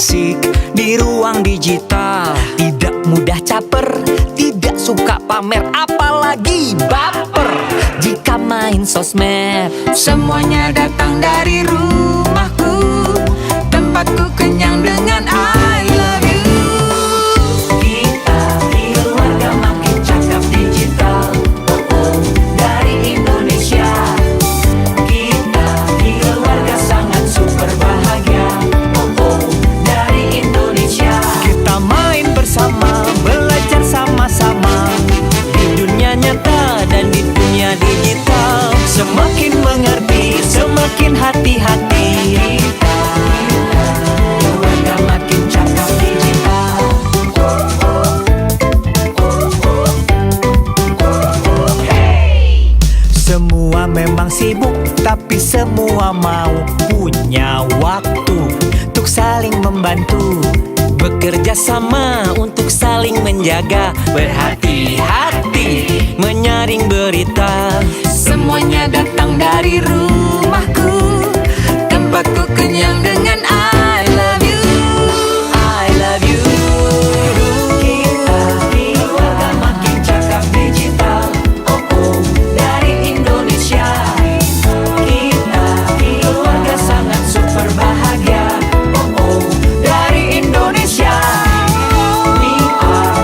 asik di ruang digital. Tidak mudah caper, tidak suka pamer, apalagi baper jika main sosmed. Semuanya datang dari rumahku, tempatku kenyang dengan I love you. Kita keluarga makin cakap digital, dari Indonesia. Kita keluarga sangat super bahagia, dari Indonesia. Kita main bersama, belajar sama-sama, di dunia nyata dan di dunia digital. Semakin mengerti, semakin hati-hati. Kita keluarga makin cakap digital. Semua memang sibuk, tapi semua mau punya waktu untuk saling membantu, bekerja sama untuk saling menjaga, berhati-hati menyaring berita. Semuanya datang dari rumahku, tempatku kenyang dengan I love you. I love you. Kita keluarga makin cakap digital, dari Indonesia. Kita keluarga sangat super bahagia, dari Indonesia. We are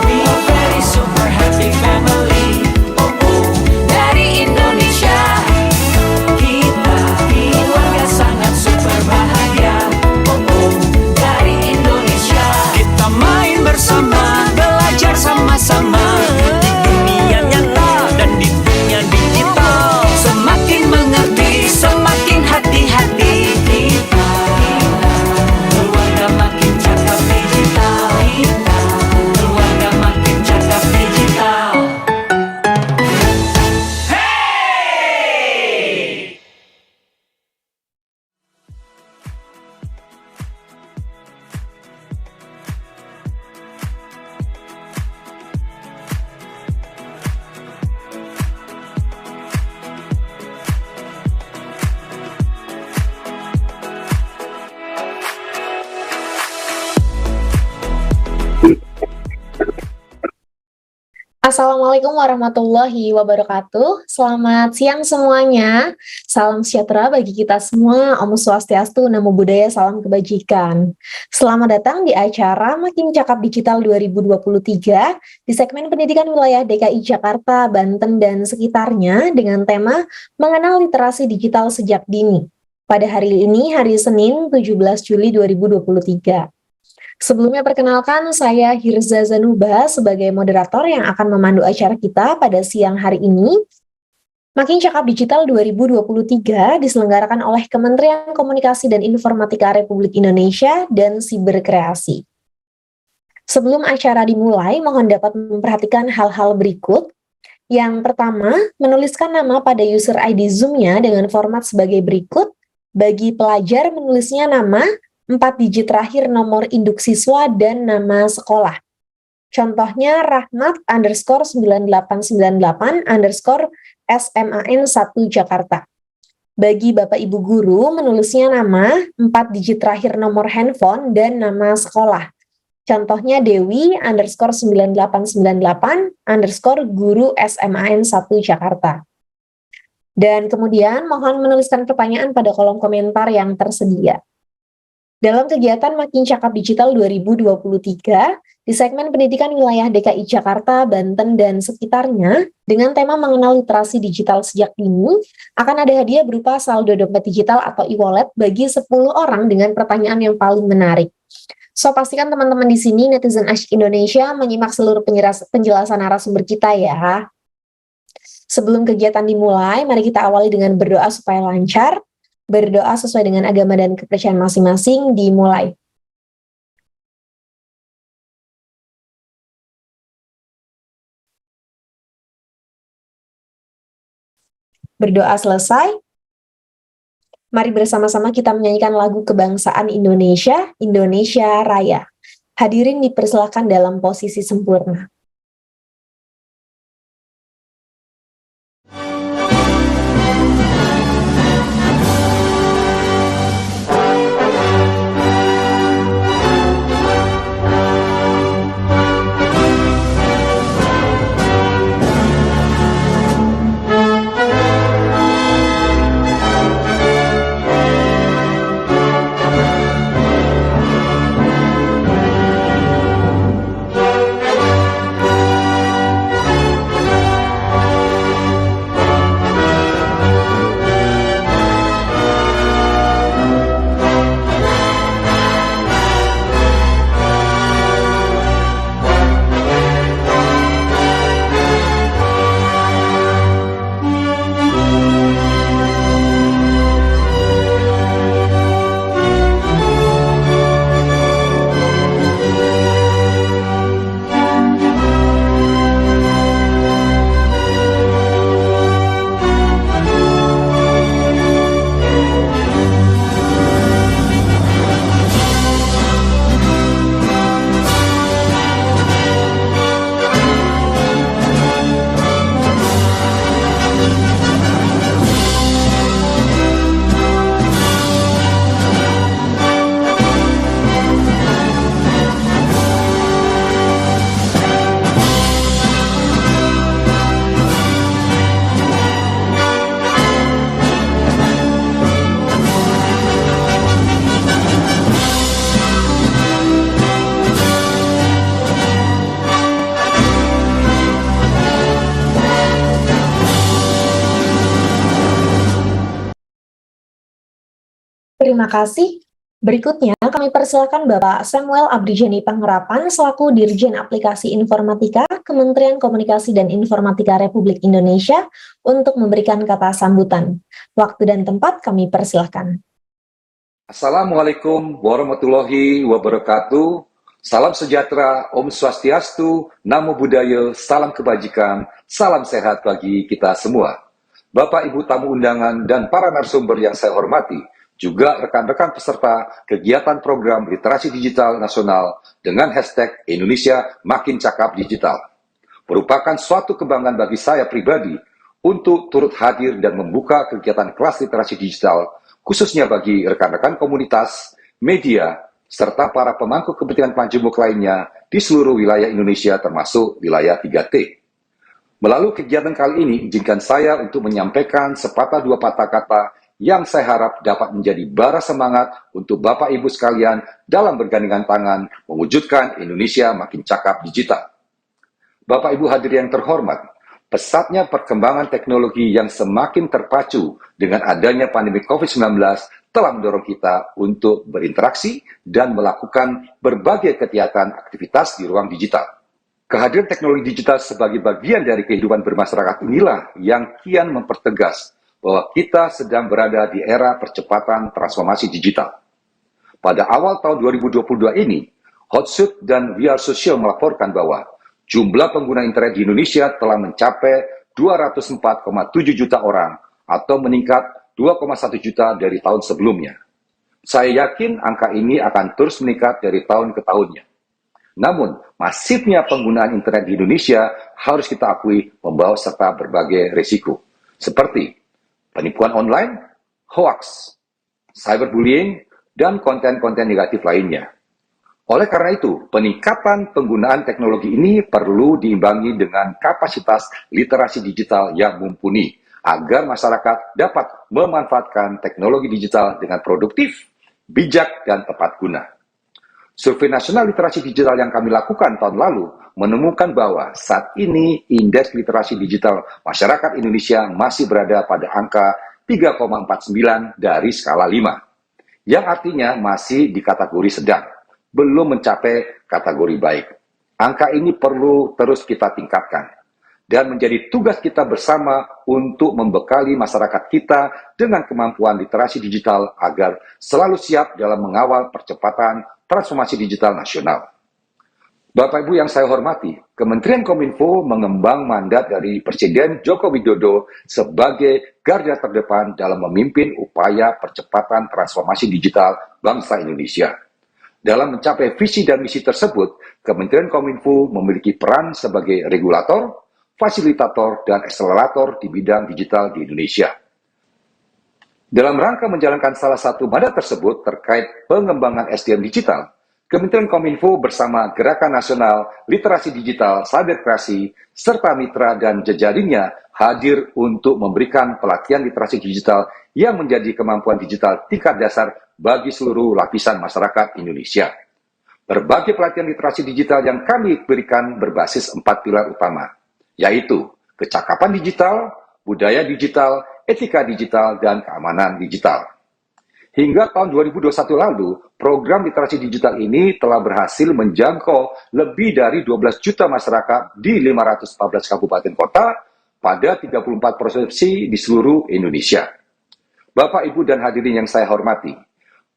very super happy family, dari Indonesia. Kita keluarga sangat super bahagia, dari Indonesia. Kita main bersama, belajar sama-sama, di dunia nyata dan di dunia digital. Semakin mengerti, semakin hati-hati. Kita keluarga makin cakap digital. Kita keluarga makin cakap digital. Assalamualaikum warahmatullahi wabarakatuh. Selamat siang semuanya. Salam sejahtera bagi kita semua. Om Swastiastu, Namo Buddhaya, salam kebajikan. Selamat datang di acara Makin Cakap Digital 2023 di segmen pendidikan wilayah DKI Jakarta, Banten, dan sekitarnya dengan tema Mengenal Literasi Digital Sejak Dini. Pada hari ini, hari Senin 17 Juli 2023. Sebelumnya perkenalkan, saya Hirza Zanuba sebagai moderator yang akan memandu acara kita pada siang hari ini. Makin Cakap Digital 2023 diselenggarakan oleh Kementerian Komunikasi dan Informatika Republik Indonesia dan Siberkreasi. Sebelum acara dimulai, mohon dapat memperhatikan hal-hal berikut. Yang pertama, menuliskan nama pada user ID Zoom-nya dengan format sebagai berikut. Bagi pelajar, menulisnya nama, 4 digit terakhir nomor induk siswa, dan nama sekolah. Contohnya Rahmat_9898_SMAN1 Jakarta. Bagi Bapak Ibu Guru, menulisnya nama, 4 digit terakhir nomor handphone, dan nama sekolah. Contohnya Dewi_9898_guru SMAN1 Jakarta. Dan kemudian mohon menuliskan pertanyaan pada kolom komentar yang tersedia. Dalam kegiatan Makin Cakap Digital 2023, di segmen pendidikan wilayah DKI Jakarta, Banten, dan sekitarnya, dengan tema mengenal literasi digital sejak dini, akan ada hadiah berupa saldo dompet digital atau e-wallet bagi 10 orang dengan pertanyaan yang paling menarik. So, pastikan teman-teman di sini, netizen Asyik Indonesia, menyimak seluruh penjelasan narasumber kita ya. Sebelum kegiatan dimulai, mari kita awali dengan berdoa supaya lancar. Berdoa sesuai dengan agama dan kepercayaan masing-masing, dimulai. Berdoa selesai. Mari bersama-sama kita menyanyikan lagu kebangsaan Indonesia, Indonesia Raya. Hadirin dipersilakan dalam posisi sempurna. Terima kasih. Berikutnya, kami persilakan Bapak Samuel Abdijani Pangharapan selaku Dirjen Aplikasi Informatika Kementerian Komunikasi dan Informatika Republik Indonesia untuk memberikan kata sambutan. Waktu dan tempat kami persilakan. Assalamualaikum warahmatullahi wabarakatuh. Salam sejahtera, Om Swastiastu, Namo Buddhaya, salam kebajikan, salam sehat bagi kita semua. Bapak, Ibu tamu undangan, dan para narasumber yang saya hormati, juga rekan-rekan peserta kegiatan program literasi digital nasional dengan hashtag Indonesia Makin Cakap Digital. Merupakan suatu kebanggaan bagi saya pribadi untuk turut hadir dan membuka kegiatan kelas literasi digital, khususnya bagi rekan-rekan komunitas, media, serta para pemangku kepentingan majemuk lainnya di seluruh wilayah Indonesia termasuk wilayah 3T. Melalui kegiatan kali ini, izinkan saya untuk menyampaikan sepatah dua patah kata yang saya harap dapat menjadi bara semangat untuk Bapak Ibu sekalian dalam bergandengan tangan mewujudkan Indonesia Makin Cakap Digital. Bapak Ibu hadirin yang terhormat, pesatnya perkembangan teknologi yang semakin terpacu dengan adanya pandemi COVID-19 telah mendorong kita untuk berinteraksi dan melakukan berbagai kegiatan aktivitas di ruang digital. Kehadiran teknologi digital sebagai bagian dari kehidupan bermasyarakat inilah yang kian mempertegas bahwa kita sedang berada di era percepatan transformasi digital. Pada awal tahun 2022 ini, Hotsuite dan We Are Social melaporkan bahwa jumlah pengguna internet di Indonesia telah mencapai 204,7 juta orang atau meningkat 2,1 juta dari tahun sebelumnya. Saya yakin angka ini akan terus meningkat dari tahun ke tahunnya. Namun, masifnya penggunaan internet di Indonesia harus kita akui membawa serta berbagai risiko, seperti penipuan online, hoax, cyberbullying, dan konten-konten negatif lainnya. Oleh karena itu, peningkatan penggunaan teknologi ini perlu diimbangi dengan kapasitas literasi digital yang mumpuni, agar masyarakat dapat memanfaatkan teknologi digital dengan produktif, bijak, dan tepat guna. Survei nasional literasi digital yang kami lakukan tahun lalu menemukan bahwa saat ini indeks literasi digital masyarakat Indonesia masih berada pada angka 3,49 dari skala 5, yang artinya masih di kategori sedang, belum mencapai kategori baik. Angka ini perlu terus kita tingkatkan, dan menjadi tugas kita bersama untuk membekali masyarakat kita dengan kemampuan literasi digital agar selalu siap dalam mengawal percepatan transformasi digital nasional. Bapak Ibu yang saya hormati, Kementerian Kominfo mengembang mandat dari Presiden Joko Widodo sebagai garda terdepan dalam memimpin upaya percepatan transformasi digital bangsa Indonesia. Dalam mencapai visi dan misi tersebut, Kementerian Kominfo memiliki peran sebagai regulator, fasilitator, dan akselerator di bidang digital di Indonesia. Dalam rangka menjalankan salah satu mandat tersebut terkait pengembangan SDM digital, Kementerian Kominfo bersama Gerakan Nasional Literasi Digital Cyberkreasi serta mitra dan jejaringnya hadir untuk memberikan pelatihan literasi digital yang menjadi kemampuan digital tingkat dasar bagi seluruh lapisan masyarakat Indonesia. Berbagai pelatihan literasi digital yang kami berikan berbasis 4 pilar utama, yaitu kecakapan digital, budaya digital, etika digital, dan keamanan digital. Hingga tahun 2021 lalu, program literasi digital ini telah berhasil menjangkau lebih dari 12 juta masyarakat di 514 kabupaten kota pada 34 provinsi di seluruh Indonesia. Bapak, Ibu, dan hadirin yang saya hormati,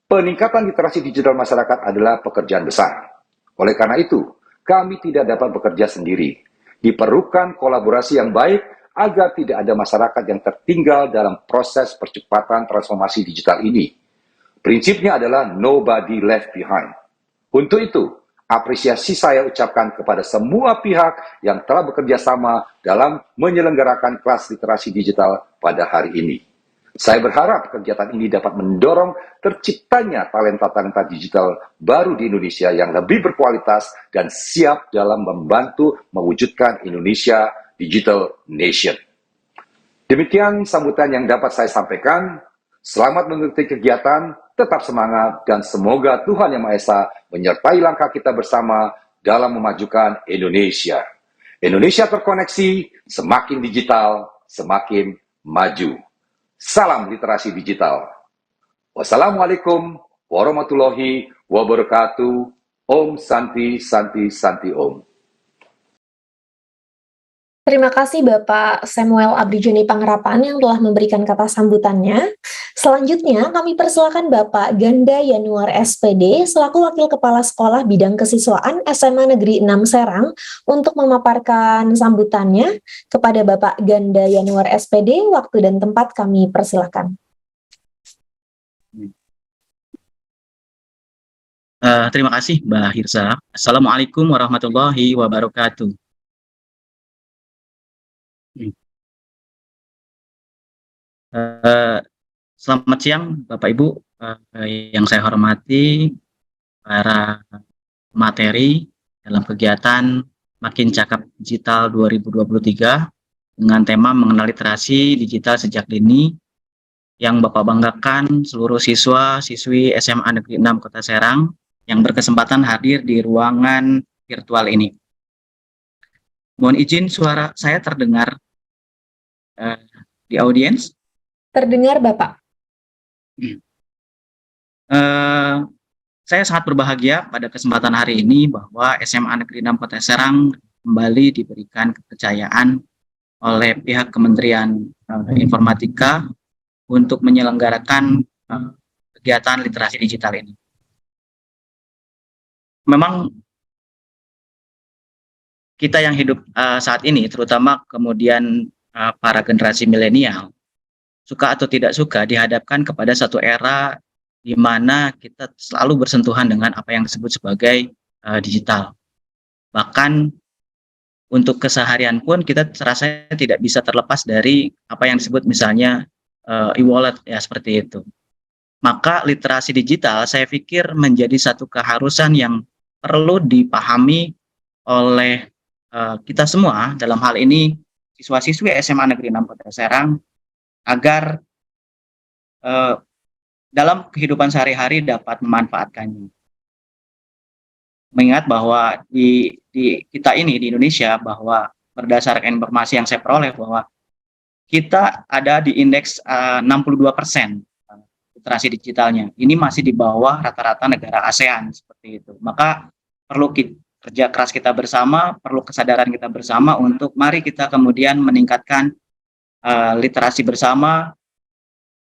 peningkatan literasi digital masyarakat adalah pekerjaan besar. Oleh karena itu, kami tidak dapat bekerja sendiri. Diperlukan kolaborasi yang baik agar tidak ada masyarakat yang tertinggal dalam proses percepatan transformasi digital ini. Prinsipnya adalah nobody left behind. Untuk itu, apresiasi saya ucapkan kepada semua pihak yang telah bekerja sama dalam menyelenggarakan kelas literasi digital pada hari ini. Saya berharap kegiatan ini dapat mendorong terciptanya talenta-talenta digital baru di Indonesia yang lebih berkualitas dan siap dalam membantu mewujudkan Indonesia Digital Nation. Demikian sambutan yang dapat saya sampaikan. Selamat mengikuti kegiatan, tetap semangat, dan semoga Tuhan Yang Maha Esa menyertai langkah kita bersama dalam memajukan Indonesia. Indonesia terkoneksi, semakin digital, semakin maju. Salam literasi digital. Wassalamualaikum warahmatullahi wabarakatuh. Om Santi Santi Santi Om. Terima kasih Bapak Samuel Abdijoni Pangharapan yang telah memberikan kata sambutannya. Selanjutnya kami persilakan Bapak Ganda Yanuar SPD selaku Wakil Kepala Sekolah Bidang Kesiswaan SMA Negeri 6 Serang untuk memaparkan sambutannya. Kepada Bapak Ganda Yanuar SPD, waktu dan tempat kami persilakan. Terima kasih Mbak Hirsa. Assalamualaikum warahmatullahi wabarakatuh. Selamat siang Bapak Ibu yang saya hormati, para materi dalam kegiatan Makin Cakap Digital 2023 dengan tema mengenal literasi digital sejak dini yang Bapak banggakan seluruh siswa-siswi SMA Negeri 6 Kota Serang yang berkesempatan hadir di ruangan virtual ini. Mohon izin suara saya terdengar di audiens. Terdengar Bapak. Saya sangat berbahagia pada kesempatan hari ini bahwa SMA Negeri 6 Kota Serang kembali diberikan kepercayaan oleh pihak Kementerian Informatika untuk menyelenggarakan kegiatan literasi digital ini. Memang kita yang hidup saat ini, terutama kemudian para generasi milenial, suka atau tidak suka dihadapkan kepada satu era di mana kita selalu bersentuhan dengan apa yang disebut sebagai digital. Bahkan untuk keseharian pun kita terasa tidak bisa terlepas dari apa yang disebut misalnya e-wallet ya, seperti itu. Maka literasi digital saya pikir menjadi satu keharusan yang perlu dipahami oleh kita semua, dalam hal ini siswa-siswi SMA Negeri 6 Kota Serang, agar dalam kehidupan sehari-hari dapat memanfaatkannya. Mengingat bahwa di kita ini di Indonesia, bahwa berdasarkan informasi yang saya peroleh bahwa kita ada di indeks 62% literasi digitalnya. Ini masih di bawah rata-rata negara ASEAN seperti itu. Maka perlu kerja keras kita bersama, perlu kesadaran kita bersama untuk mari kita kemudian meningkatkan literasi bersama,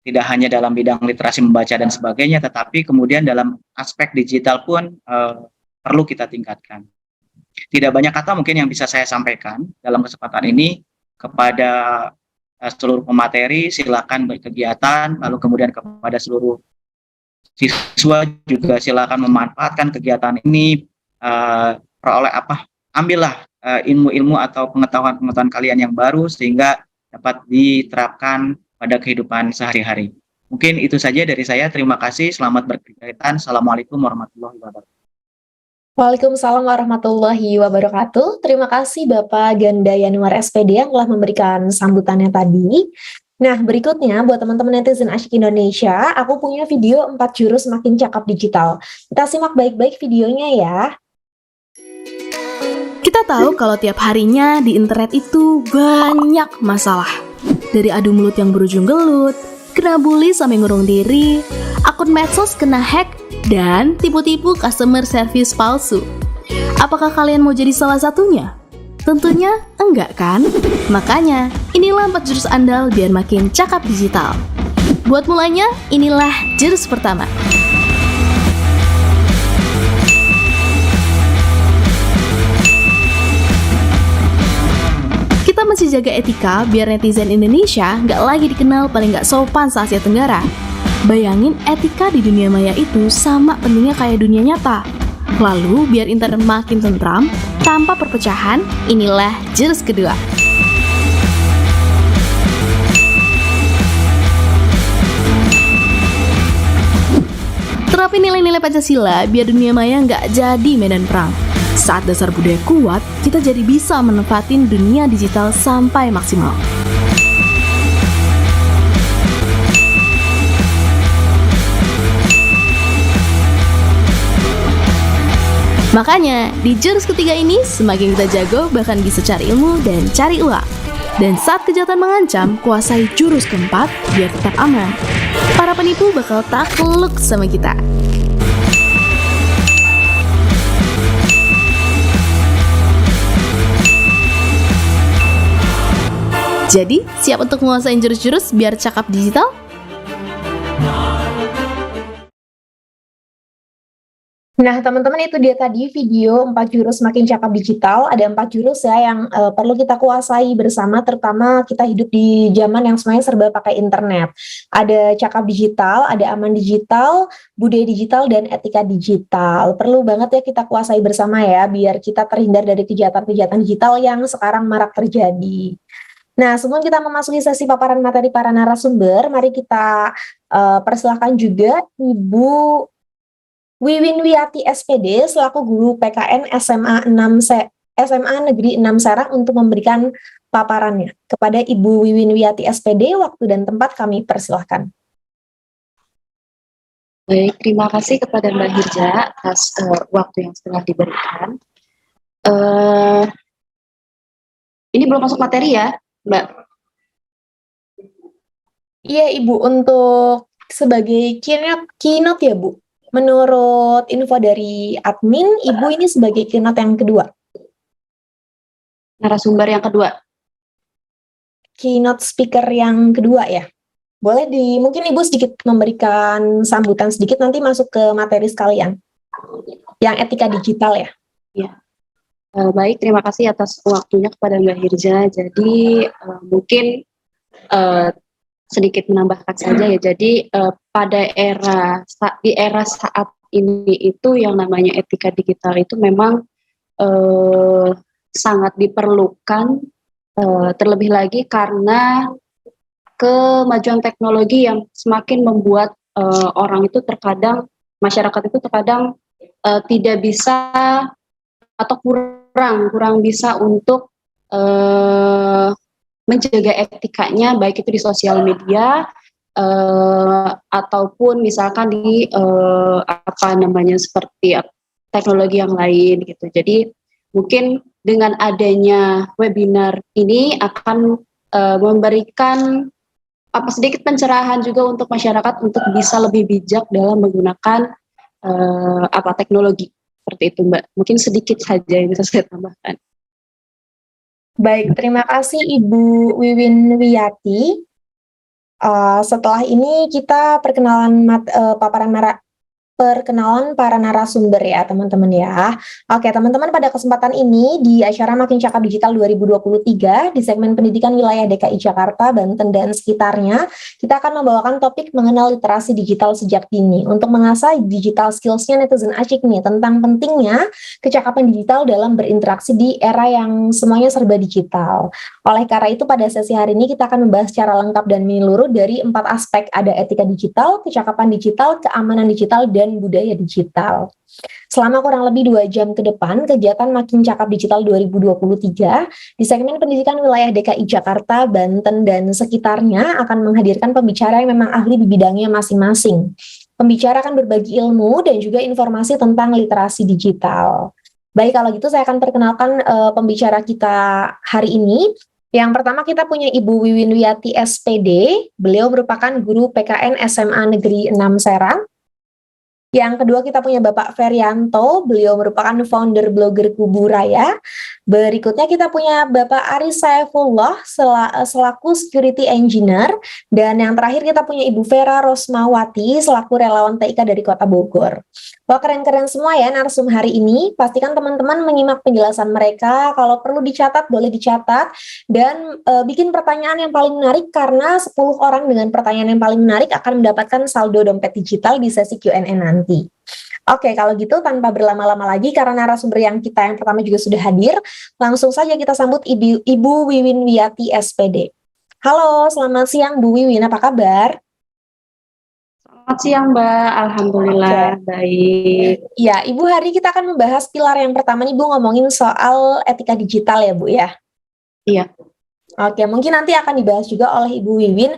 tidak hanya dalam bidang literasi membaca dan sebagainya, tetapi kemudian dalam aspek digital pun perlu kita tingkatkan. Tidak banyak kata mungkin yang bisa saya sampaikan dalam kesempatan ini. Kepada seluruh pemateri, silakan berkegiatan, lalu kemudian kepada seluruh siswa juga silakan memanfaatkan kegiatan ini, ambillah ilmu-ilmu atau pengetahuan-pengetahuan kalian yang baru sehingga dapat diterapkan pada kehidupan sehari-hari. Mungkin itu saja dari saya. Terima kasih. Selamat berkegiatan. Assalamualaikum warahmatullahi wabarakatuh. Waalaikumsalam warahmatullahi wabarakatuh. Terima kasih Bapak Ganda Yanuar SPD yang telah memberikan sambutannya tadi. Nah, berikutnya buat teman-teman netizen Asyik Indonesia, aku punya video 4 jurus makin cakap digital. Kita simak baik-baik videonya ya. Kita tahu kalau tiap harinya di internet itu banyak masalah. Dari adu mulut yang berujung gelut, kena bully sampai ngurung diri, akun medsos kena hack, dan tipu-tipu customer service palsu. Apakah kalian mau jadi salah satunya? Tentunya enggak kan? Makanya, inilah 4 jurus andal biar makin cakap digital. Buat mulanya, inilah jurus pertama. Kita mesti jaga etika biar netizen Indonesia nggak lagi dikenal paling nggak sopan se-Asia Tenggara. Bayangin etika di dunia maya itu sama pentingnya kayak dunia nyata. Lalu biar internet makin tentram, tanpa perpecahan, inilah jurus kedua. Terapin nilai-nilai Pancasila biar dunia maya nggak jadi medan perang. Saat dasar budaya kuat, kita jadi bisa menempatin dunia digital sampai maksimal. Makanya, di jurus ketiga ini, semakin kita jago, bahkan bisa cari ilmu dan cari uang. Dan saat kejahatan mengancam, kuasai jurus keempat biar tetap aman. Para penipu bakal takluk sama kita. Jadi, siap untuk menguasain jurus-jurus biar cakap digital? Nah, teman-teman, itu dia tadi video 4 jurus makin cakap digital. Ada 4 jurus ya yang perlu kita kuasai bersama, terutama kita hidup di zaman yang semuanya serba pakai internet. Ada cakap digital, ada aman digital, budaya digital, dan etika digital. Perlu banget ya kita kuasai bersama ya, biar kita terhindar dari kejahatan-kejahatan digital yang sekarang marak terjadi. Nah, sebelum kita memasuki sesi paparan materi para narasumber, mari kita persilahkan juga Ibu Wiwin Wiyati SPD selaku guru PKN SMA Negeri 6 Serang untuk memberikan paparannya. Kepada Ibu Wiwin Wiyati SPD, waktu dan tempat kami persilahkan. Baik, terima kasih kepada Mbak Hirja atas waktu yang telah diberikan. Ini belum masuk materi ya, Mbak? Iya, Ibu, untuk sebagai keynote ya, Bu. Menurut info dari admin, Ibu ini sebagai keynote yang kedua. Narasumber yang kedua. Keynote speaker yang kedua ya. Boleh mungkin Ibu sedikit memberikan sambutan sedikit, nanti masuk ke materi sekalian. Yang etika digital ya. Ya. Baik, terima kasih atas waktunya kepada Mbak Hirja. Jadi mungkin sedikit menambahkan saja ya. Jadi pada di era saat ini itu yang namanya etika digital itu memang sangat diperlukan, terlebih lagi karena kemajuan teknologi yang semakin membuat orang itu terkadang, masyarakat itu terkadang tidak bisa atau kurang bisa untuk menjaga etikanya, baik itu di sosial media ataupun misalkan di seperti teknologi yang lain gitu. Jadi mungkin dengan adanya webinar ini akan memberikan sedikit pencerahan juga untuk masyarakat untuk bisa lebih bijak dalam menggunakan teknologi seperti itu, Mbak. Mungkin sedikit saja yang bisa saya tambahkan. Baik, terima kasih Ibu Wiwin Wiyati. Setelah ini kita perkenalan perkenalan para narasumber ya teman-teman ya. Oke teman-teman, pada kesempatan ini di acara Makin Cakap Digital 2023 di segmen pendidikan wilayah DKI Jakarta, Banten dan sekitarnya, kita akan membawakan topik mengenal literasi digital sejak dini untuk mengasah digital skills-nya netizen asyik nih tentang pentingnya kecakapan digital dalam berinteraksi di era yang semuanya serba digital. Oleh karena itu pada sesi hari ini kita akan membahas secara lengkap dan menyeluruh dari 4 aspek, ada etika digital, kecakapan digital, keamanan digital, dan budaya digital. Selama kurang lebih 2 jam ke depan, kegiatan Makin Cakap Digital 2023 di segmen pendidikan wilayah DKI Jakarta, Banten, dan sekitarnya akan menghadirkan pembicara yang memang ahli di bidangnya masing-masing. Pembicara akan berbagi ilmu dan juga informasi tentang literasi digital. Baik, kalau gitu saya akan perkenalkan pembicara kita hari ini. Yang pertama kita punya Ibu Wiwin Wiyati SPD, beliau merupakan guru PKN SMA Negeri 6 Serang. Yang kedua kita punya Bapak Ferianto, beliau merupakan founder blogger Kubu Raya. Berikutnya kita punya Bapak Aris Saifullah selaku security engineer. Dan yang terakhir kita punya Ibu Vera Rosmawati selaku relawan TIK dari Kota Bogor. Wah, keren-keren semua ya narsum hari ini. Pastikan teman-teman menyimak penjelasan mereka. Kalau perlu dicatat, boleh dicatat. Dan bikin pertanyaan yang paling menarik, karena 10 orang dengan pertanyaan yang paling menarik akan mendapatkan saldo dompet digital di sesi Q&A nanti. Oke, kalau gitu tanpa berlama-lama lagi, karena narasumber yang pertama juga sudah hadir, langsung saja kita sambut Ibu Wiwin Wiyati SPD. Halo, selamat siang Bu Wiwin, apa kabar? Selamat siang Mbak, Alhamdulillah baik. Ya, Ibu, hari kita akan membahas pilar yang pertama nih Bu, ngomongin soal etika digital ya Bu ya? Iya. Oke, mungkin nanti akan dibahas juga oleh Ibu Wiwin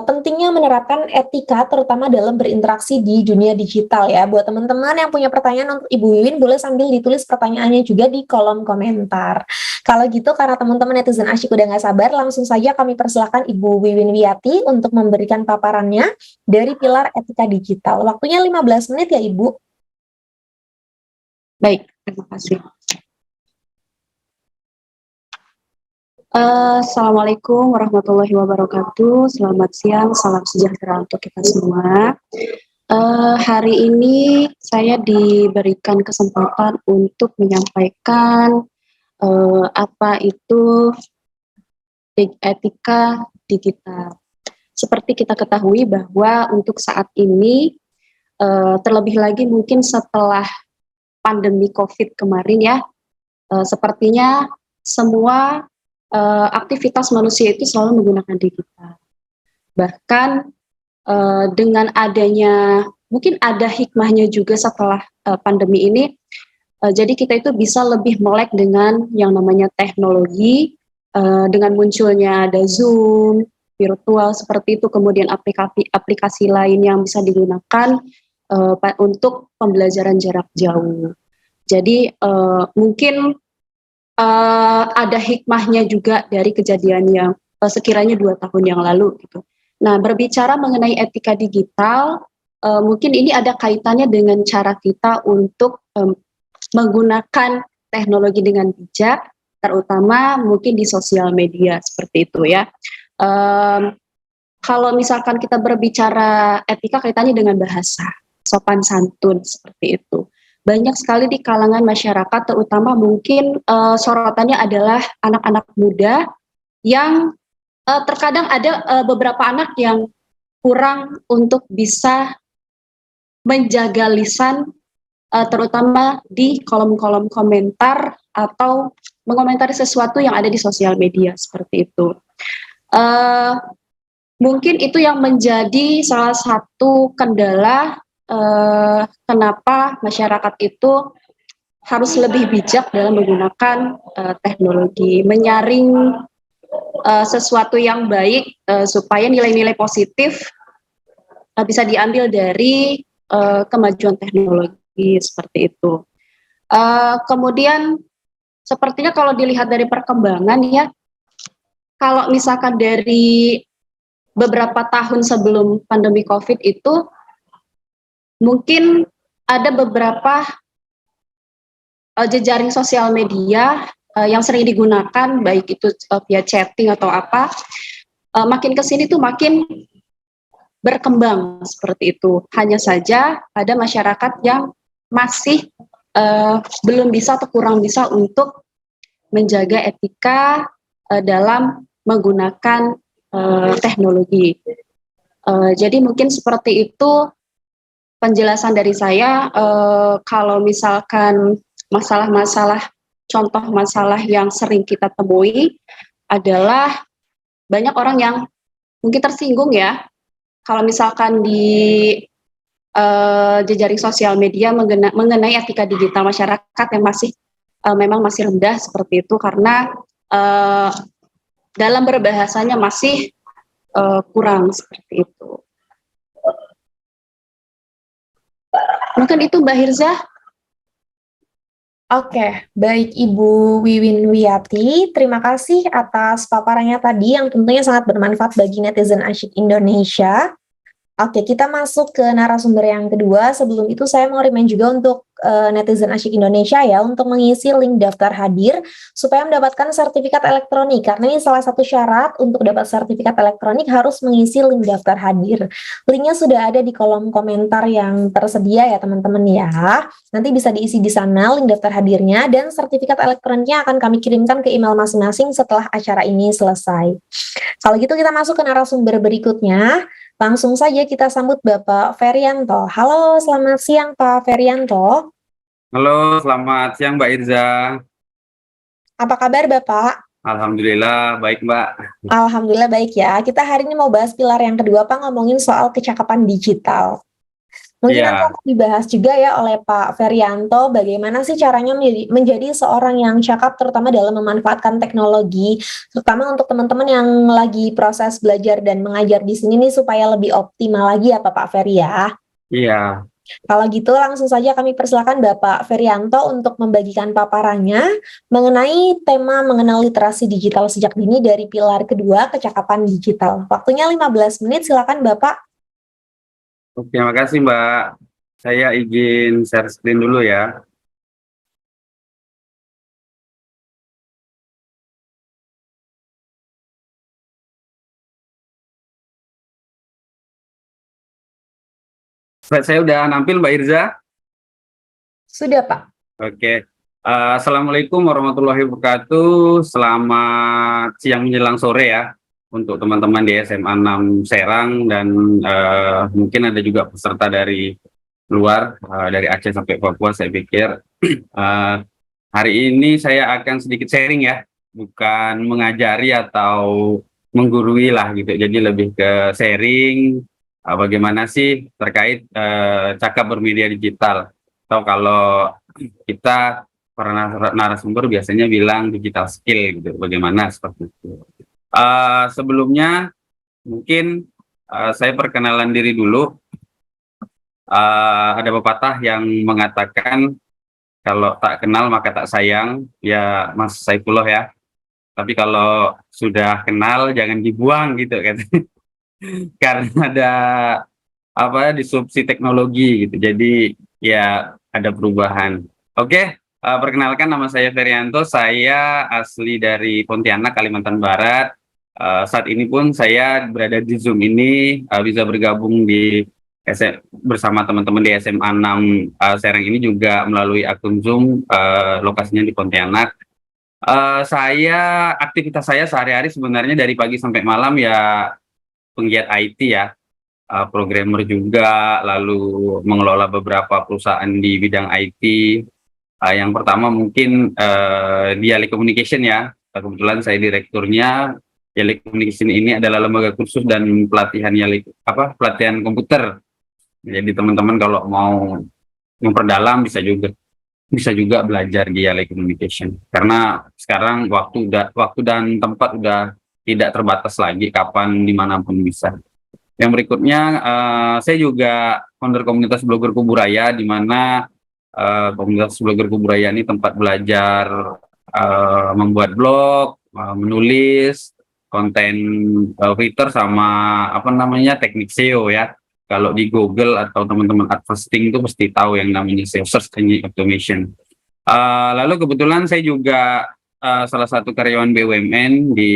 pentingnya menerapkan etika terutama dalam berinteraksi di dunia digital ya. Buat teman-teman yang punya pertanyaan untuk Ibu Wiwin boleh sambil ditulis pertanyaannya juga di kolom komentar. Kalau gitu karena teman-teman netizen asyik udah nggak sabar, langsung saja kami persilahkan Ibu Wiwin Wiyati untuk memberikan paparannya dari pilar etika digital. Waktunya 15 menit ya Ibu. Baik, terima kasih. Assalamualaikum warahmatullahi wabarakatuh. Selamat siang, salam sejahtera untuk kita semua. Hari ini saya diberikan kesempatan untuk menyampaikan apa itu etika digital. Seperti kita ketahui bahwa untuk saat ini, terlebih lagi mungkin setelah pandemi COVID kemarin ya, sepertinya semua aktivitas manusia itu selalu menggunakan digital. Bahkan dengan adanya, mungkin ada hikmahnya juga setelah pandemi ini, jadi kita itu bisa lebih melek dengan yang namanya teknologi, dengan munculnya ada Zoom, virtual seperti itu, kemudian aplikasi lain yang bisa digunakan untuk pembelajaran jarak jauh. Jadi mungkin ada hikmahnya juga dari kejadian yang sekiranya 2 tahun yang lalu gitu. Nah, berbicara mengenai etika digital, mungkin ini ada kaitannya dengan cara kita untuk menggunakan teknologi dengan bijak, terutama mungkin di sosial media seperti itu ya. Kalau misalkan kita berbicara etika kaitannya dengan bahasa, sopan santun seperti itu. Banyak sekali di kalangan masyarakat, terutama mungkin sorotannya adalah anak-anak muda yang terkadang ada beberapa anak yang kurang untuk bisa menjaga lisan, terutama di kolom-kolom komentar atau mengomentari sesuatu yang ada di sosial media seperti itu. Mungkin itu yang menjadi salah satu kendala kenapa masyarakat itu harus lebih bijak dalam menggunakan teknologi, menyaring sesuatu yang baik supaya nilai-nilai positif bisa diambil dari kemajuan teknologi seperti itu. Kemudian sepertinya kalau dilihat dari perkembangan ya, kalau misalkan dari beberapa tahun sebelum pandemi COVID itu mungkin ada beberapa jejaring sosial media yang sering digunakan, baik itu via chatting atau apa, makin kesini tuh makin berkembang seperti itu. Hanya saja ada masyarakat yang masih belum bisa atau kurang bisa untuk menjaga etika dalam menggunakan teknologi. Jadi mungkin seperti itu penjelasan dari saya. Kalau misalkan contoh masalah yang sering kita temui adalah banyak orang yang mungkin tersinggung ya, kalau misalkan di jejaring sosial media mengenai etika digital masyarakat yang memang masih rendah seperti itu, karena dalam berbahasanya masih kurang seperti itu. Mungkin itu Mbak Hirza. Oke, baik Ibu Wiwin Wiyati, terima kasih atas paparannya tadi yang tentunya sangat bermanfaat bagi netizen asyik Indonesia. Oke, kita masuk ke narasumber yang kedua. Sebelum itu saya mau remind juga untuk netizen asyik Indonesia ya, untuk mengisi link daftar hadir supaya mendapatkan sertifikat elektronik. Karena ini salah satu syarat untuk dapat sertifikat elektronik harus mengisi link daftar hadir. Linknya sudah ada di kolom komentar yang tersedia ya teman-teman ya. Nanti bisa diisi di sana link daftar hadirnya, dan sertifikat elektroniknya akan kami kirimkan ke email masing-masing setelah acara ini selesai. Kalau gitu kita masuk ke narasumber berikutnya. Langsung saja kita sambut Bapak Ferianto. Halo, selamat siang Pak Ferianto. Halo, selamat siang Mbak Irza. Apa kabar Bapak? Alhamdulillah, baik Mbak. Alhamdulillah baik ya. Kita hari ini mau bahas pilar yang kedua Pak, ngomongin soal kecakapan digital. Mungkin nanti Iya, akan dibahas juga ya oleh Pak Ferianto bagaimana sih caranya menjadi seorang yang cakap terutama dalam memanfaatkan teknologi, terutama untuk teman-teman yang lagi proses belajar dan mengajar di sini nih supaya lebih optimal lagi ya Pak Ferry ya. iya. Kalau gitu langsung saja kami persilakan Bapak Ferianto untuk membagikan paparannya mengenai tema mengenal literasi digital sejak dini dari pilar kedua kecakapan digital. Waktunya 15 menit, silakan Bapak. Oke, makasih Mbak. Saya izin share screen dulu ya. Saya udah nampil Mbak Irza. Sudah Pak. Oke. Assalamualaikum warahmatullahi wabarakatuh. Selamat siang menjelang sore ya untuk teman-teman di SMA 6 Serang dan mungkin ada juga peserta dari luar dari Aceh sampai Papua saya pikir. Eh, Hari ini saya akan sedikit sharing ya, bukan mengajari atau menggurui lah gitu. Jadi lebih ke sharing bagaimana sih terkait cakap bermedia digital. Atau kalau kita para narasumber biasanya bilang digital skill gitu, bagaimana seperti itu. Sebelumnya mungkin saya perkenalan diri dulu. Ada pepatah yang mengatakan kalau tak kenal maka tak sayang, ya Mas Saifullah ya. Tapi kalau sudah kenal jangan dibuang gitu kan. Karena ada apa disrupsi teknologi gitu. Jadi ya ada perubahan. Oke, perkenalkan nama saya Ferianto. Saya asli dari Pontianak, Kalimantan Barat. Saat ini pun saya berada di Zoom ini bisa bergabung di bersama teman-teman di SMA 6 Serang ini juga melalui akun Zoom lokasinya di Pontianak. Aktivitas saya sehari-hari sebenarnya dari pagi sampai malam ya penggiat IT ya, programmer juga, lalu mengelola beberapa perusahaan di bidang IT. Yang pertama mungkin Dialek Communication ya, kebetulan saya direkturnya. Dialek Communication ini adalah lembaga kursus dan pelatihan pelatihan komputer. Jadi teman-teman kalau mau memperdalam bisa juga belajar Dialek Communication. Karena sekarang waktu dan tempat udah tidak terbatas lagi, kapan dimanapun bisa. Yang berikutnya, saya juga founder komunitas blogger Kuburaya, di mana komunitas blogger Kuburaya ini tempat belajar membuat blog, menulis, konten Twitter sama teknik SEO ya. Kalau di Google atau teman-teman advertising itu pasti tahu yang namanya SEO, search engine automation. Lalu kebetulan saya juga salah satu karyawan BUMN di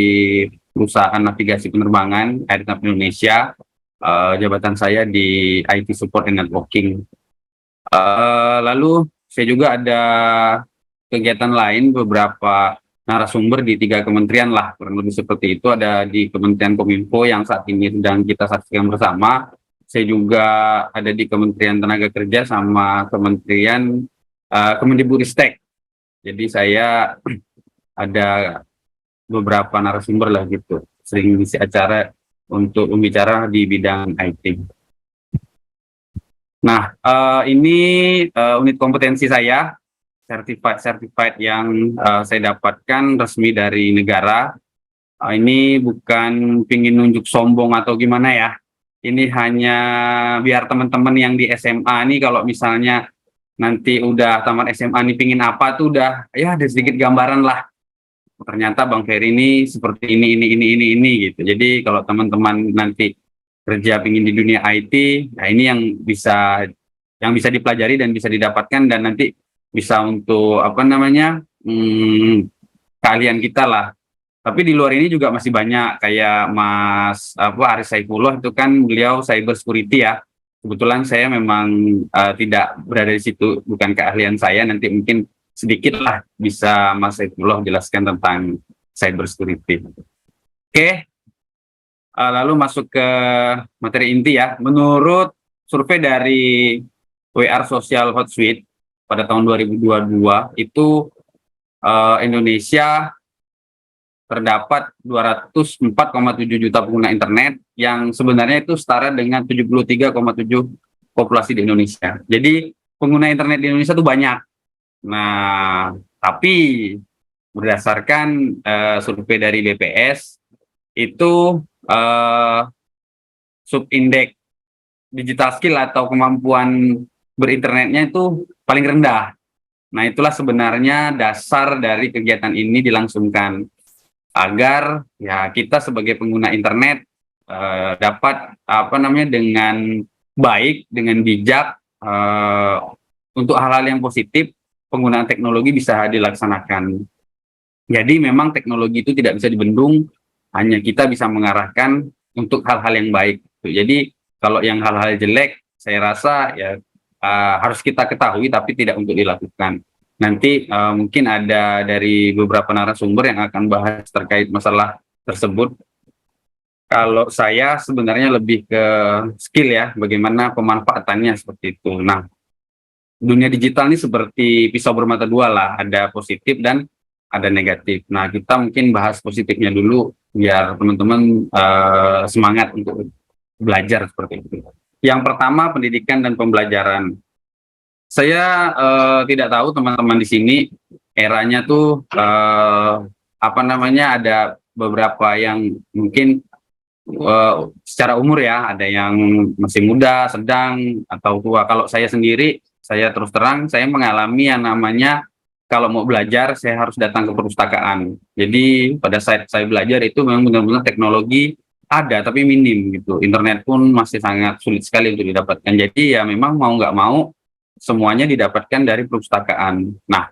perusahaan navigasi penerbangan Airnav Indonesia. Jabatan saya di IT Support and Networking. Lalu saya juga ada kegiatan lain, beberapa narasumber di 3 kementerian lah, kurang lebih seperti itu. Ada di Kementerian Kominfo yang saat ini sedang kita saksikan bersama. Saya juga ada di Kementerian Tenaga Kerja sama Kementerian Kemendikbudristek. Jadi saya ada beberapa narasumber lah gitu, sering ngisi acara untuk membicara di bidang IT. Nah, ini unit kompetensi saya, certified yang saya dapatkan resmi dari negara. Ini bukan pingin nunjuk sombong atau gimana ya. Ini hanya biar teman-teman yang di SMA nih kalau misalnya nanti udah tamat SMA nih pingin apa tuh udah ya ada sedikit gambaran lah. Ternyata Bang Ferry ini seperti ini gitu. Jadi kalau teman-teman nanti kerja pingin di dunia IT, nah ini yang bisa dipelajari dan bisa didapatkan dan nanti bisa untuk keahlian kita lah. Tapi di luar ini juga masih banyak kayak Mas Aris Saifullah itu kan beliau cyber security ya. Kebetulan saya memang tidak berada di situ, bukan keahlian saya. Nanti mungkin sedikit lah bisa Mas Saifullah jelaskan tentang cyber security. Oke, lalu masuk ke materi inti ya. Menurut survei dari WR Social Hotsuite pada tahun 2022 itu Indonesia terdapat 204,7 juta pengguna internet yang sebenarnya itu setara dengan 73,7 populasi di Indonesia. Jadi pengguna internet di Indonesia tuh banyak. Nah, tapi berdasarkan survei dari BPS itu subindeks digital skill atau kemampuan berinternetnya itu paling rendah. Nah, itulah sebenarnya dasar dari kegiatan ini dilangsungkan agar ya kita sebagai pengguna internet dapat dengan baik, dengan bijak untuk hal-hal yang positif penggunaan teknologi bisa dilaksanakan. Jadi memang teknologi itu tidak bisa dibendung, hanya kita bisa mengarahkan untuk hal-hal yang baik. Jadi kalau yang hal-hal jelek, saya rasa ya harus kita ketahui tapi tidak untuk dilakukan. Nanti mungkin ada dari beberapa narasumber yang akan bahas terkait masalah tersebut. Kalau saya sebenarnya lebih ke skill ya, bagaimana pemanfaatannya seperti itu. Nah, dunia digital ini seperti pisau bermata dua lah, ada positif dan ada negatif. Nah, kita mungkin bahas positifnya dulu biar teman-teman semangat untuk belajar seperti itu. Yang pertama, pendidikan dan pembelajaran. Saya tidak tahu teman-teman di sini eranya tuh ada beberapa yang mungkin secara umur ya, ada yang masih muda, sedang atau tua. Kalau saya sendiri, saya terus terang saya mengalami yang namanya kalau mau belajar saya harus datang ke perpustakaan. Jadi pada saat saya belajar itu memang benar-benar teknologi ada tapi minim gitu. Internet pun masih sangat sulit sekali untuk didapatkan. Jadi ya memang mau nggak mau semuanya didapatkan dari perpustakaan. Nah,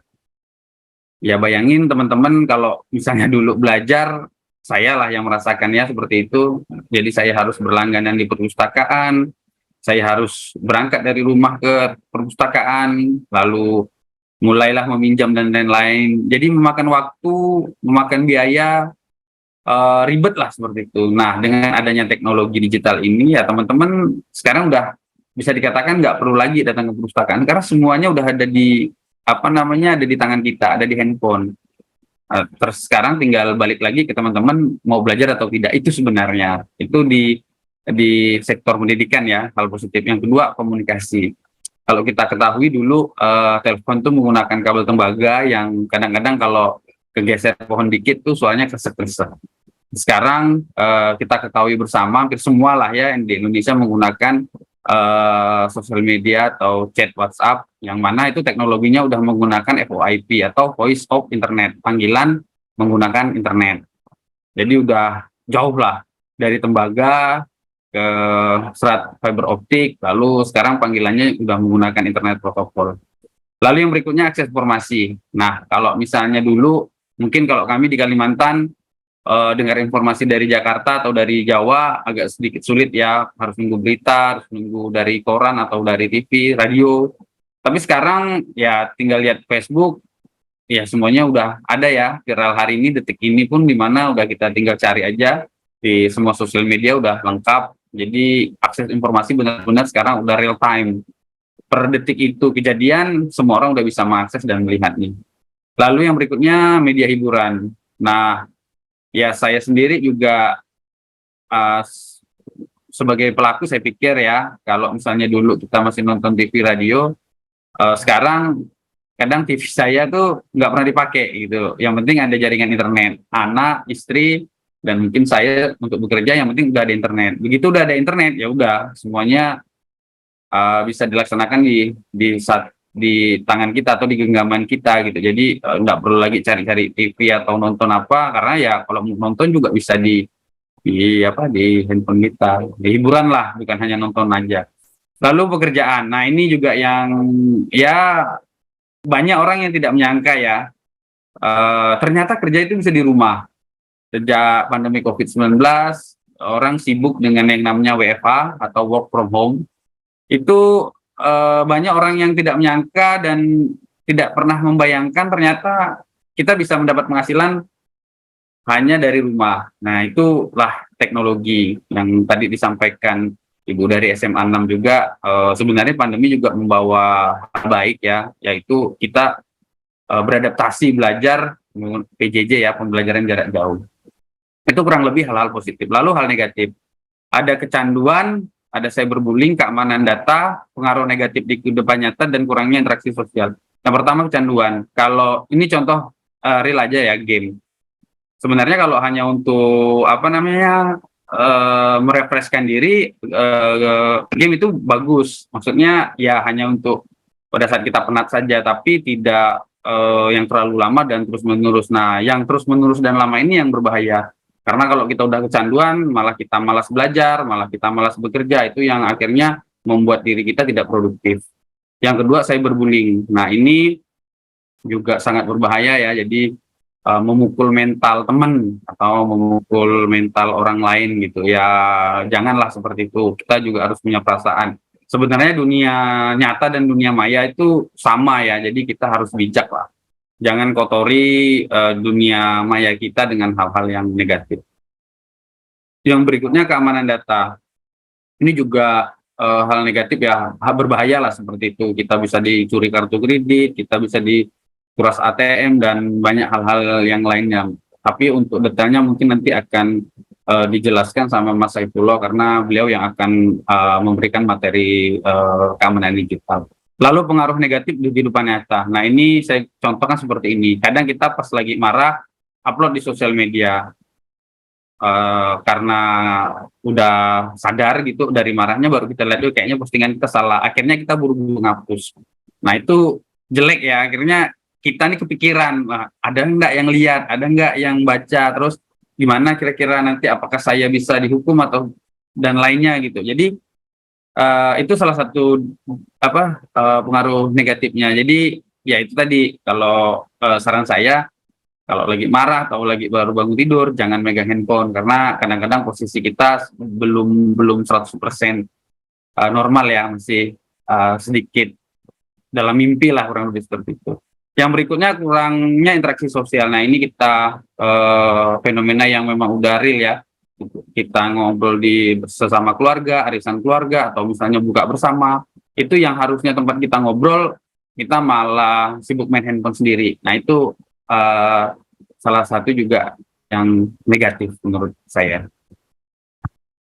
ya bayangin teman-teman kalau misalnya dulu belajar, saya lah yang merasakannya seperti itu. Jadi saya harus berlangganan di perpustakaan, saya harus berangkat dari rumah ke perpustakaan, lalu mulailah meminjam dan lain-lain. Jadi memakan waktu, memakan biaya, ribet lah seperti itu. Nah, dengan adanya teknologi digital ini ya teman-teman sekarang udah bisa dikatakan nggak perlu lagi datang ke perpustakaan karena semuanya udah ada di ada di tangan kita, ada di handphone. Terus sekarang tinggal balik lagi ke teman-teman mau belajar atau tidak, itu sebenarnya itu di sektor pendidikan ya, hal positif. Yang kedua, komunikasi. Kalau kita ketahui dulu telepon tuh menggunakan kabel tembaga yang kadang-kadang kalau kegeser pohon dikit tuh soalnya kresek-kresek. Sekarang kita ketahui bersama hampir semua lah ya yang di Indonesia menggunakan sosial media atau chat WhatsApp, yang mana itu teknologinya udah menggunakan VoIP atau Voice of Internet, panggilan menggunakan internet. Jadi udah jauh lah dari tembaga ke serat fiber optik, lalu sekarang panggilannya udah menggunakan internet protokol. Lalu yang berikutnya akses informasi. Nah, kalau misalnya dulu mungkin kalau kami di Kalimantan dengar informasi dari Jakarta atau dari Jawa agak sedikit sulit ya, harus nunggu berita, harus nunggu dari koran atau dari TV, radio. Tapi sekarang ya tinggal lihat Facebook, ya semuanya udah ada ya, viral hari ini, detik ini pun di mana udah kita tinggal cari aja di semua sosial media udah lengkap. Jadi akses informasi benar-benar sekarang udah real time. Per detik itu kejadian, semua orang udah bisa mengakses dan melihatnya. Lalu yang berikutnya media hiburan. Nah, ya saya sendiri juga sebagai pelaku saya pikir ya, kalau misalnya dulu kita masih nonton TV radio, sekarang kadang TV saya tuh nggak pernah dipakai gitu. Yang penting ada jaringan internet, anak, istri, dan mungkin saya untuk bekerja yang penting udah ada internet. Begitu udah ada internet ya udah semuanya bisa dilaksanakan di tangan kita atau di genggaman kita gitu. Jadi nggak perlu lagi cari-cari TV atau nonton apa, karena ya kalau mau nonton juga bisa di handphone kita. Di hiburan lah, bukan hanya nonton aja. Lalu pekerjaan. Nah, ini juga yang ya banyak orang yang tidak menyangka ya. Ternyata kerja itu bisa di rumah. Sejak pandemi COVID-19, orang sibuk dengan yang namanya WFH atau work from home. Itu banyak orang yang tidak menyangka dan tidak pernah membayangkan ternyata kita bisa mendapat penghasilan hanya dari rumah. Nah, itulah teknologi yang tadi disampaikan Ibu dari SMA 6 juga. Sebenarnya pandemi juga membawa hal baik ya, yaitu kita beradaptasi belajar PJJ ya, pembelajaran jarak jauh. Itu kurang lebih hal-hal positif. Lalu hal negatif. Ada kecanduan ada cyberbullying, keamanan data, pengaruh negatif di kehidupan nyata, dan kurangnya interaksi sosial. Yang pertama kecanduan. Kalau ini contoh real aja ya, game. Sebenarnya kalau hanya untuk merefreshkan diri, game itu bagus. Maksudnya ya hanya untuk pada saat kita penat saja, tapi tidak yang terlalu lama dan terus menerus. Nah, yang terus menerus dan lama ini yang berbahaya. Karena kalau kita udah kecanduan, malah kita malas belajar, malah kita malas bekerja, itu yang akhirnya membuat diri kita tidak produktif. Yang kedua, cyberbullying. Nah, ini juga sangat berbahaya ya. Jadi memukul mental teman atau memukul mental orang lain gitu. Ya, janganlah seperti itu. Kita juga harus punya perasaan. Sebenarnya dunia nyata dan dunia maya itu sama ya. Jadi kita harus bijak lah. Jangan kotori dunia maya kita dengan hal-hal yang negatif. Yang berikutnya keamanan data. Ini juga hal negatif ya, berbahaya lah seperti itu. Kita bisa dicuri kartu kredit, kita bisa dikuras ATM, dan banyak hal-hal yang lainnya. Tapi untuk detailnya mungkin nanti akan dijelaskan sama Mas Saifullah, karena beliau yang akan memberikan materi keamanan digital. Lalu pengaruh negatif di kehidupan nyata. Nah, ini saya contohkan seperti ini. Kadang kita pas lagi marah, upload di sosial media. Karena udah sadar gitu dari marahnya, baru kita lihat kayaknya postingan kita salah. Akhirnya kita buru-buru ngapus. Nah, itu jelek ya. Akhirnya kita nih kepikiran, ada nggak yang lihat, ada nggak yang baca, terus gimana kira-kira nanti apakah saya bisa dihukum atau dan lainnya gitu. Jadi itu salah satu pengaruh negatifnya. Jadi ya itu tadi, kalau saran saya, kalau lagi marah atau lagi baru bangun tidur, jangan megang handphone, karena kadang-kadang posisi kita belum 100% normal ya, masih sedikit dalam mimpi lah, kurang lebih seperti itu. Yang berikutnya, kurangnya interaksi sosial. Nah, ini kita fenomena yang memang udah real ya. Kita ngobrol di sesama keluarga, arisan keluarga, atau misalnya buka bersama, itu yang harusnya tempat kita ngobrol, kita malah sibuk main handphone sendiri. Nah, itu salah satu juga yang negatif menurut saya.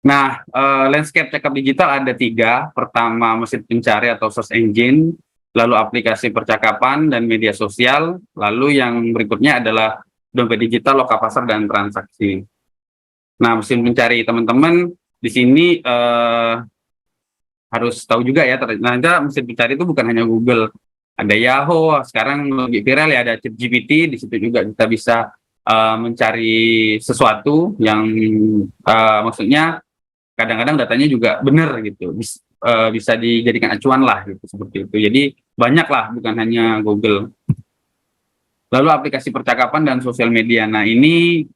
Nah, landscape cakap digital ada 3. Pertama, mesin pencari atau search engine, lalu aplikasi percakapan dan media sosial, lalu yang berikutnya adalah dompet digital, loka pasar, dan transaksi. Nah, mesin pencari teman-teman di sini harus tahu juga ya, ternyata mesin pencari itu bukan hanya Google. Ada Yahoo, sekarang lagi viral ya, ada ChatGPT, di situ juga kita bisa mencari sesuatu yang maksudnya kadang-kadang datanya juga benar gitu, bisa dijadikan acuan lah gitu, seperti itu. Jadi banyak lah, bukan hanya Google. Lalu aplikasi percakapan dan sosial media. Nah, ini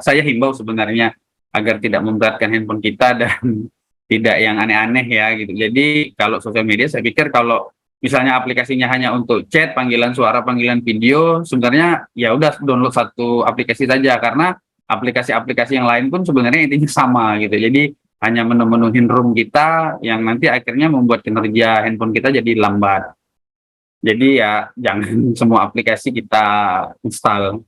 saya himbau sebenarnya agar tidak memberatkan handphone kita dan tidak yang aneh-aneh ya gitu. Jadi kalau sosial media, saya pikir kalau misalnya aplikasinya hanya untuk chat, panggilan suara, panggilan video, sebenarnya ya udah download satu aplikasi saja, karena aplikasi-aplikasi yang lain pun sebenarnya intinya sama gitu. Jadi hanya memenuhi room kita, yang nanti akhirnya membuat kinerja handphone kita jadi lambat. Jadi ya jangan semua aplikasi kita install.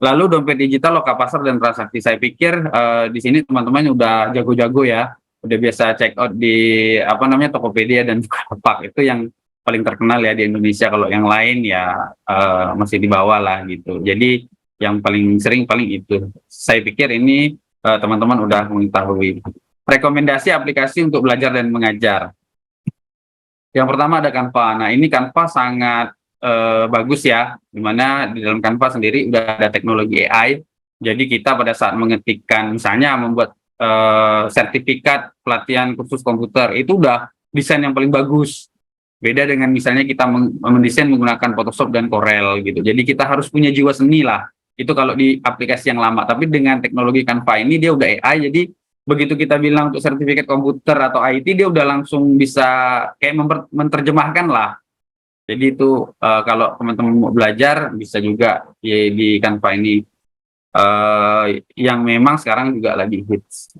Lalu dompet digital, loka pasar, dan transaksi. Saya pikir di sini teman-teman udah jago-jago ya, udah biasa check out di Tokopedia dan Bukalapak. Itu yang paling terkenal ya di Indonesia. Kalau yang lain ya masih di bawah lah gitu. Jadi yang paling sering paling itu. Saya pikir ini teman-teman udah mengetahui. Rekomendasi aplikasi untuk belajar dan mengajar. Yang pertama ada Canva. Nah, ini Canva sangat bagus ya, dimana di dalam Canva sendiri udah ada teknologi AI. Jadi kita pada saat mengetikkan, misalnya membuat sertifikat pelatihan kursus komputer, itu udah desain yang paling bagus. Beda dengan misalnya kita mendesain menggunakan Photoshop dan Corel gitu. Jadi kita harus punya jiwa seni lah. Itu kalau di aplikasi yang lama. Tapi dengan teknologi Canva ini dia udah AI, jadi begitu kita bilang untuk sertifikat komputer atau IT, dia udah langsung bisa kayak menerjemahkan lah. Jadi itu kalau teman-teman mau belajar bisa juga di Canva ini, yang memang sekarang juga lagi hits.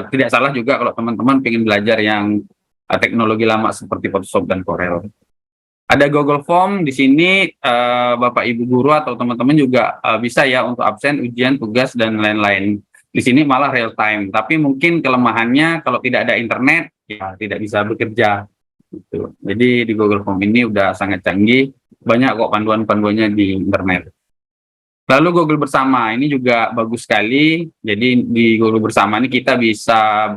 Tidak salah juga kalau teman-teman pengen belajar yang teknologi lama seperti Photoshop dan Corel. Ada Google Form di sini, Bapak Ibu guru atau teman-teman juga bisa ya untuk absen, ujian, tugas, dan lain-lain. Di sini malah real time, tapi mungkin kelemahannya kalau tidak ada internet ya tidak bisa bekerja gitu. Jadi di Google Form ini udah sangat canggih, banyak kok panduan-panduannya di internet. Lalu Google Bersama ini juga bagus sekali. Jadi di Google Bersama ini kita bisa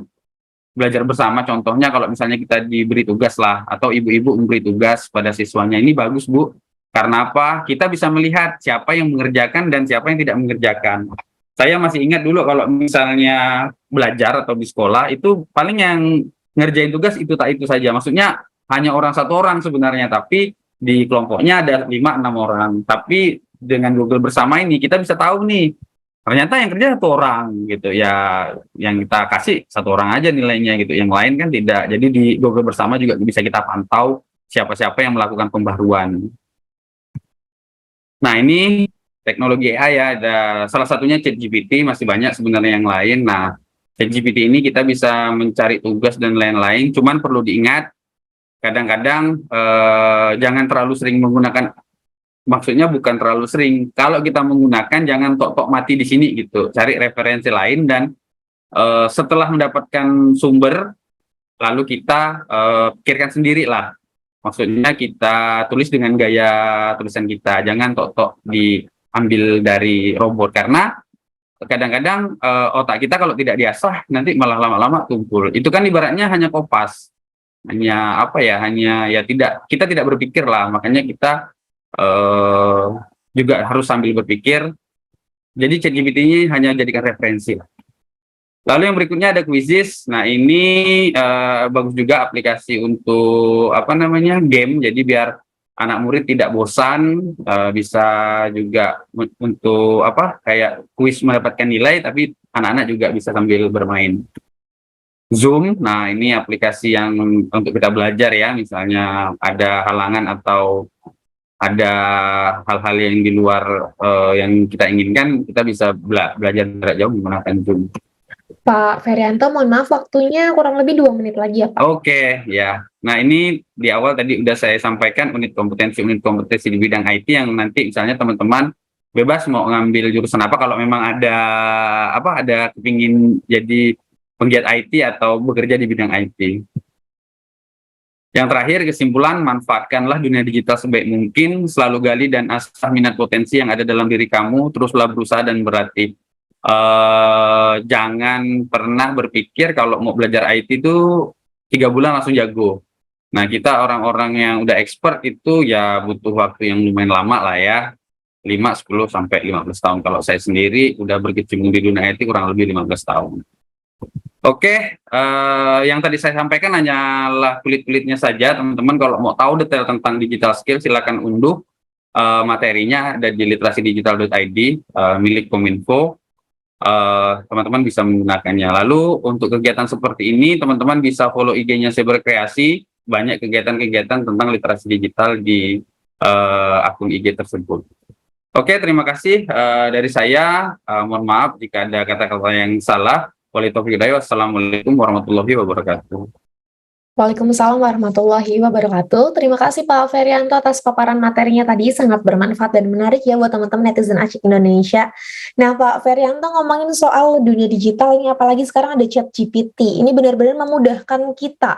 belajar bersama. Contohnya kalau misalnya kita diberi tugas lah, atau ibu-ibu memberi tugas pada siswanya, ini bagus Bu. Karena apa? Kita bisa melihat siapa yang mengerjakan dan siapa yang tidak mengerjakan. Saya masih ingat dulu kalau misalnya belajar atau di sekolah, itu paling yang ngerjain tugas itu tak itu saja. Maksudnya hanya satu orang sebenarnya, tapi di kelompoknya ada 5-6 orang. Tapi dengan Google Bersama ini kita bisa tahu nih, ternyata yang kerja satu orang gitu ya, yang kita kasih satu orang aja nilainya gitu, yang lain kan tidak. Jadi di Google Bersama juga bisa kita pantau siapa-siapa yang melakukan pembaruan. Nah ini teknologi AI ya, ada salah satunya ChatGPT, masih banyak sebenarnya yang lain. Nah ChatGPT ini kita bisa mencari tugas dan lain-lain, cuman perlu diingat kadang-kadang jangan terlalu sering menggunakan. Maksudnya bukan terlalu sering. Kalau kita menggunakan jangan tok-tok mati di sini gitu. Cari referensi lain dan setelah mendapatkan sumber lalu kita pikirkan sendiri lah. Maksudnya kita tulis dengan gaya tulisan kita. Jangan tok-tok diambil dari robot karena kadang-kadang otak kita kalau tidak diasah nanti malah lama-lama tumpul. Itu kan ibaratnya hanya kopas. Hanya apa ya? Hanya ya kita tidak berpikir lah. Makanya kita juga harus sambil berpikir. Jadi ChatGPT ini hanya jadikan referensi. Lalu yang berikutnya ada Quizzes. Nah ini bagus juga aplikasi untuk game. Jadi biar anak murid tidak bosan, bisa juga untuk kayak quiz mendapatkan nilai, tapi anak-anak juga bisa sambil bermain. Zoom, nah ini aplikasi yang untuk kita belajar ya, misalnya ada halangan atau ada hal-hal yang di luar yang kita inginkan, kita bisa belajar jarak jauh menggunakan Zoom. Pak Ferianto, mohon maaf waktunya kurang lebih 2 menit lagi ya Pak. Oke, ya. Nah ini di awal tadi udah saya sampaikan unit kompetensi di bidang IT yang nanti misalnya teman-teman bebas mau ngambil jurusan apa kalau memang ada kepingin jadi penggiat IT atau bekerja di bidang IT. Yang terakhir, kesimpulan, manfaatkanlah dunia digital sebaik mungkin, selalu gali dan asah minat potensi yang ada dalam diri kamu, teruslah berusaha dan berlatih. Jangan pernah berpikir kalau mau belajar IT itu 3 bulan langsung jago. Nah, kita orang-orang yang udah expert itu ya butuh waktu yang lumayan lama lah ya, 5, 10, sampai 15 tahun. Kalau saya sendiri udah berkecimpung di dunia IT kurang lebih 15 tahun. Oke, yang tadi saya sampaikan hanyalah kulit-kulitnya saja. Teman-teman kalau mau tahu detail tentang digital skill, silakan unduh materinya ada di literasidigital.id milik Kominfo. Teman-teman bisa menggunakannya. Lalu untuk kegiatan seperti ini, teman-teman bisa follow IG-nya Cyberkreasi. Banyak kegiatan-kegiatan tentang literasi digital di akun IG tersebut. Oke, terima kasih dari saya. Mohon maaf jika ada kata-kata yang salah. Wassalamualaikum warahmatullahi wabarakatuh. Waalaikumsalam warahmatullahi wabarakatuh. Terima kasih Pak Ferianto atas paparan materinya tadi, sangat bermanfaat dan menarik ya buat teman-teman netizen Asyik Indonesia. Nah Pak Ferianto ngomongin soal dunia digital ini, apalagi sekarang ada ChatGPT, ini benar-benar memudahkan kita.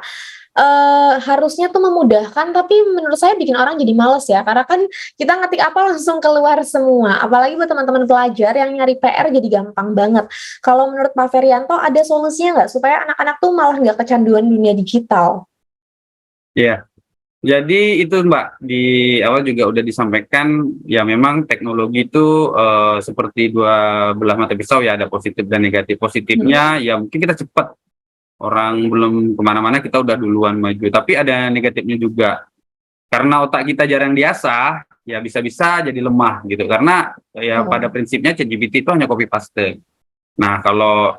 Harusnya tuh memudahkan, tapi menurut saya bikin orang jadi males ya, karena kan kita ngetik apa langsung keluar semua, apalagi buat teman-teman pelajar yang nyari PR jadi gampang banget. Kalau menurut Pak Ferianto ada solusinya nggak supaya anak-anak tuh malah nggak kecanduan dunia digital? Ya, jadi itu Mbak, di awal juga udah disampaikan, ya memang teknologi itu seperti 2 belah mata pisau ya, ada positif dan negatif. Positifnya ya mungkin kita cepat, orang belum kemana-mana kita udah duluan maju, tapi ada negatifnya juga. Karena otak kita jarang diasah, ya bisa-bisa jadi lemah gitu, karena ya pada prinsipnya ChatGPT itu hanya copy paste. Nah kalau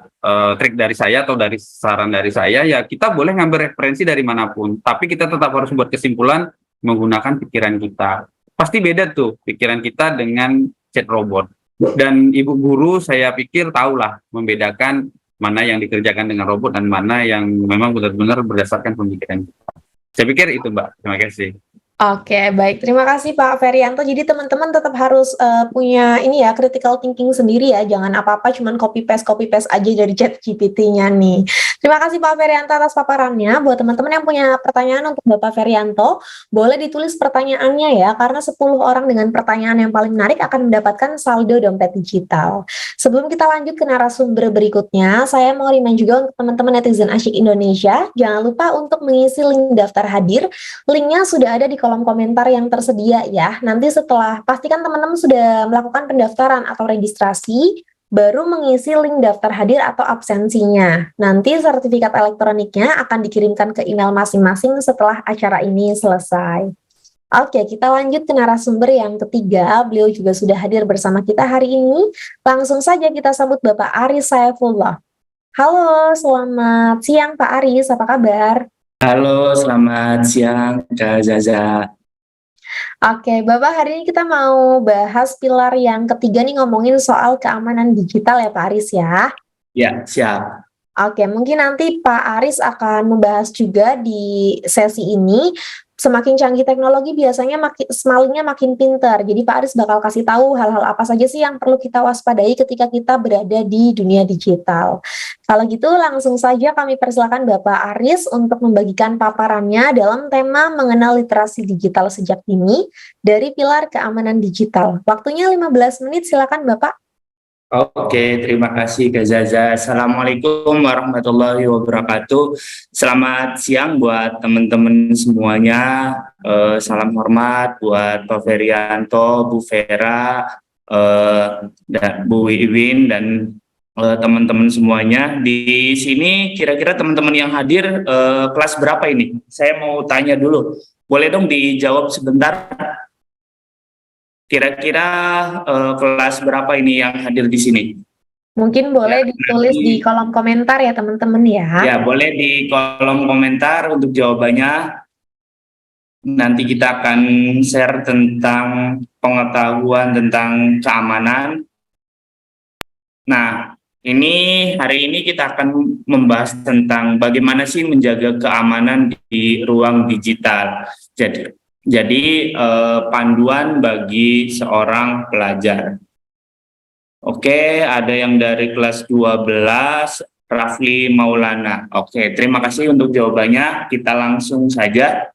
trik dari saya atau dari saran dari saya, ya kita boleh ngambil referensi dari manapun, tapi kita tetap harus buat kesimpulan menggunakan pikiran kita. Pasti beda tuh pikiran kita dengan chat robot. Dan ibu guru saya pikir tahulah membedakan mana yang dikerjakan dengan robot dan mana yang memang benar-benar berdasarkan pemikiran kita. Saya pikir itu Mbak, terima kasih. Oke, baik. Terima kasih Pak Ferianto. Jadi teman-teman tetap harus punya ini ya, critical thinking sendiri ya. Jangan apa-apa cuman copy paste aja dari chat GPT-nya nih. Terima kasih Pak Ferianto atas paparannya. Buat teman-teman yang punya pertanyaan untuk Bapak Ferianto, boleh ditulis pertanyaannya ya, karena 10 orang dengan pertanyaan yang paling menarik akan mendapatkan saldo dompet digital. Sebelum kita lanjut ke narasumber berikutnya, saya mau remind juga untuk teman-teman netizen Asyik Indonesia, jangan lupa untuk mengisi link daftar hadir. Linknya sudah ada di kolom komentar yang tersedia ya. Nanti setelah pastikan teman-teman sudah melakukan pendaftaran atau registrasi, baru mengisi link daftar hadir atau absensinya. Nanti sertifikat elektroniknya akan dikirimkan ke email masing-masing setelah acara ini selesai. Oke, kita lanjut ke narasumber yang ketiga. Beliau juga sudah hadir bersama kita hari ini. Langsung saja kita sambut Bapak Aris Saifullah. Halo, selamat siang Pak Aris, apa kabar? Halo, selamat siang Kak Zaza. Oke, Bapak, hari ini kita mau bahas pilar yang ketiga nih, ngomongin soal keamanan digital ya Pak Aris ya. Ya, siap. Oke, mungkin nanti Pak Aris akan membahas juga di sesi ini. Semakin canggih teknologi biasanya malingnya makin pintar. Jadi Pak Aris bakal kasih tahu hal-hal apa saja sih yang perlu kita waspadai ketika kita berada di dunia digital. Kalau gitu langsung saja kami persilakan Bapak Aris untuk membagikan paparannya dalam tema mengenal literasi digital sejak dini dari pilar keamanan digital. Waktunya 15 menit, silakan Bapak. Oke, terima kasih Kak Zaza. Assalamualaikum warahmatullahi wabarakatuh. Selamat siang buat teman-teman semuanya. Salam hormat buat Pak Ferianto, Bu Vera, dan Bu Iwin, dan teman-teman semuanya. Di sini kira-kira teman-teman yang hadir kelas berapa ini? Saya mau tanya dulu. Boleh dong dijawab sebentar? Kira-kira kelas berapa ini yang hadir di sini? Mungkin boleh ditulis di kolom komentar ya teman-teman ya. Ya, boleh di kolom komentar untuk jawabannya. Nanti kita akan share tentang pengetahuan tentang keamanan. Nah, hari ini kita akan membahas tentang bagaimana sih menjaga keamanan di ruang digital. Jadi panduan bagi seorang pelajar. Oke, ada yang dari kelas 12, Rafli Maulana. Oke, terima kasih untuk jawabannya. Kita langsung saja.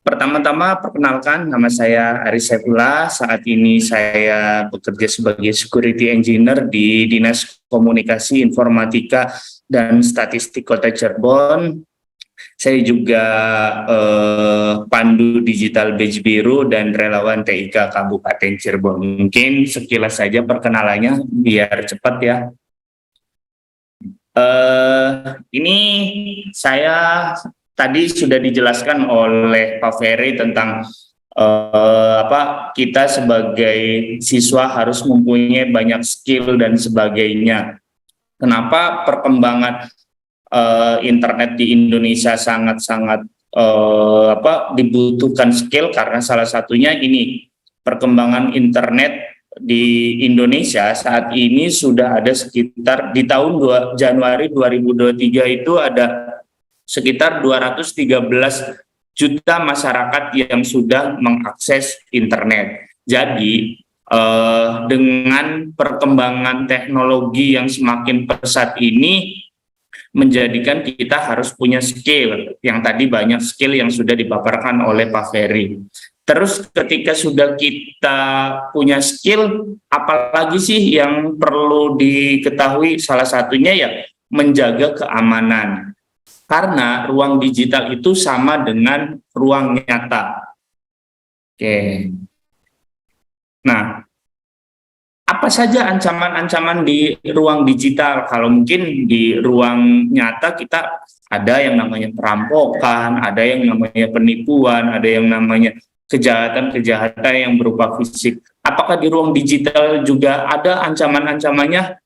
Pertama-tama perkenalkan, nama saya Aris Saifullah. Saat ini saya bekerja sebagai Security Engineer di Dinas Komunikasi Informatika dan Statistik Kota Cirebon. Saya juga pandu digital badge biru dan relawan TIK Kabupaten Cirebon. Mungkin sekilas saja perkenalannya biar cepat ya. Ini saya tadi sudah dijelaskan oleh Pak Ferry tentang kita sebagai siswa harus mempunyai banyak skill dan sebagainya. Kenapa perkembangan internet di Indonesia sangat-sangat dibutuhkan skill? Karena salah satunya ini, perkembangan internet di Indonesia saat ini sudah ada sekitar di tahun Januari 2023 itu ada sekitar 213 juta masyarakat yang sudah mengakses internet. Jadi dengan perkembangan teknologi yang semakin pesat ini menjadikan kita harus punya skill, yang tadi banyak skill yang sudah dipaparkan oleh Pak Ferry. Terus ketika sudah kita punya skill, apalagi sih yang perlu diketahui? Salah satunya ya menjaga keamanan. Karena ruang digital itu sama dengan ruang nyata. Oke. Nah, apa saja ancaman-ancaman di ruang digital? Kalau mungkin di ruang nyata kita ada yang namanya perampokan, ada yang namanya penipuan, ada yang namanya kejahatan-kejahatan yang berupa fisik. Apakah di ruang digital juga ada ancaman-ancamannya?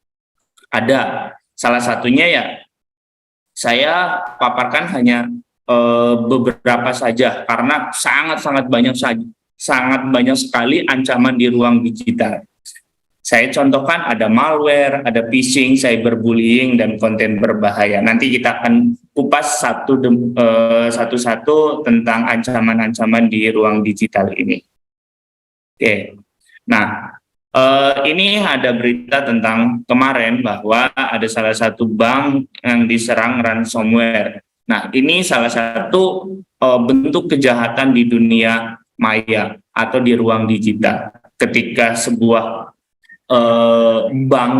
Ada. Salah satunya ya saya paparkan hanya beberapa saja karena sangat banyak sekali ancaman di ruang digital. Saya contohkan ada malware, ada phishing, cyberbullying, dan konten berbahaya. Nanti kita akan kupas satu-satu tentang ancaman-ancaman di ruang digital ini. Oke, nah ini ada berita tentang kemarin bahwa ada salah satu bank yang diserang ransomware. Nah, ini salah satu bentuk kejahatan di dunia maya atau di ruang digital. Ketika sebuah bank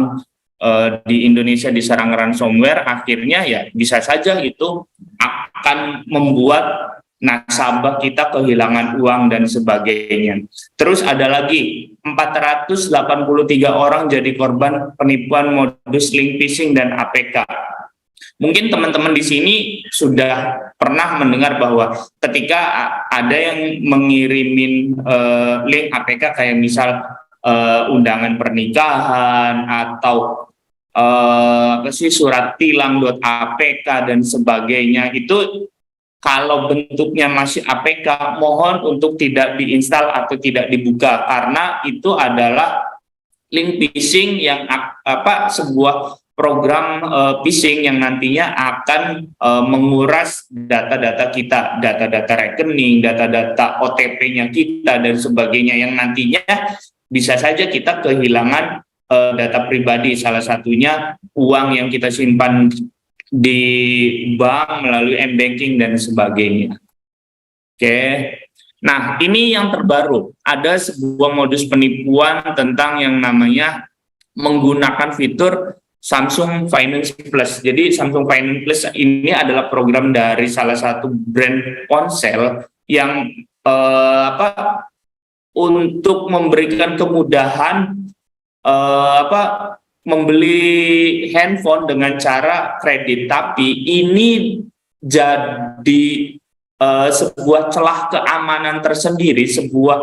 di Indonesia diserang ransomware, akhirnya ya bisa saja itu akan membuat nasabah kita kehilangan uang dan sebagainya. Terus ada lagi 483 orang jadi korban penipuan modus link phishing dan APK. Mungkin teman-teman di sini sudah pernah mendengar bahwa ketika ada yang mengirimin link APK kayak misal undangan pernikahan atau surat tilang.apk dan sebagainya, itu kalau bentuknya masih APK, mohon untuk tidak diinstal atau tidak dibuka, karena itu adalah link phishing yang sebuah program phishing yang nantinya akan menguras data-data kita, data-data rekening, data-data OTP-nya kita dan sebagainya, yang nantinya bisa saja kita kehilangan data pribadi, salah satunya uang yang kita simpan di bank melalui m-banking dan sebagainya. Oke. Nah, ini yang terbaru. Ada sebuah modus penipuan tentang yang namanya menggunakan fitur Samsung Finance Plus. Jadi Samsung Finance Plus ini adalah program dari salah satu brand ponsel yang untuk memberikan kemudahan membeli handphone dengan cara kredit, tapi ini jadi sebuah celah keamanan tersendiri, sebuah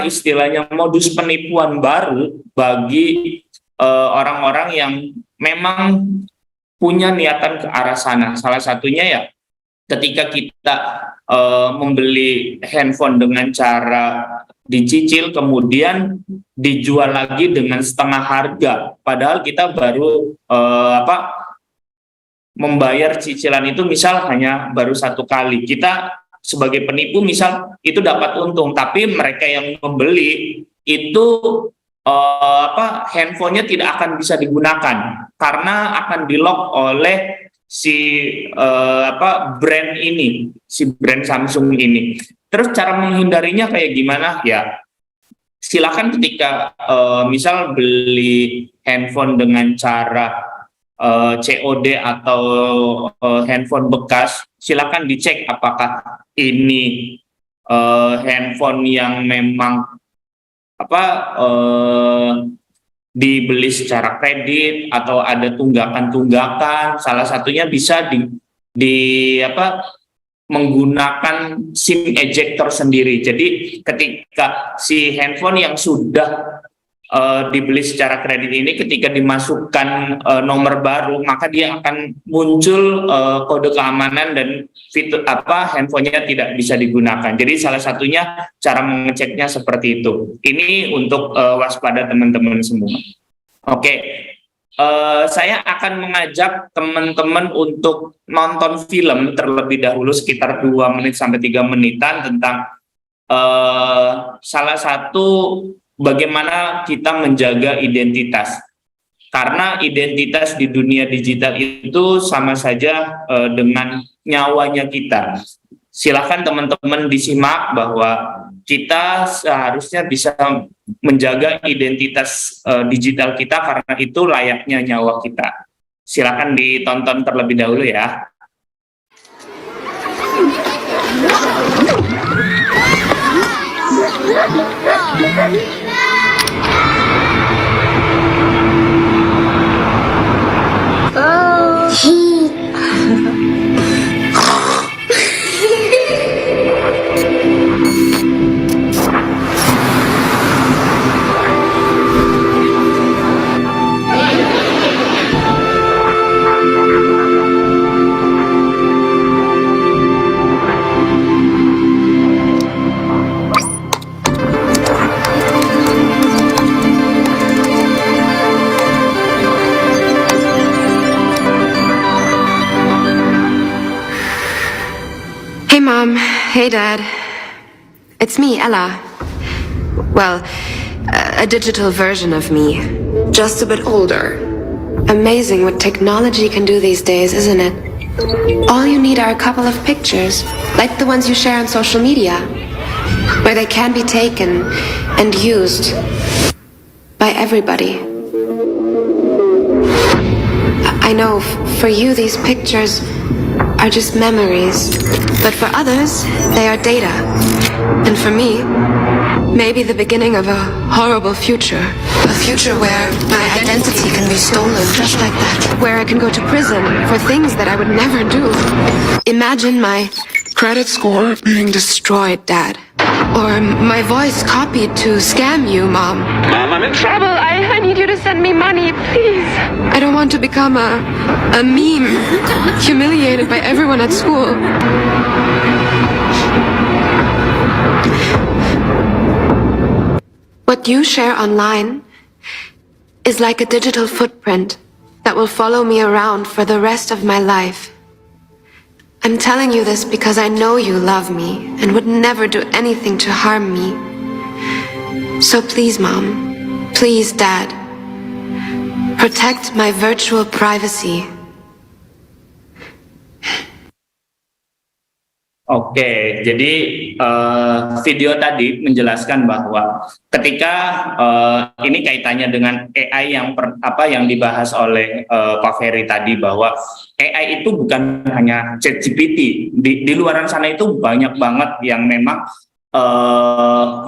istilahnya modus penipuan baru bagi orang-orang yang memang punya niatan ke arah sana. Salah satunya ya ketika kita membeli handphone dengan cara dicicil kemudian dijual lagi dengan setengah harga, padahal kita baru membayar cicilan itu misal hanya baru 1 kali. Kita sebagai penipu misal itu dapat untung, tapi mereka yang membeli itu handphonenya tidak akan bisa digunakan karena akan di-lock oleh si brand ini, si brand Samsung ini. Terus cara menghindarinya kayak gimana? Ya, silakan ketika misal beli handphone dengan cara COD atau handphone bekas, silakan dicek apakah ini handphone yang memang dibeli secara kredit atau ada tunggakan-tunggakan. Salah satunya bisa menggunakan SIM ejector sendiri. Jadi ketika si handphone yang sudah dibeli secara kredit ini, ketika dimasukkan nomor baru, maka dia akan muncul kode keamanan dan fitur handphonenya tidak bisa digunakan. Jadi salah satunya cara mengeceknya seperti itu. Ini untuk waspada teman-teman semua. Oke. Saya akan mengajak teman-teman untuk nonton film terlebih dahulu sekitar 2 menit sampai 3 menitan tentang salah satu bagaimana kita menjaga identitas. Karena identitas di dunia digital itu sama saja dengan nyawanya kita. Silakan teman-teman disimak bahwa kita seharusnya bisa menjaga identitas digital kita karena itu layaknya nyawa kita. Silakan ditonton terlebih dahulu ya. Hey, Dad. It's me, Ella. Well, a digital version of me. Just a bit older. Amazing what technology can do these days, isn't it? All you need are a couple of pictures, like the ones you share on social media, where they can be taken and used by everybody. I know for you these pictures are just memories, but for others, they are data. And for me, maybe the beginning of a horrible future. A future where my identity can be stolen just like that. Where I can go to prison for things that I would never do. Imagine my credit score being destroyed, Dad. Or my voice copied to scam you, Mom. Mom, I'm in trouble. I need you to send me money, please. I don't want to become a meme, humiliated by everyone at school. What you share online is like a digital footprint that will follow me around for the rest of my life. I'm telling you this because I know you love me and would never do anything to harm me. So please, Mom, please, Dad, protect my virtual privacy. Oke, jadi video tadi menjelaskan bahwa ketika ini kaitannya dengan AI yang dibahas oleh Pak Ferry tadi, bahwa AI itu bukan hanya ChatGPT, di luaran sana itu banyak banget yang memang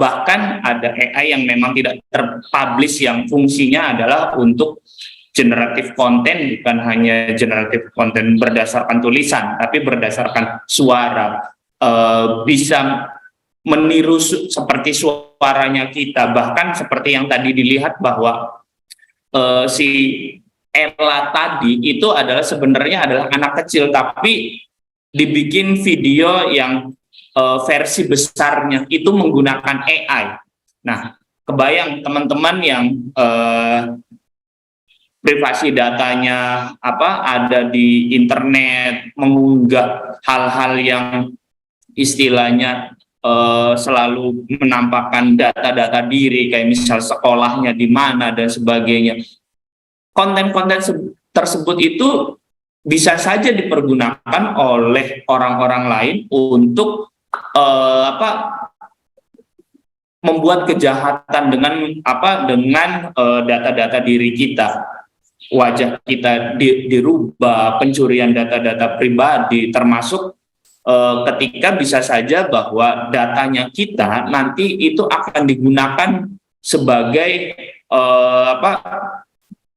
bahkan ada AI yang memang tidak terpublish yang fungsinya adalah untuk generatif konten, bukan hanya generatif konten berdasarkan tulisan, tapi berdasarkan suara, bisa meniru seperti suaranya kita, bahkan seperti yang tadi dilihat bahwa si Ella tadi itu sebenarnya adalah anak kecil, tapi dibikin video yang versi besarnya itu menggunakan AI. Nah, kebayang teman-teman yang privasi datanya ada di internet, mengunggah hal-hal yang istilahnya selalu menampakkan data-data diri, kayak misal sekolahnya di mana dan sebagainya. Konten-konten tersebut itu bisa saja dipergunakan oleh orang-orang lain untuk membuat kejahatan dengan data-data diri kita. Wajah kita dirubah, pencurian data-data pribadi, termasuk ketika bisa saja bahwa datanya kita nanti itu akan digunakan sebagai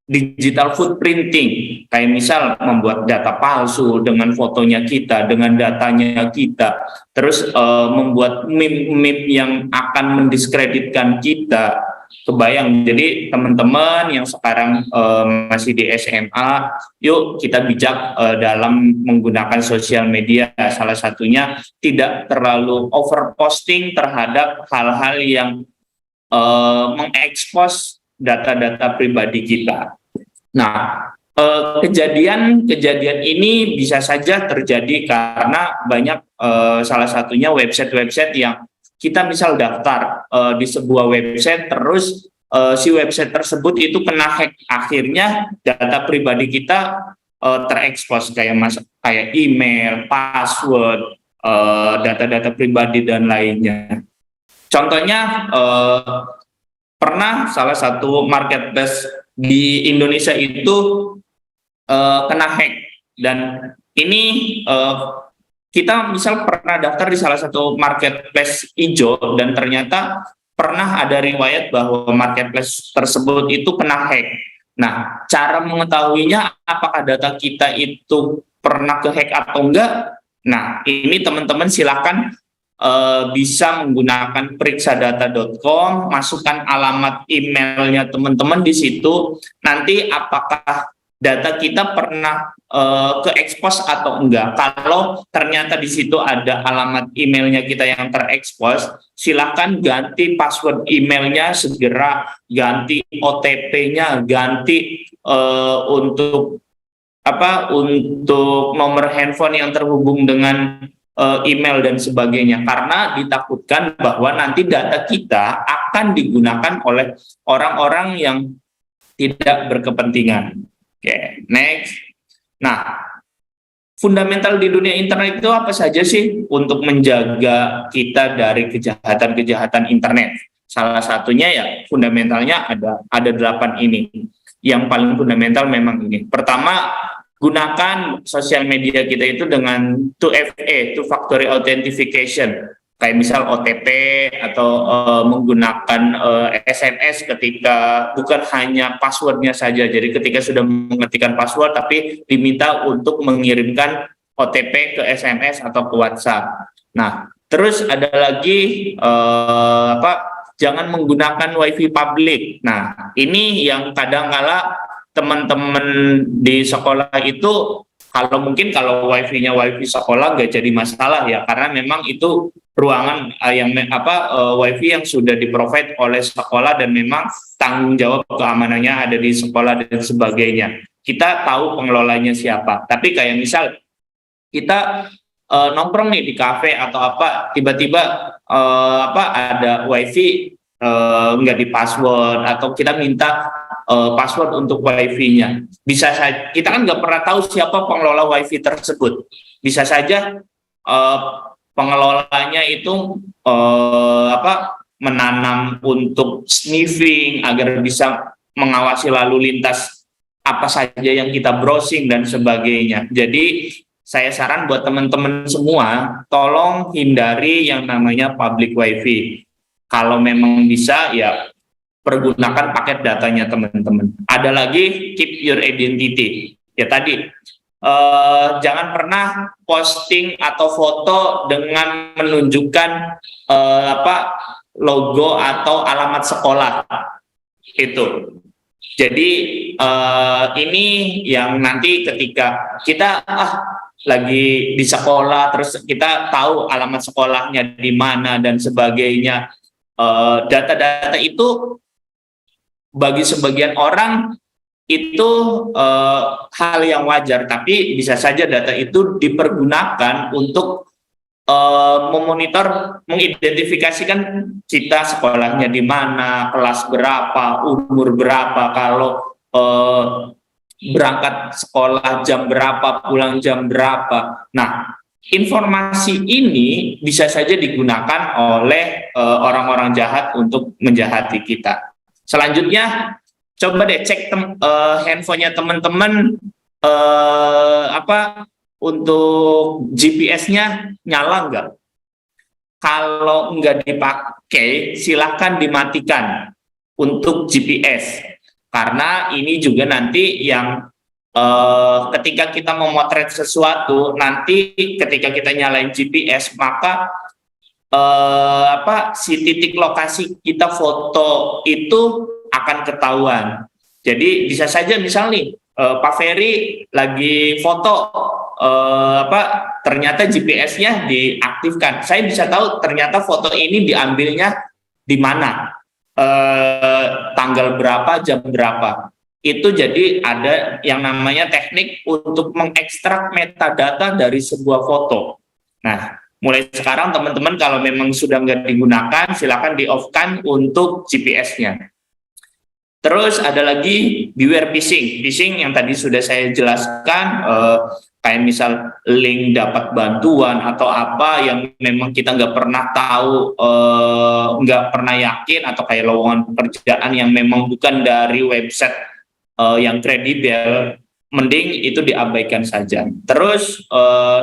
digital footprinting, kayak misal membuat data palsu dengan fotonya kita, dengan datanya kita, terus membuat meme-meme yang akan mendiskreditkan kita. Kebayang. Jadi teman-teman yang sekarang masih di SMA, yuk kita bijak dalam menggunakan sosial media. Salah satunya tidak terlalu overposting terhadap hal-hal yang mengekspos data-data pribadi kita. Nah, kejadian ini bisa saja terjadi karena banyak salah satunya website-website yang kita misal daftar di sebuah website, terus si website tersebut itu kena hack, akhirnya data pribadi kita terekspos kayak email, password, data-data pribadi dan lainnya. Contohnya pernah salah satu marketplace di Indonesia itu kena hack, dan ini kita misal pernah daftar di salah satu marketplace hijau dan ternyata pernah ada riwayat bahwa marketplace tersebut itu kena hack. Nah, cara mengetahuinya apakah data kita itu pernah ke hack atau enggak? Nah, ini teman-teman silakan bisa menggunakan periksadata.com, masukkan alamat emailnya teman-teman di situ. Nanti apakah data kita pernah ke expose atau enggak. Kalau ternyata di situ ada alamat emailnya kita yang terekspos, silakan ganti password emailnya segera, ganti OTP-nya, ganti untuk nomor handphone yang terhubung dengan email dan sebagainya, karena ditakutkan bahwa nanti data kita akan digunakan oleh orang-orang yang tidak berkepentingan. Oke, next. Nah, fundamental di dunia internet itu apa saja sih untuk menjaga kita dari kejahatan-kejahatan internet? Salah satunya ya fundamentalnya ada 8 ini. Yang paling fundamental memang ini. Pertama, gunakan sosial media kita itu dengan 2FA, two factor authentication. Kayak misal OTP atau menggunakan SMS ketika bukan hanya passwordnya saja. Jadi ketika sudah mengetikkan password tapi diminta untuk mengirimkan OTP ke SMS atau ke WhatsApp. Nah, terus ada lagi jangan menggunakan WiFi publik. Nah, ini yang kadang-kala teman-teman di sekolah itu kalau WiFi-nya WiFi sekolah nggak jadi masalah ya, karena memang itu ruangan WiFi yang sudah di-provide oleh sekolah dan memang tanggung jawab keamanannya ada di sekolah dan sebagainya. Kita tahu pengelolanya siapa. Tapi kayak misal kita nongkrong nih di kafe atau apa, tiba-tiba ada WiFi nggak di password atau kita minta password untuk WiFi-nya. Bisa saja kita kan nggak pernah tahu siapa pengelola WiFi tersebut. Bisa saja pengelolanya itu menanam untuk sniffing agar bisa mengawasi lalu lintas apa saja yang kita browsing dan sebagainya. Jadi saya saran buat teman-teman semua, tolong hindari yang namanya public WiFi. Kalau memang bisa ya pergunakan paket datanya teman-teman. Ada lagi keep your identity. Ya tadi jangan pernah posting atau foto dengan menunjukkan logo atau alamat sekolah itu. Jadi ini yang nanti ketika kita lagi di sekolah terus kita tahu alamat sekolahnya di mana dan sebagainya, data-data itu bagi sebagian orang itu hal yang wajar, tapi bisa saja data itu dipergunakan untuk memonitor, mengidentifikasikan kita sekolahnya di mana, kelas berapa, umur berapa, kalau berangkat sekolah jam berapa, pulang jam berapa. Nah, informasi ini bisa saja digunakan oleh orang-orang jahat untuk menjahati kita. Selanjutnya, coba deh cek handphonenya teman-teman untuk GPS-nya nyala nggak? Kalau nggak dipakai, silakan dimatikan untuk GPS. Karena ini juga nanti yang ketika kita memotret sesuatu, nanti ketika kita nyalain GPS, maka si titik lokasi kita foto itu akan ketahuan. Jadi bisa saja misal nih Pak Ferry lagi foto ternyata GPS-nya diaktifkan. Saya bisa tahu ternyata foto ini diambilnya di mana, tanggal berapa, jam berapa. Itu jadi ada yang namanya teknik untuk mengekstrak metadata dari sebuah foto. Nah, mulai sekarang teman-teman kalau memang sudah nggak digunakan, silakan di-off-kan untuk GPS-nya. Terus ada lagi beware phishing. Phishing yang tadi sudah saya jelaskan, kayak misal link dapat bantuan atau apa yang memang kita nggak pernah tahu, nggak pernah yakin, atau kayak lowongan pekerjaan yang memang bukan dari website yang kredibel, mending itu diabaikan saja. Terus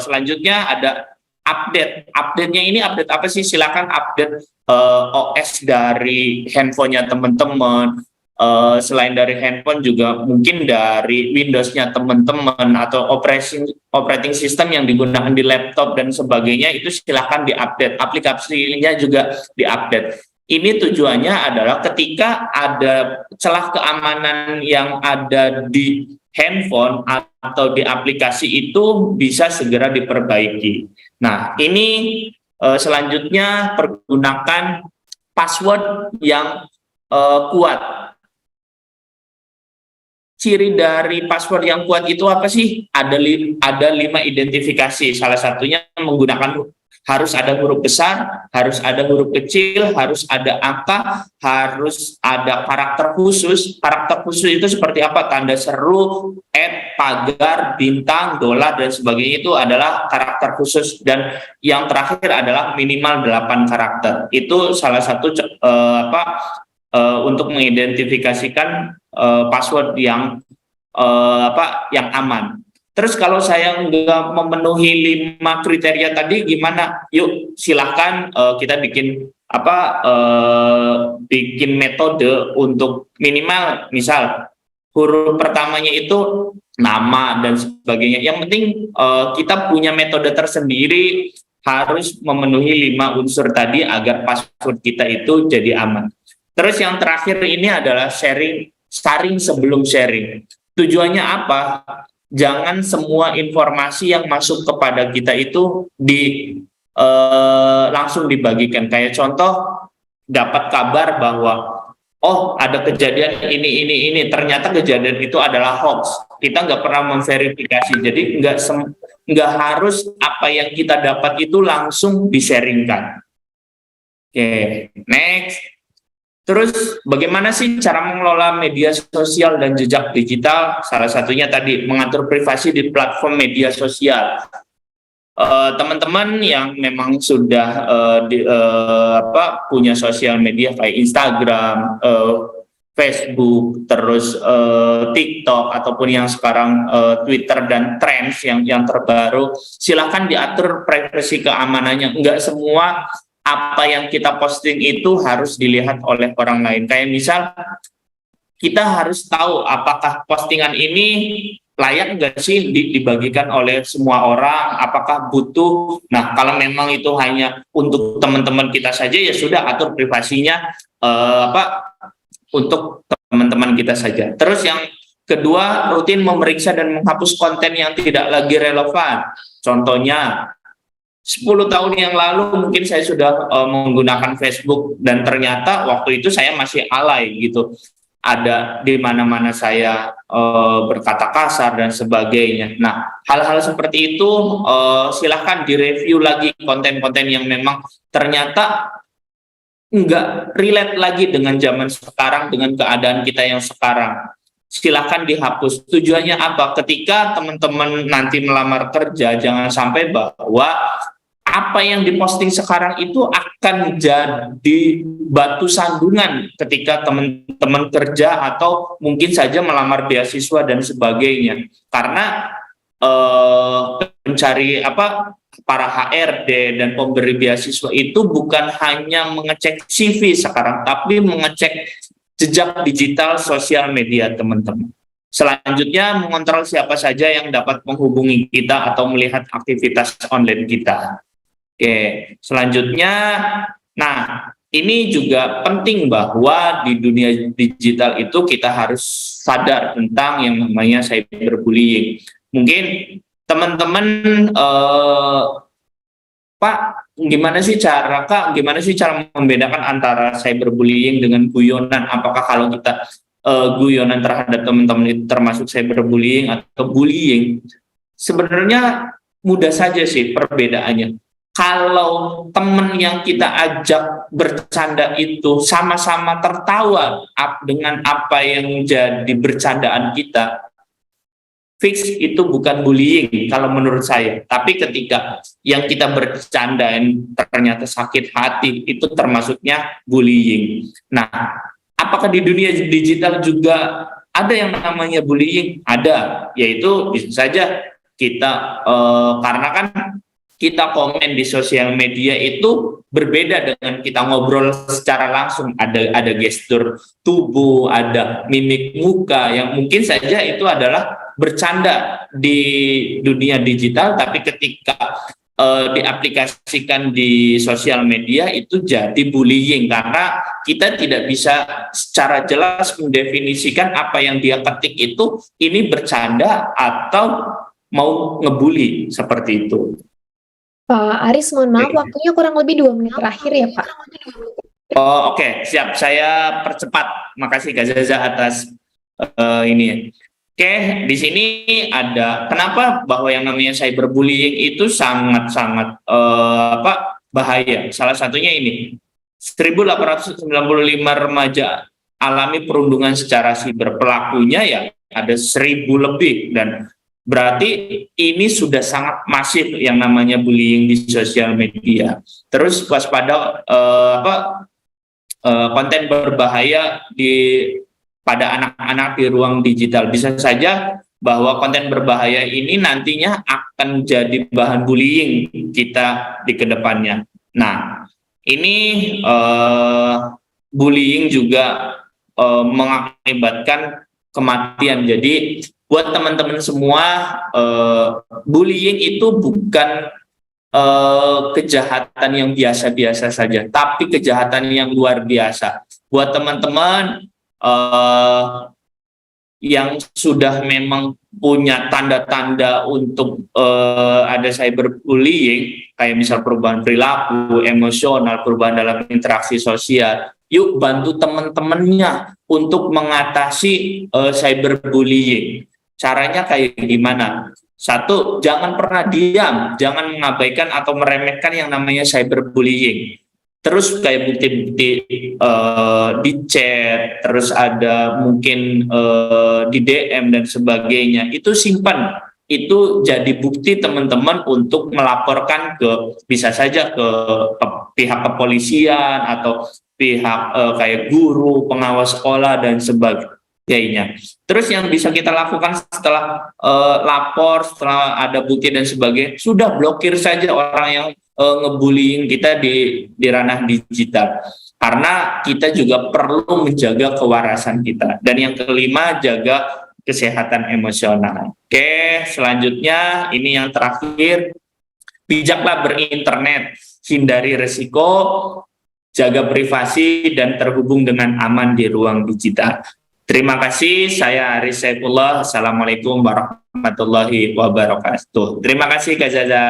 selanjutnya ada update. Update-nya ini update apa sih? Silakan update OS dari handphonenya teman-teman. Selain dari handphone juga mungkin dari Windows-nya teman-teman atau operating system yang digunakan di laptop dan sebagainya, itu silakan diupdate. Aplikasinya juga diupdate. Ini tujuannya adalah ketika ada celah keamanan yang ada di handphone atau di aplikasi itu bisa segera diperbaiki. Nah, ini selanjutnya pergunakan password yang kuat. ciri dari password yang kuat itu apa sih? Ada 5 identifikasi. Salah satunya menggunakan harus ada huruf besar, harus ada huruf kecil, harus ada angka, harus ada karakter khusus. Karakter khusus itu seperti apa? Tanda seru, pagar, bintang, dolar, dan sebagainya itu adalah karakter khusus. Dan yang terakhir adalah minimal 8 karakter. Itu salah satu untuk mengidentifikasikan password yang yang aman. Terus kalau saya nggak memenuhi 5 kriteria tadi gimana? Yuk silahkan kita bikin bikin metode untuk minimal, misal huruf pertamanya itu nama dan sebagainya. Yang penting kita punya metode tersendiri, harus memenuhi 5 unsur tadi agar password kita itu jadi aman. Terus yang terakhir ini adalah saring sebelum sharing. Tujuannya apa? Jangan semua informasi yang masuk kepada kita itu langsung dibagikan. Kayak contoh, dapat kabar bahwa ada kejadian ini, ternyata kejadian itu adalah hoax. Kita nggak pernah memverifikasi, jadi nggak harus apa yang kita dapat itu langsung di-sharingkan. Oke, next. Terus bagaimana sih cara mengelola media sosial dan jejak digital? Salah satunya tadi mengatur privasi di platform media sosial. Teman-teman yang memang sudah punya sosial media kayak Instagram, Facebook, terus TikTok ataupun yang sekarang Twitter dan Trends yang terbaru, silakan diatur privasi keamanannya. Enggak semua apa yang kita posting itu harus dilihat oleh orang lain. Kayak misal, kita harus tahu apakah postingan ini layak nggak sih dibagikan oleh semua orang, apakah butuh. Nah, kalau memang itu hanya untuk teman-teman kita saja, ya sudah, atur privasinya untuk teman-teman kita saja. Terus yang kedua, rutin memeriksa dan menghapus konten yang tidak lagi relevan. Contohnya, 10 tahun yang lalu mungkin saya sudah menggunakan Facebook dan ternyata waktu itu saya masih alay gitu. Ada di mana-mana saya berkata kasar dan sebagainya. Nah, hal-hal seperti itu silahkan direview lagi konten-konten yang memang ternyata nggak relate lagi dengan zaman sekarang, dengan keadaan kita yang sekarang. Silahkan dihapus. Tujuannya apa? Ketika teman-teman nanti melamar kerja, jangan sampai bahwa apa yang diposting sekarang itu akan jadi batu sandungan ketika teman-teman kerja atau mungkin saja melamar beasiswa dan sebagainya. Karena mencari para HRD dan pemberi beasiswa itu bukan hanya mengecek CV sekarang, tapi mengecek jejak digital sosial media teman-teman. Selanjutnya, mengontrol siapa saja yang dapat menghubungi kita atau melihat aktivitas online kita. Oke, selanjutnya, nah ini juga penting bahwa di dunia digital itu kita harus sadar tentang yang namanya cyberbullying. Mungkin teman-teman, Pak, gimana sih cara membedakan antara cyberbullying dengan guyonan? Apakah kalau kita guyonan terhadap teman-teman itu termasuk cyberbullying atau bullying? Sebenarnya mudah saja sih perbedaannya. Kalau teman yang kita ajak bercanda itu sama-sama tertawa dengan apa yang jadi bercandaan kita, fix itu bukan bullying kalau menurut saya. Tapi ketika yang kita bercandain ternyata sakit hati, itu termasuknya bullying. Nah, apakah di dunia digital juga ada yang namanya bullying? Ada, yaitu bisa saja kita karena kan kita komen di sosial media itu berbeda dengan kita ngobrol secara langsung. Ada gestur tubuh, ada mimik muka yang mungkin saja itu adalah bercanda di dunia digital, tapi ketika diaplikasikan di sosial media itu jadi bullying karena kita tidak bisa secara jelas mendefinisikan apa yang dia ketik itu ini bercanda atau mau ngebully, seperti itu. Pak Aris, mohon maaf, waktunya kurang lebih 2 menit terakhir ya, Pak. Oke, siap. Saya percepat. Makasih Kak Zaza atas ini. Oke, di sini ada kenapa bahwa yang namanya cyberbullying itu sangat-sangat bahaya. Salah satunya ini 1.895 remaja alami perundungan secara siber, pelakunya ya ada 1.000 lebih, dan berarti ini sudah sangat masif yang namanya bullying di sosial media. Terus waspada konten berbahaya pada anak-anak di ruang digital. Bisa saja bahwa konten berbahaya ini nantinya akan jadi bahan bullying kita di kedepannya. Nah, ini bullying juga mengakibatkan kematian. Jadi buat teman-teman semua, bullying itu bukan kejahatan yang biasa-biasa saja, tapi kejahatan yang luar biasa. Buat teman-teman yang sudah memang punya tanda-tanda untuk ada cyberbullying, kayak misal perubahan perilaku, emosional, perubahan dalam interaksi sosial, yuk bantu teman-temannya untuk mengatasi cyberbullying. Caranya kayak gimana? Satu, jangan pernah diam, jangan mengabaikan atau meremehkan yang namanya cyberbullying. Terus kayak bukti-bukti di chat, terus ada mungkin di DM dan sebagainya, itu simpan. Itu jadi bukti teman-teman untuk melaporkan bisa saja ke pihak kepolisian atau pihak kayak guru, pengawas sekolah dan sebagainya. Terus yang bisa kita lakukan setelah lapor, setelah ada bukti dan sebagainya, sudah blokir saja orang yang ngebullying kita di ranah digital, karena kita juga perlu menjaga kewarasan kita. Dan yang kelima, jaga kesehatan emosional. Oke, selanjutnya ini yang terakhir, bijaklah berinternet, hindari resiko, jaga privasi dan terhubung dengan aman di ruang digital. Terima kasih, saya Aris Saifullah. Assalamualaikum warahmatullahi wabarakatuh. Terima kasih Kak Zaza.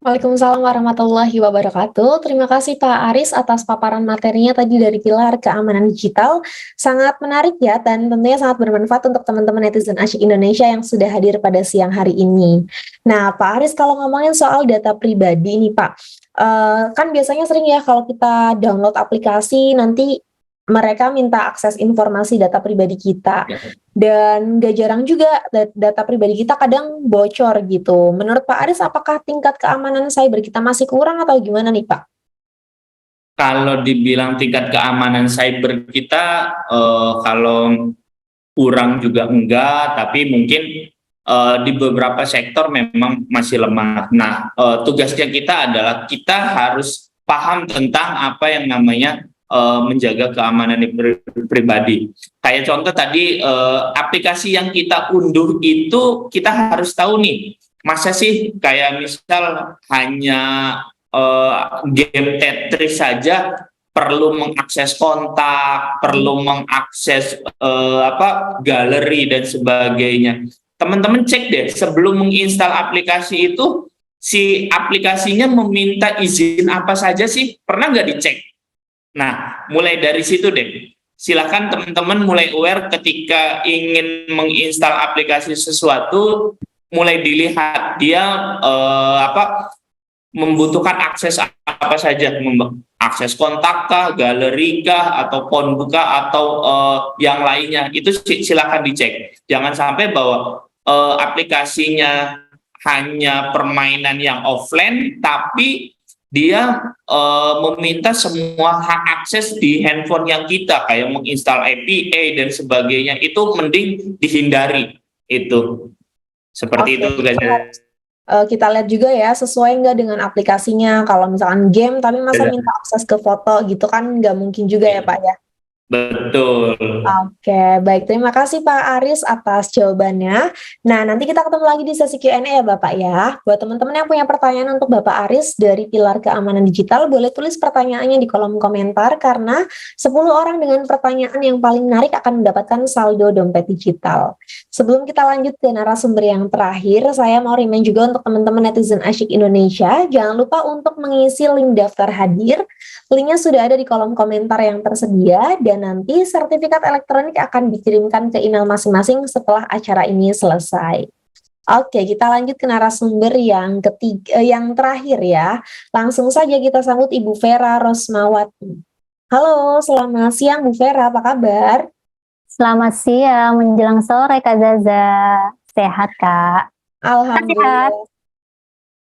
Waalaikumsalam warahmatullahi wabarakatuh. Terima kasih Pak Aris atas paparan materinya tadi dari pilar keamanan digital. Sangat menarik ya, dan tentunya sangat bermanfaat untuk teman-teman netizen asyik Indonesia yang sudah hadir pada siang hari ini. Nah Pak Aris, kalau ngomongin soal data pribadi nih Pak, kan biasanya sering ya kalau kita download aplikasi nanti mereka minta akses informasi data pribadi kita, dan gak jarang juga data pribadi kita kadang bocor gitu. Menurut Pak Aris, apakah tingkat keamanan cyber kita masih kurang atau gimana nih Pak? Kalau dibilang tingkat keamanan cyber kita, kalau kurang juga enggak, tapi mungkin di beberapa sektor memang masih lemah. Nah, tugasnya kita adalah kita harus paham tentang apa yang namanya menjaga keamanan pribadi. Kayak contoh tadi, aplikasi yang kita unduh itu kita harus tahu nih, masa sih kayak misal hanya game Tetris saja perlu mengakses kontak, perlu mengakses galeri dan sebagainya. Teman-teman cek deh, sebelum menginstal aplikasi itu, si aplikasinya meminta izin apa saja sih? Pernah nggak dicek? Nah, mulai dari situ deh. Silakan teman-teman mulai aware ketika ingin menginstal aplikasi sesuatu, mulai dilihat dia membutuhkan akses apa saja, akses kontak kah, galeri kah, atau phone kah, atau yang lainnya. Itu silakan dicek. Jangan sampai bahwa aplikasinya hanya permainan yang offline, tapi dia meminta semua hak akses di handphone yang kita, kayak menginstal API dan sebagainya. Itu mending dihindari. Itu seperti itu guys. Kita lihat juga ya, sesuai nggak dengan aplikasinya. Kalau misalkan game tapi masa minta akses ke foto gitu kan nggak mungkin juga ya Pak ya. Betul. Oke, baik. Terima kasih Pak Aris atas jawabannya. Nah, nanti kita ketemu lagi di sesi Q&A ya Bapak ya. Buat teman-teman yang punya pertanyaan untuk Bapak Aris dari Pilar Keamanan Digital, boleh tulis pertanyaannya di kolom komentar, karena 10 orang dengan pertanyaan yang paling menarik akan mendapatkan saldo dompet digital. Sebelum kita lanjut ke narasumber yang terakhir, saya mau remind juga untuk teman-teman netizen asyik Indonesia, jangan lupa untuk mengisi link daftar hadir. Linknya sudah ada di kolom komentar yang tersedia, dan dan nanti sertifikat elektronik akan dikirimkan ke email masing-masing setelah acara ini selesai. Oke, kita lanjut ke narasumber yang ketiga, yang terakhir ya. Langsung saja kita sambut Ibu Vera Rosmawati. Halo, selamat siang Bu Vera, apa kabar? Selamat siang, menjelang sore Kak Zaza. Sehat Kak? Alhamdulillah.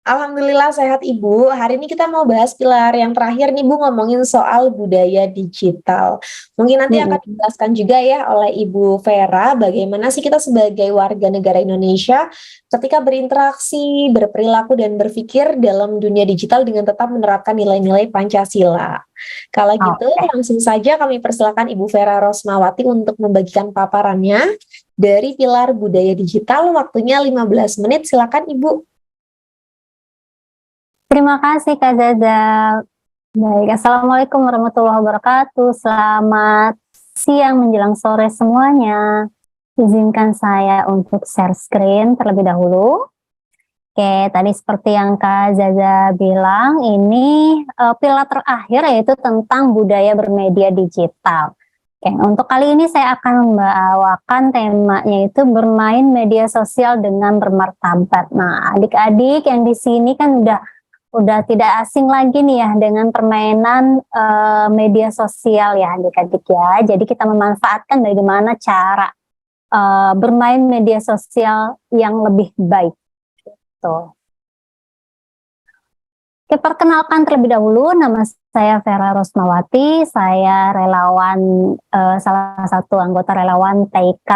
Alhamdulillah sehat Ibu. Hari ini kita mau bahas pilar yang terakhir nih Bu, ngomongin soal budaya digital. Mungkin nanti akan dijelaskan juga ya oleh Ibu Vera bagaimana sih kita sebagai warga negara Indonesia ketika berinteraksi, berperilaku dan berpikir dalam dunia digital dengan tetap menerapkan nilai-nilai Pancasila. Kalau gitu langsung saja kami persilakan Ibu Vera Rosmawati untuk membagikan paparannya dari pilar budaya digital. Waktunya 15 menit, silakan Ibu. Terima kasih Kak Zaza. Baik, Assalamualaikum warahmatullahi wabarakatuh. Selamat siang menjelang sore semuanya. Izinkan saya untuk share screen terlebih dahulu. Oke, tadi seperti yang Kak Zaza bilang, ini pilar terakhir yaitu tentang budaya bermedia digital. Oke, untuk kali ini saya akan membawakan temanya itu bermain media sosial dengan bermartabat. Nah, adik-adik yang di sini kan udah tidak asing lagi nih ya dengan permainan media sosial ya adik-adik ya. Jadi kita memanfaatkan bagaimana cara bermain media sosial yang lebih baik. Gitu. Oke, perkenalkan terlebih dahulu, nama saya Vera Rosmawati. Saya relawan, salah satu anggota relawan TIK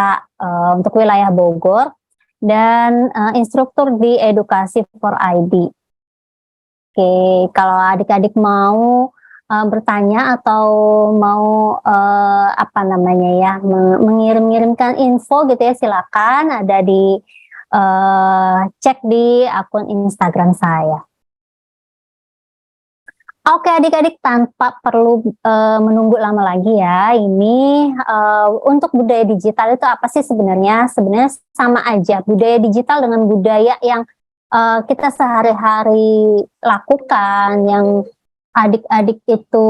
untuk wilayah Bogor dan instruktur di Edukasi for ID. Oke, kalau adik-adik mau bertanya atau mau mengirimkan info gitu ya, silakan ada di cek di akun Instagram saya. Oke adik-adik, tanpa perlu menunggu lama lagi ya, ini untuk budaya digital itu apa sih sebenarnya? Sebenarnya sama aja, budaya digital dengan budaya yang kita sehari-hari lakukan, yang adik-adik itu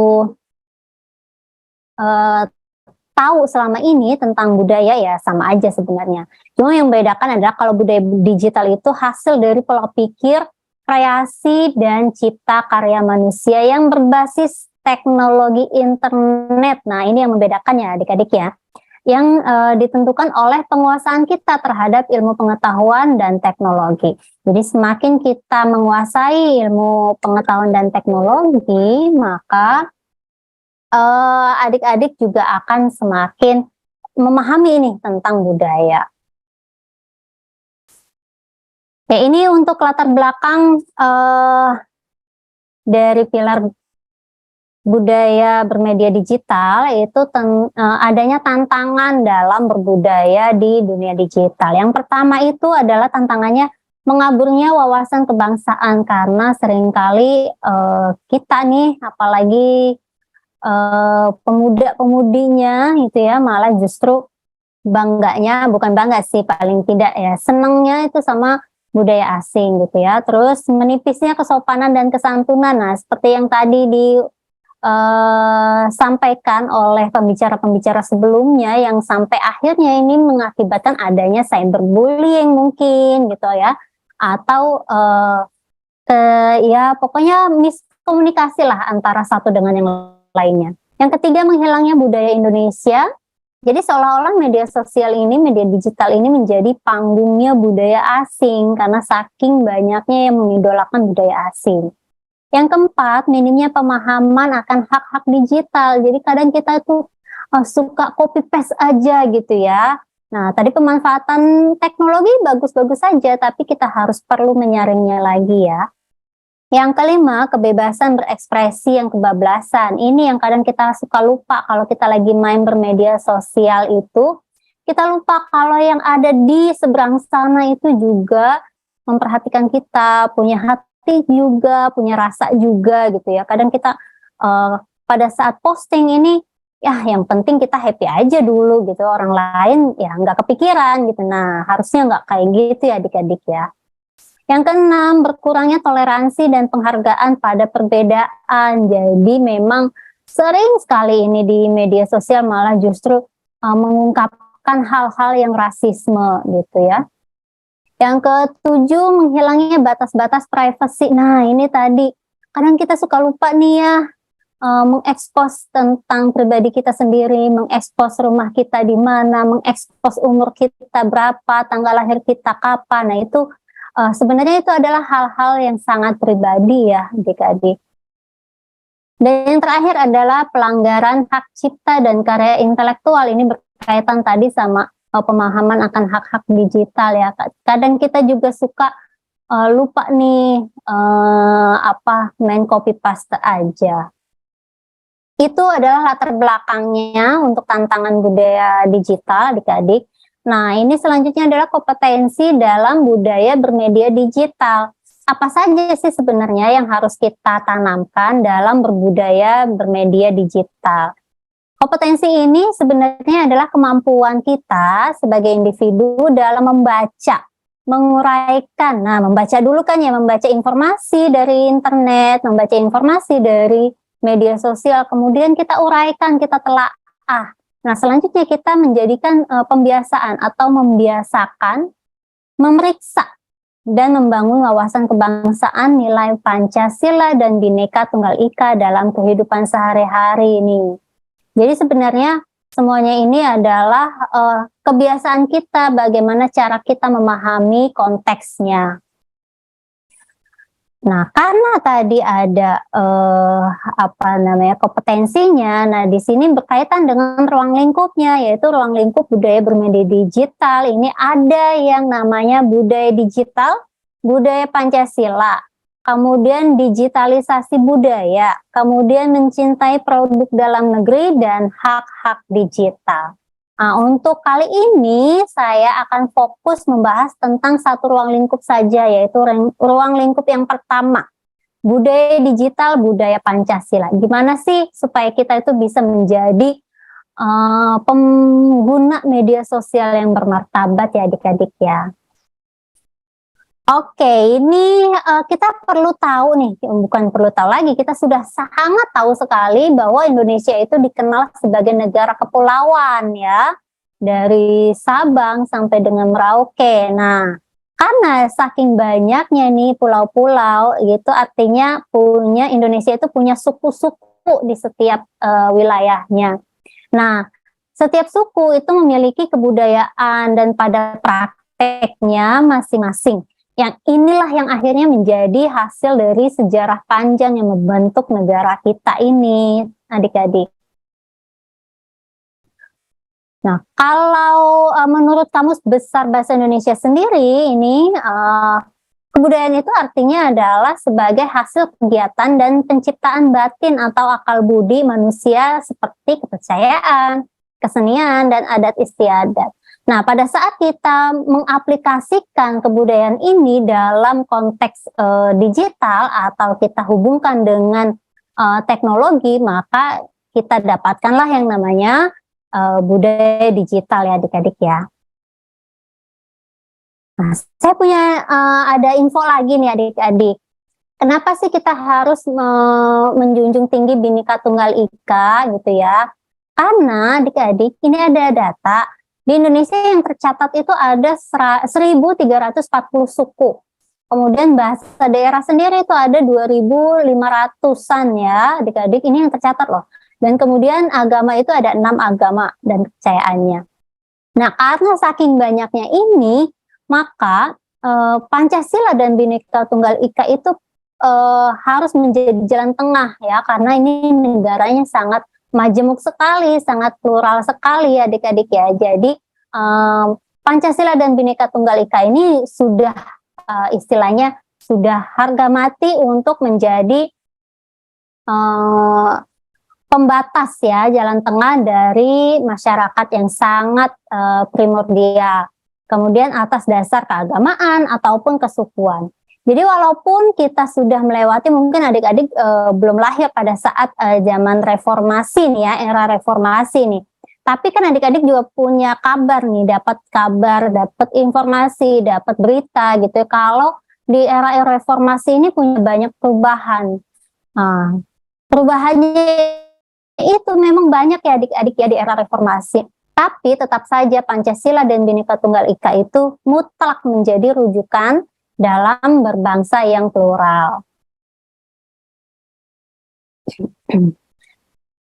tahu selama ini tentang budaya ya sama aja sebenarnya. Cuma yang membedakan adalah kalau budaya digital itu hasil dari pola pikir, kreasi, dan cipta karya manusia yang berbasis teknologi internet. Nah ini yang membedakan ya adik-adik ya. Yang ditentukan oleh penguasaan kita terhadap ilmu pengetahuan dan teknologi. Jadi semakin kita menguasai ilmu pengetahuan dan teknologi, maka adik-adik juga akan semakin memahami ini tentang budaya. Ya, ini untuk latar belakang dari pilar budaya bermedia digital, itu adanya tantangan dalam berbudaya di dunia digital. Yang pertama itu adalah tantangannya mengaburnya wawasan kebangsaan, karena seringkali kita nih, apalagi pemuda-pemudinya itu ya, malah justru bangganya, bukan bangga sih, paling tidak ya, senangnya itu sama budaya asing gitu ya. Terus menipisnya kesopanan dan kesantunan. Nah, seperti yang tadi sampaikan oleh pembicara-pembicara sebelumnya, yang sampai akhirnya ini mengakibatkan adanya cyberbullying mungkin gitu ya, atau ya pokoknya miskomunikasi lah antara satu dengan yang lainnya. Yang ketiga, menghilangnya budaya Indonesia. Jadi seolah-olah media sosial ini, media digital ini menjadi panggungnya budaya asing karena saking banyaknya yang mengidolakan budaya asing. Yang keempat, minimnya pemahaman akan hak-hak digital. Jadi kadang kita tuh suka copy paste aja gitu ya. Nah, tadi pemanfaatan teknologi bagus-bagus saja, tapi kita harus perlu menyaringnya lagi ya. Yang kelima, kebebasan berekspresi yang kebablasan. Ini yang kadang kita suka lupa kalau kita lagi main bermedia sosial itu. Kita lupa kalau yang ada di seberang sana itu juga memperhatikan kita, punya hati juga, punya rasa juga gitu ya. Kadang kita pada saat posting ini, ya yang penting kita happy aja dulu gitu. Orang lain ya nggak kepikiran gitu. Nah, harusnya nggak kayak gitu ya adik-adik ya. Yang keenam, berkurangnya toleransi dan penghargaan pada perbedaan. Jadi memang sering sekali ini di media sosial malah justru mengungkapkan hal-hal yang rasisme gitu ya. Yang ketujuh, menghilangnya batas-batas privasi. Nah, ini tadi kadang kita suka lupa nih ya, mengekspos tentang pribadi kita sendiri, mengekspos rumah kita di mana, mengekspos umur kita berapa, tanggal lahir kita kapan. Nah, itu sebenarnya itu adalah hal-hal yang sangat pribadi ya, adik-adik. Dan yang terakhir adalah pelanggaran hak cipta dan karya intelektual. Ini berkaitan tadi sama pemahaman akan hak-hak digital ya. Kadang kita juga suka lupa nih main copy paste aja. Itu adalah latar belakangnya untuk tantangan budaya digital, adik-adik. Nah, ini selanjutnya adalah kompetensi dalam budaya bermedia digital. Apa saja sih sebenarnya yang harus kita tanamkan dalam berbudaya bermedia digital? Kompetensi ini sebenarnya adalah kemampuan kita sebagai individu dalam membaca, menguraikan. Nah, membaca dulu kan ya, membaca informasi dari internet, membaca informasi dari media sosial, kemudian kita uraikan, kita telaah. Nah, selanjutnya kita menjadikan pembiasaan atau membiasakan memeriksa dan membangun wawasan kebangsaan, nilai Pancasila dan Bhinneka Tunggal Ika dalam kehidupan sehari-hari ini. Jadi sebenarnya semuanya ini adalah kebiasaan kita, bagaimana cara kita memahami konteksnya. Nah, karena tadi ada kompetensinya, nah di sini berkaitan dengan ruang lingkupnya, yaitu ruang lingkup budaya bermedia digital. Ini ada yang namanya budaya digital, budaya Pancasila, kemudian digitalisasi budaya, kemudian mencintai produk dalam negeri, dan hak-hak digital. Nah, untuk kali ini saya akan fokus membahas tentang satu ruang lingkup saja, yaitu ruang lingkup yang pertama, budaya digital, budaya Pancasila. Gimana sih supaya kita itu bisa menjadi pengguna media sosial yang bermartabat ya adik-adik ya. Oke, ini kita perlu tahu nih, bukan perlu tahu lagi, kita sudah sangat tahu sekali bahwa Indonesia itu dikenal sebagai negara kepulauan ya, dari Sabang sampai dengan Merauke. Nah, karena saking banyaknya nih pulau-pulau, gitu artinya Indonesia itu punya suku-suku di setiap wilayahnya. Nah, setiap suku itu memiliki kebudayaan dan pada prakteknya masing-masing. Yang inilah yang akhirnya menjadi hasil dari sejarah panjang yang membentuk negara kita ini, adik-adik. Nah, kalau menurut Kamus Besar Bahasa Indonesia sendiri, ini kebudayaan itu artinya adalah sebagai hasil kegiatan dan penciptaan batin atau akal budi manusia seperti kepercayaan, kesenian, dan adat istiadat. Nah, pada saat kita mengaplikasikan kebudayaan ini dalam konteks digital atau kita hubungkan dengan teknologi, maka kita dapatkanlah yang namanya budaya digital ya adik-adik ya. Nah, saya punya ada info lagi nih adik-adik. Kenapa sih kita harus menjunjung tinggi Bhinneka Tunggal Ika gitu ya? Karena adik-adik ini ada data. Di Indonesia yang tercatat itu ada 1.340 suku. Kemudian bahasa daerah sendiri itu ada 2.500-an ya, adik-adik, ini yang tercatat loh. Dan kemudian agama itu ada 6 agama dan kepercayaannya. Nah, karena saking banyaknya ini, maka Pancasila dan Bhinneka Tunggal Ika itu harus menjadi jalan tengah ya, karena ini negaranya sangat majemuk sekali, sangat plural sekali ya adik-adik ya. Jadi Pancasila dan Bhinneka Tunggal Ika ini sudah istilahnya sudah harga mati untuk menjadi pembatas ya, jalan tengah dari masyarakat yang sangat primordial. Kemudian atas dasar keagamaan ataupun kesukuan. Jadi walaupun kita sudah melewati, mungkin adik-adik belum lahir pada saat zaman reformasi nih ya, era reformasi nih. Tapi kan adik-adik juga punya kabar nih, dapat kabar, dapat informasi, dapat berita gitu ya. Kalau di era reformasi ini punya banyak perubahan. Perubahannya itu memang banyak ya adik-adik ya di era reformasi. Tapi tetap saja Pancasila dan Bhinneka Tunggal Ika itu mutlak menjadi rujukan dalam berbangsa yang plural.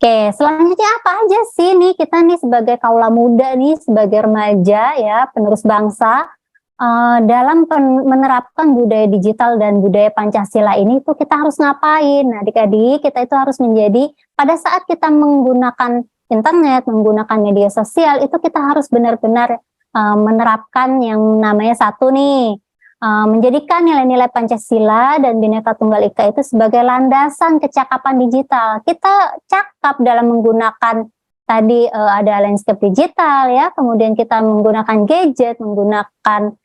Oke, selanjutnya apa aja sih nih kita nih sebagai kaula muda nih, sebagai remaja ya, penerus bangsa, dalam menerapkan budaya digital dan budaya Pancasila ini tuh kita harus ngapain? Nah, adik-adik, kita itu harus menjadi pada saat kita menggunakan internet, menggunakan media sosial, itu kita harus benar-benar menerapkan yang namanya satu nih, menjadikan nilai-nilai Pancasila dan Bhinneka Tunggal Ika itu sebagai landasan kecakapan digital. Kita cakap dalam menggunakan tadi ada landscape digital ya, kemudian kita menggunakan gadget, menggunakan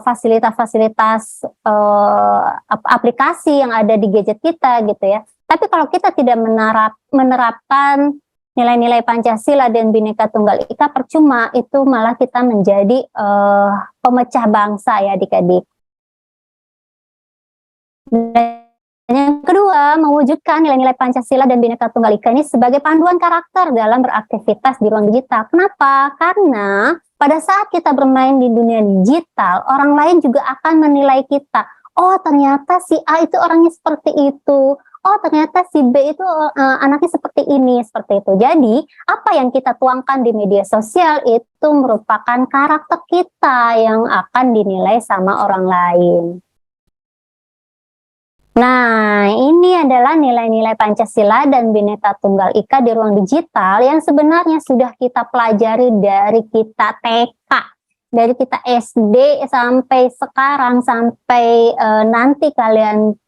fasilitas-fasilitas aplikasi yang ada di gadget kita gitu ya. Tapi kalau kita tidak menerapkan nilai-nilai Pancasila dan Bhinneka Tunggal Ika, percuma, itu malah kita menjadi pemecah bangsa ya adik-adik. Yang kedua, mewujudkan nilai-nilai Pancasila dan Bhinneka Tunggal Ika ini sebagai panduan karakter dalam beraktivitas di ruang digital. Kenapa? Karena pada saat kita bermain di dunia digital, orang lain juga akan menilai kita. Oh, ternyata si A itu orangnya seperti itu. Oh, ternyata si B itu anaknya seperti ini, seperti itu. Jadi, apa yang kita tuangkan di media sosial itu merupakan karakter kita yang akan dinilai sama orang lain. Nah, ini adalah nilai-nilai Pancasila dan Bhinneka Tunggal Ika di ruang digital yang sebenarnya sudah kita pelajari dari kita TK, dari kita SD sampai sekarang, sampai nanti kalian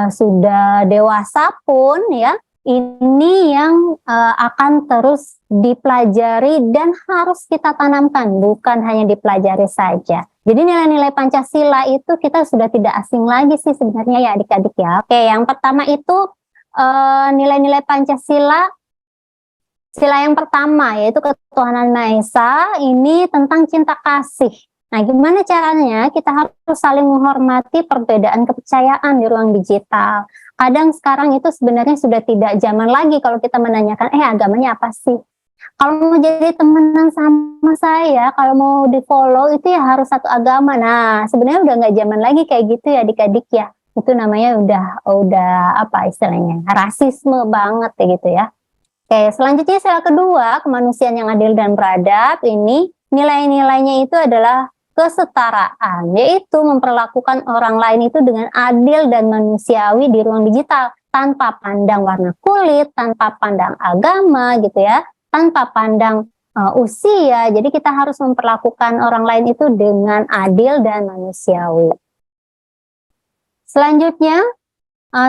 sudah dewasa pun ya, ini yang akan terus dipelajari dan harus kita tanamkan, bukan hanya dipelajari saja. Jadi nilai-nilai Pancasila itu kita sudah tidak asing lagi sih sebenarnya ya adik-adik ya. Oke, yang pertama itu nilai-nilai Pancasila, sila yang pertama yaitu ketuhanan Maha Esa, ini tentang cinta kasih. Nah, gimana caranya? Kita harus saling menghormati perbedaan kepercayaan di ruang digital. Kadang sekarang itu sebenarnya sudah tidak zaman lagi kalau kita menanyakan, agamanya apa sih? Kalau mau jadi temenan sama saya, kalau mau di follow itu ya harus satu agama. Nah, sebenarnya udah nggak zaman lagi kayak gitu ya adik-adik ya. Itu namanya udah apa istilahnya? Rasisme banget ya gitu ya. Oke, selanjutnya sila kedua, kemanusiaan yang adil dan beradab. Ini nilai-nilainya itu adalah kesetaraan, yaitu memperlakukan orang lain itu dengan adil dan manusiawi di ruang digital, tanpa pandang warna kulit, tanpa pandang agama gitu ya, tanpa pandang usia. Jadi kita harus memperlakukan orang lain itu dengan adil dan manusiawi. Selanjutnya,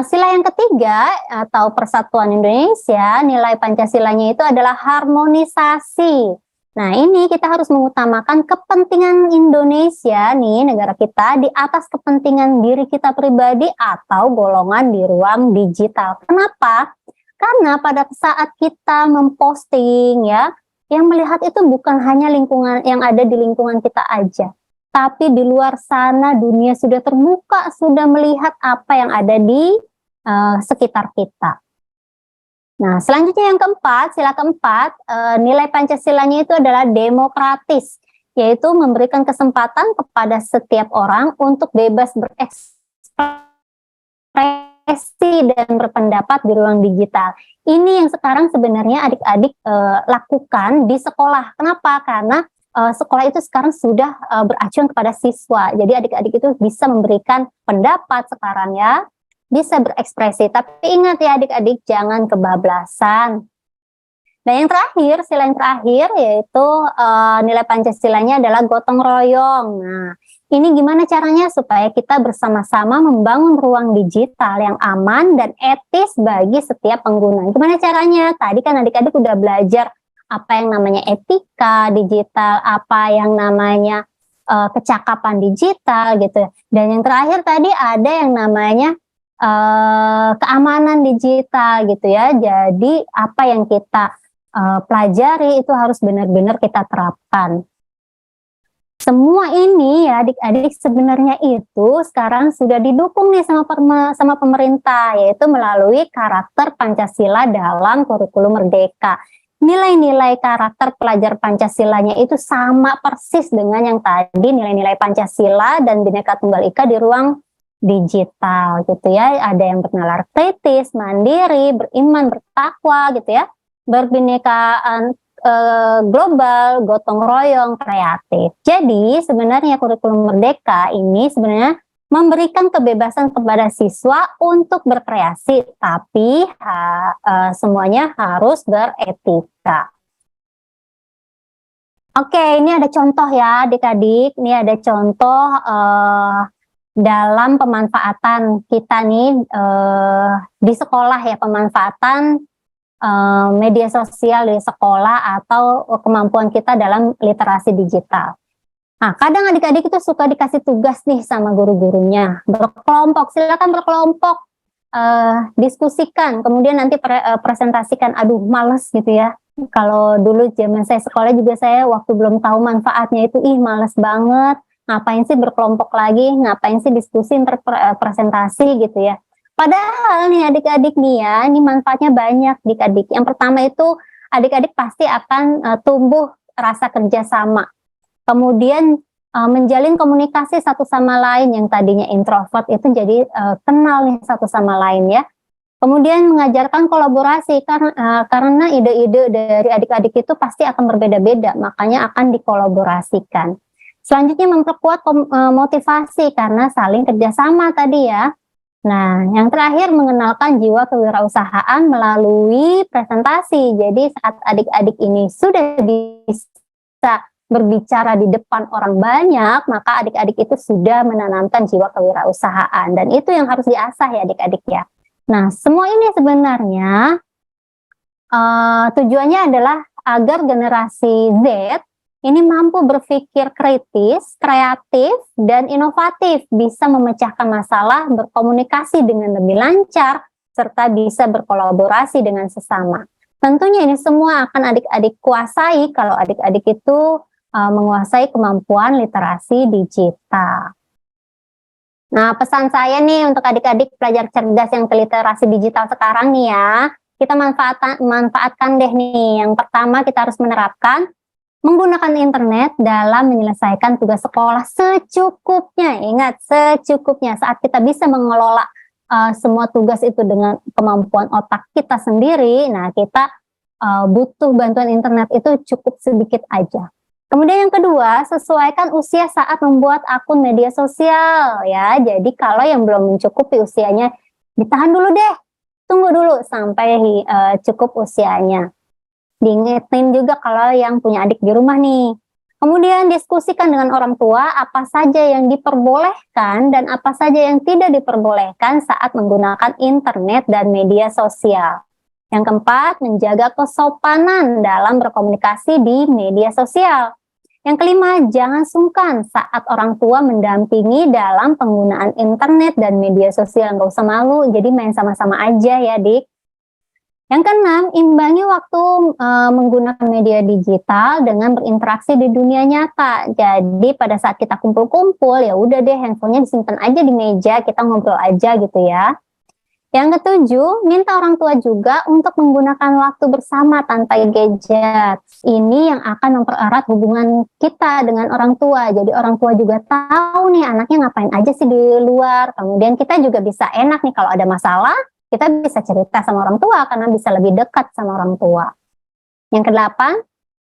sila yang ketiga atau Persatuan Indonesia, nilai Pancasilanya itu adalah harmonisasi. Nah, ini kita harus mengutamakan kepentingan Indonesia nih, negara kita, di atas kepentingan diri kita pribadi atau golongan di ruang digital. Kenapa? Karena pada saat kita memposting ya, yang melihat itu bukan hanya lingkungan yang ada di lingkungan kita aja, tapi di luar sana dunia sudah terbuka, sudah melihat apa yang ada di sekitar kita. Nah, selanjutnya yang keempat, sila keempat, nilai Pancasilanya itu adalah demokratis, yaitu memberikan kesempatan kepada setiap orang untuk bebas berekspresi dan berpendapat di ruang digital. Ini yang sekarang sebenarnya adik-adik lakukan di sekolah. Kenapa? Karena sekolah itu sekarang sudah beracuan kepada siswa. Jadi adik-adik itu bisa memberikan pendapat sekarang ya, bisa berekspresi. Tapi ingat ya adik-adik, jangan kebablasan. Dan yang terakhir, sila yang terakhir yaitu nilai Pancasilanya adalah gotong royong. Nah, ini gimana caranya supaya kita bersama-sama membangun ruang digital yang aman dan etis bagi setiap pengguna. Gimana caranya? Tadi kan adik-adik udah belajar apa yang namanya etika digital, apa yang namanya kecakapan digital gitu. Dan yang terakhir tadi ada yang namanya keamanan digital gitu ya. Jadi apa yang kita pelajari itu harus benar-benar kita terapkan. semua ini ya adik-adik sebenarnya itu sekarang sudah didukung nih sama pemerintah, yaitu melalui karakter Pancasila dalam kurikulum Merdeka. Nilai-nilai karakter pelajar Pancasilanya itu sama persis dengan yang tadi nilai-nilai Pancasila dan Bhinneka Tunggal Ika di ruang digital gitu ya. Ada yang bernalar kritis, mandiri, beriman, bertakwa gitu ya, berbhinekaan global, gotong royong, kreatif. Jadi sebenarnya kurikulum Merdeka ini sebenarnya memberikan kebebasan kepada siswa untuk berkreasi, tapi semuanya harus beretika. Oke, ini ada contoh ya adik-adik. Ini ada contoh dalam pemanfaatan kita nih di sekolah ya, pemanfaatan media sosial di sekolah atau kemampuan kita dalam literasi digital. Nah, kadang adik-adik itu suka dikasih tugas nih sama guru-gurunya, berkelompok, silakan berkelompok, diskusikan, kemudian nanti presentasikan. Aduh, males gitu ya. Kalau dulu zaman saya sekolah juga saya waktu belum tahu manfaatnya itu, males banget. Ngapain sih berkelompok lagi, ngapain sih diskusi, presentasi gitu ya. Padahal nih adik-adik nih ya, ini manfaatnya banyak adik-adik. Yang pertama itu adik-adik pasti akan tumbuh rasa kerjasama. Kemudian menjalin komunikasi satu sama lain, yang tadinya introvert itu jadi kenal nih satu sama lain ya. Kemudian mengajarkan kolaborasi, karena ide-ide dari adik-adik itu pasti akan berbeda-beda, makanya akan dikolaborasikan. Selanjutnya memperkuat motivasi karena saling kerjasama tadi ya. Nah, yang terakhir mengenalkan jiwa kewirausahaan melalui presentasi. Jadi saat adik-adik ini sudah bisa berbicara di depan orang banyak, maka adik-adik itu sudah menanamkan jiwa kewirausahaan. Dan itu yang harus diasah ya adik-adik ya. Nah, semua ini sebenarnya tujuannya adalah agar generasi Z ini mampu berpikir kritis, kreatif, dan inovatif, bisa memecahkan masalah, berkomunikasi dengan lebih lancar, serta bisa berkolaborasi dengan sesama. Tentunya ini semua akan adik-adik kuasai kalau adik-adik itu menguasai kemampuan literasi digital. Nah, pesan saya nih untuk adik-adik pelajar cerdas yang ke literasi digital sekarang nih ya, kita manfaatkan deh nih. Yang pertama kita harus menerapkan menggunakan internet dalam menyelesaikan tugas sekolah secukupnya. Ingat, secukupnya. Saat kita bisa mengelola semua tugas itu dengan kemampuan otak kita sendiri, nah kita butuh bantuan internet itu cukup sedikit aja. Kemudian yang kedua, sesuaikan usia saat membuat akun media sosial ya. Jadi kalau yang belum mencukupi usianya, ditahan dulu deh. Tunggu dulu sampai cukup usianya. Diingetin juga kalau yang punya adik di rumah nih. Kemudian diskusikan dengan orang tua apa saja yang diperbolehkan dan apa saja yang tidak diperbolehkan saat menggunakan internet dan media sosial. Yang keempat, menjaga kesopanan dalam berkomunikasi di media sosial. Yang kelima, jangan sungkan saat orang tua mendampingi dalam penggunaan internet dan media sosial. Nggak usah malu, jadi main sama-sama aja ya, Dik. Yang keenam, imbangi waktu menggunakan media digital dengan berinteraksi di dunia nyata. Jadi pada saat kita kumpul-kumpul, ya udah deh handphonenya disimpan aja di meja, kita ngobrol aja gitu ya. Yang ketujuh, minta orang tua juga untuk menggunakan waktu bersama tanpa gadget. Ini yang akan mempererat hubungan kita dengan orang tua. Jadi orang tua juga tahu nih anaknya ngapain aja sih di luar. Kemudian kita juga bisa enak nih kalau ada masalah, kita bisa cerita sama orang tua karena bisa lebih dekat sama orang tua. Yang kedelapan,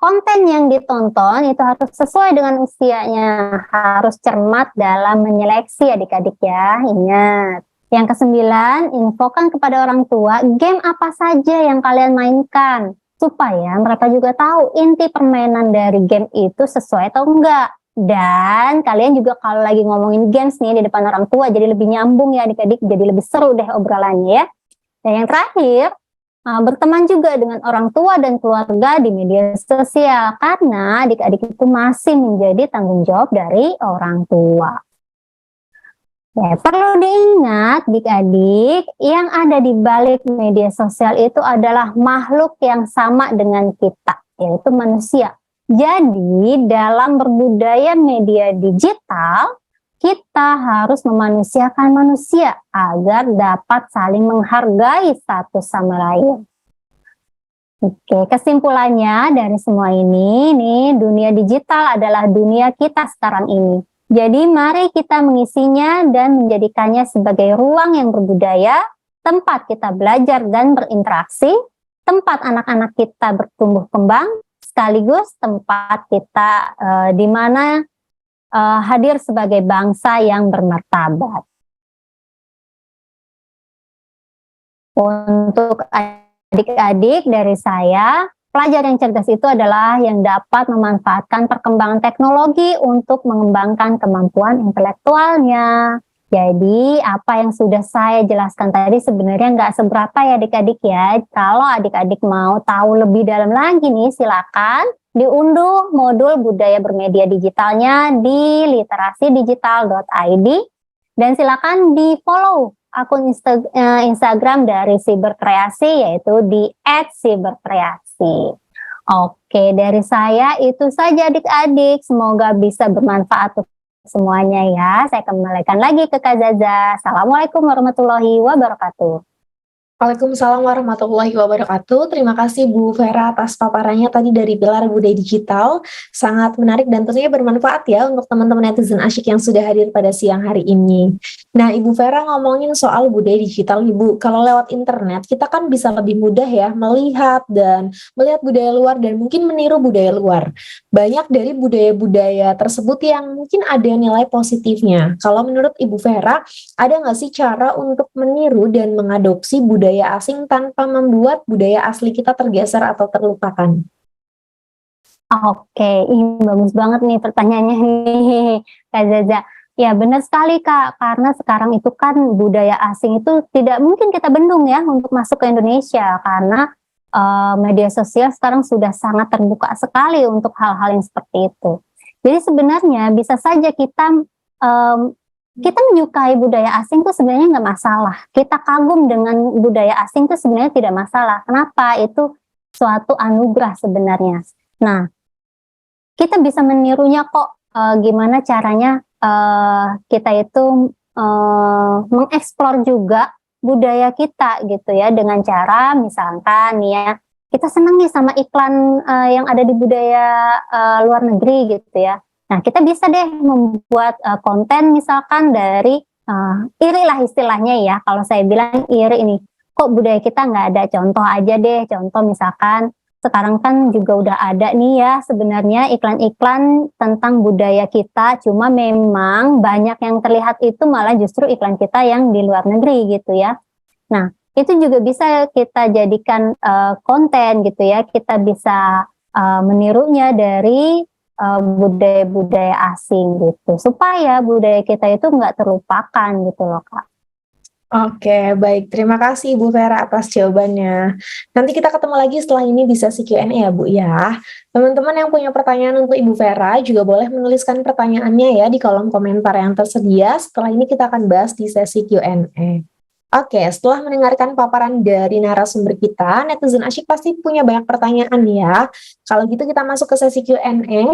konten yang ditonton itu harus sesuai dengan usianya, harus cermat dalam menyeleksi adik-adik ya, ingat. Yang kesembilan, infokan kepada orang tua game apa saja yang kalian mainkan, supaya mereka juga tahu inti permainan dari game itu sesuai atau enggak. Dan kalian juga kalau lagi ngomongin games nih di depan orang tua jadi lebih nyambung ya adik-adik, jadi lebih seru deh obrolannya ya. Dan yang terakhir, berteman juga dengan orang tua dan keluarga di media sosial karena adik-adik itu masih menjadi tanggung jawab dari orang tua. Ya, perlu diingat adik-adik, yang ada di balik media sosial itu adalah makhluk yang sama dengan kita, yaitu manusia. Jadi dalam berbudaya media digital, kita harus memanusiakan manusia agar dapat saling menghargai satu sama lain. Oke, kesimpulannya dari semua ini, nih, dunia digital adalah dunia kita sekarang ini. Jadi mari kita mengisinya dan menjadikannya sebagai ruang yang berbudaya, tempat kita belajar dan berinteraksi, tempat anak-anak kita bertumbuh kembang, sekaligus tempat kita di mana hadir sebagai bangsa yang bermartabat. Untuk adik-adik dari saya, pelajar yang cerdas itu adalah yang dapat memanfaatkan perkembangan teknologi untuk mengembangkan kemampuan intelektualnya. Jadi apa yang sudah saya jelaskan tadi sebenarnya nggak seberapa ya adik-adik ya. Kalau adik-adik mau tahu lebih dalam lagi nih, silakan diunduh modul budaya bermedia digitalnya di literasidigital.id dan silakan di follow akun Instagram dari Siberkreasi yaitu di @siberkreasi. Oke, dari saya itu saja adik-adik. Semoga bisa bermanfaat untuk semuanya ya. Saya kembalikan lagi ke Kak Zaza. Assalamualaikum warahmatullahi wabarakatuh. Waalaikumsalam warahmatullahi wabarakatuh. Terima kasih Bu Vera atas paparannya tadi dari Pilar Budaya Digital. Sangat menarik dan tentunya bermanfaat ya untuk teman-teman netizen asyik yang sudah hadir pada siang hari ini. Nah, Ibu Vera ngomongin soal budaya digital, Ibu. Kalau lewat internet, kita kan bisa lebih mudah ya melihat budaya luar dan mungkin meniru budaya luar. Banyak dari budaya-budaya tersebut yang mungkin ada nilai positifnya. Kalau menurut Ibu Vera, ada nggak sih cara untuk meniru dan mengadopsi budaya asing tanpa membuat budaya asli kita tergeser atau terlupakan? Oke, bagus banget nih pertanyaannya nih Kak Zaza. Ya benar sekali Kak, karena sekarang itu kan budaya asing itu tidak mungkin kita bendung ya untuk masuk ke Indonesia karena media sosial sekarang sudah sangat terbuka sekali untuk hal-hal yang seperti itu. Jadi sebenarnya bisa saja kita menyukai budaya asing itu sebenarnya nggak masalah. Kita kagum dengan budaya asing itu sebenarnya tidak masalah. Kenapa? Itu suatu anugerah sebenarnya. Nah, kita bisa menirunya kok. Gimana caranya kita itu mengeksplor juga budaya kita gitu ya dengan cara misalkan nih ya kita senang nih sama iklan yang ada di budaya luar negeri gitu ya. Nah, kita bisa deh membuat konten misalkan dari iri lah istilahnya ya. Kalau saya bilang iri ini, kok budaya kita nggak ada, contoh aja deh. Contoh misalkan sekarang kan juga udah ada nih ya sebenarnya iklan-iklan tentang budaya kita. Cuma memang banyak yang terlihat itu malah justru iklan kita yang di luar negeri gitu ya. Nah, itu juga bisa kita jadikan konten gitu ya. Kita bisa menirunya dari budaya-budaya asing gitu supaya budaya kita itu nggak terlupakan gitu loh Kak. Oke, baik. Terima kasih Ibu Vera atas jawabannya. Nanti kita ketemu lagi setelah ini di sesi Q&A ya Bu ya. Teman-teman yang punya pertanyaan untuk Ibu Vera juga boleh menuliskan pertanyaannya ya di kolom komentar yang tersedia. Setelah ini kita akan bahas di sesi Q&A. Oke, setelah mendengarkan paparan dari narasumber kita, netizen asyik pasti punya banyak pertanyaan ya. Kalau gitu kita masuk ke sesi Q&A.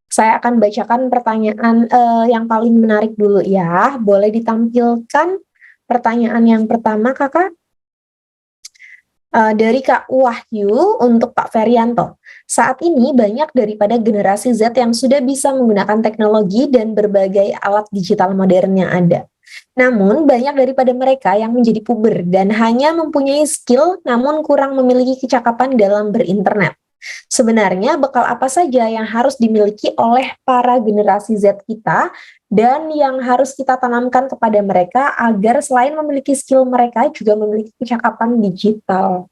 Saya akan bacakan pertanyaan yang paling menarik dulu ya. Boleh ditampilkan pertanyaan yang pertama, Kakak? Dari Kak Wahyu untuk Pak Ferianto. Saat ini banyak daripada generasi Z yang sudah bisa menggunakan teknologi dan berbagai alat digital modern yang ada. Namun, banyak daripada mereka yang menjadi puber dan hanya mempunyai skill namun kurang memiliki kecakapan dalam berinternet. Sebenarnya, bekal apa saja yang harus dimiliki oleh para generasi Z kita dan yang harus kita tanamkan kepada mereka agar selain memiliki skill mereka juga memiliki kecakapan digital?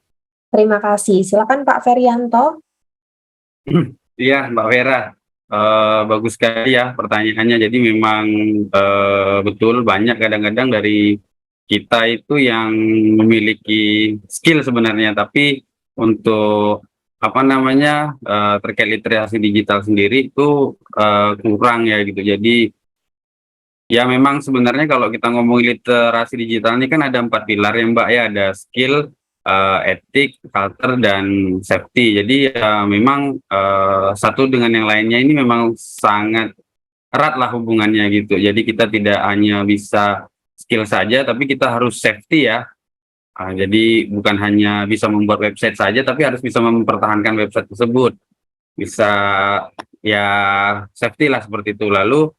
Terima kasih. Silakan Pak Ferianto. Iya, Mbak Vera. Bagus sekali ya pertanyaannya. Jadi memang betul banyak kadang-kadang dari kita itu yang memiliki skill sebenarnya, tapi untuk terkait literasi digital sendiri itu kurang ya gitu. Jadi ya memang sebenarnya kalau kita ngomong literasi digital ini kan ada 4 pilar ya Mbak ya, ada skill, etik, culture, dan safety. Jadi memang satu dengan yang lainnya ini memang sangat erat lah hubungannya gitu. Jadi kita tidak hanya bisa skill saja, tapi kita harus safety ya. Jadi bukan hanya bisa membuat website saja, tapi harus bisa mempertahankan website tersebut. Bisa ya safety lah seperti itu. Lalu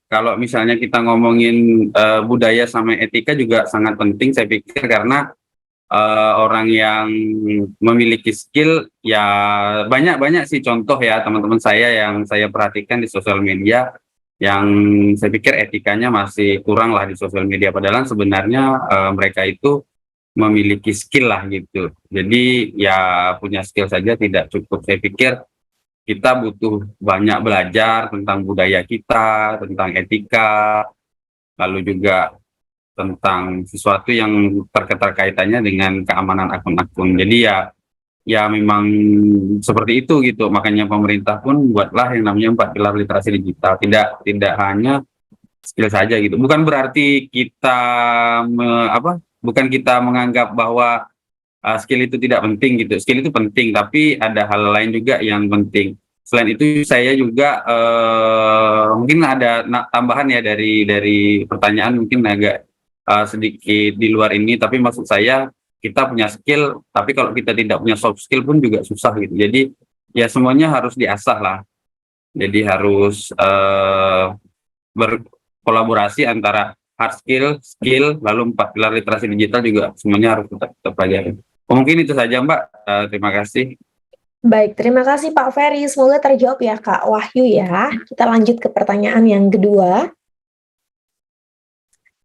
kalau misalnya kita ngomongin budaya sama etika juga sangat penting saya pikir, karena orang yang memiliki skill ya banyak sih contoh ya teman-teman saya yang saya perhatikan di sosial media yang saya pikir etikanya masih kurang lah di sosial media, padahal sebenarnya mereka itu memiliki skill lah gitu. Jadi ya punya skill saja tidak cukup, saya pikir kita butuh banyak belajar tentang budaya kita, tentang etika, lalu juga tentang sesuatu yang terkaitannya dengan keamanan akun-akun. Jadi ya memang seperti itu gitu. Makanya pemerintah pun buatlah yang namanya 4 pilar literasi digital. Tidak hanya skill saja gitu. Bukan berarti kita bukan kita menganggap bahwa skill itu tidak penting gitu. Skill itu penting, tapi ada hal lain juga yang penting. Selain itu saya juga mungkin ada tambahan ya dari pertanyaan, mungkin agak sedikit di luar ini, tapi maksud saya kita punya skill, tapi kalau kita tidak punya soft skill pun juga susah gitu. Jadi ya semuanya harus diasah lah. Jadi harus berkolaborasi antara hard skill, lalu 4 pilar literasi digital juga semuanya harus kita pelajari. Mungkin itu saja Mbak, terima kasih. Baik, terima kasih Pak Ferry. Semoga terjawab ya Kak Wahyu ya. Kita lanjut ke pertanyaan yang kedua.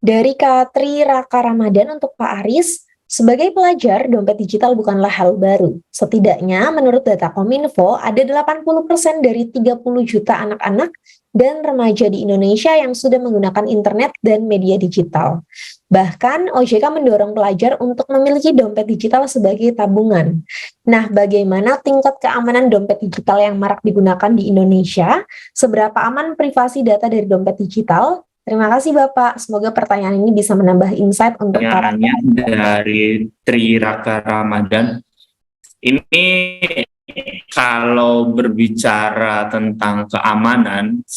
Dari Kak Tri Raka Ramadan untuk Pak Aris, sebagai pelajar, dompet digital bukanlah hal baru. Setidaknya, menurut data Kominfo, ada 80% dari 30 juta anak-anak dan remaja di Indonesia yang sudah menggunakan internet dan media digital. Bahkan, OJK mendorong pelajar untuk memiliki dompet digital sebagai tabungan. Nah, bagaimana tingkat keamanan dompet digital yang marak digunakan di Indonesia? Seberapa aman privasi data dari dompet digital? Terima kasih Bapak, semoga pertanyaan ini bisa menambah insight untuk para dari Tri Raka Ramadan. Ini kalau berbicara tentang keamanan,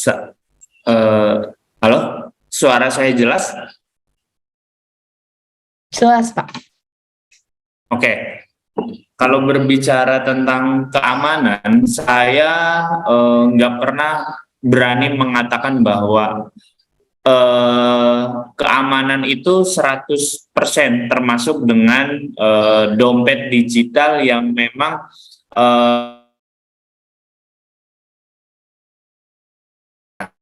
halo, suara saya jelas? Jelas Pak. Oke. Kalau berbicara tentang keamanan, saya nggak pernah berani mengatakan bahwa keamanan itu 100%, termasuk dengan dompet digital yang memang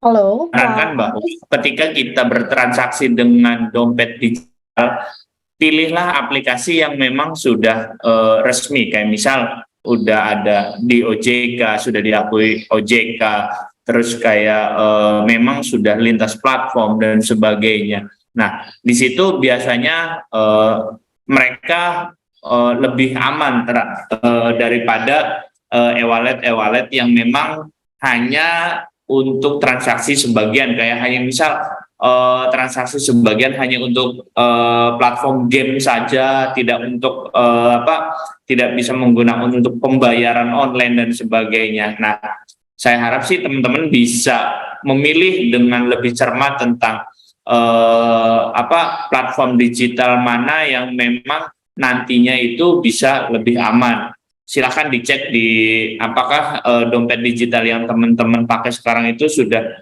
Halo. kan bahwa ketika kita bertransaksi dengan dompet digital, pilihlah aplikasi yang memang sudah resmi, kayak misal udah ada di OJK, sudah diakui OJK, terus kayak memang sudah lintas platform dan sebagainya. Nah, di situ biasanya mereka lebih aman daripada e-wallet yang memang hanya untuk transaksi sebagian, kayak hanya misal transaksi sebagian hanya untuk platform game saja, tidak untuk tidak bisa menggunakan untuk pembayaran online dan sebagainya. Nah, saya harap sih teman-teman bisa memilih dengan lebih cermat tentang platform digital mana yang memang nantinya itu bisa lebih aman. Silakan dicek di apakah dompet digital yang teman-teman pakai sekarang itu sudah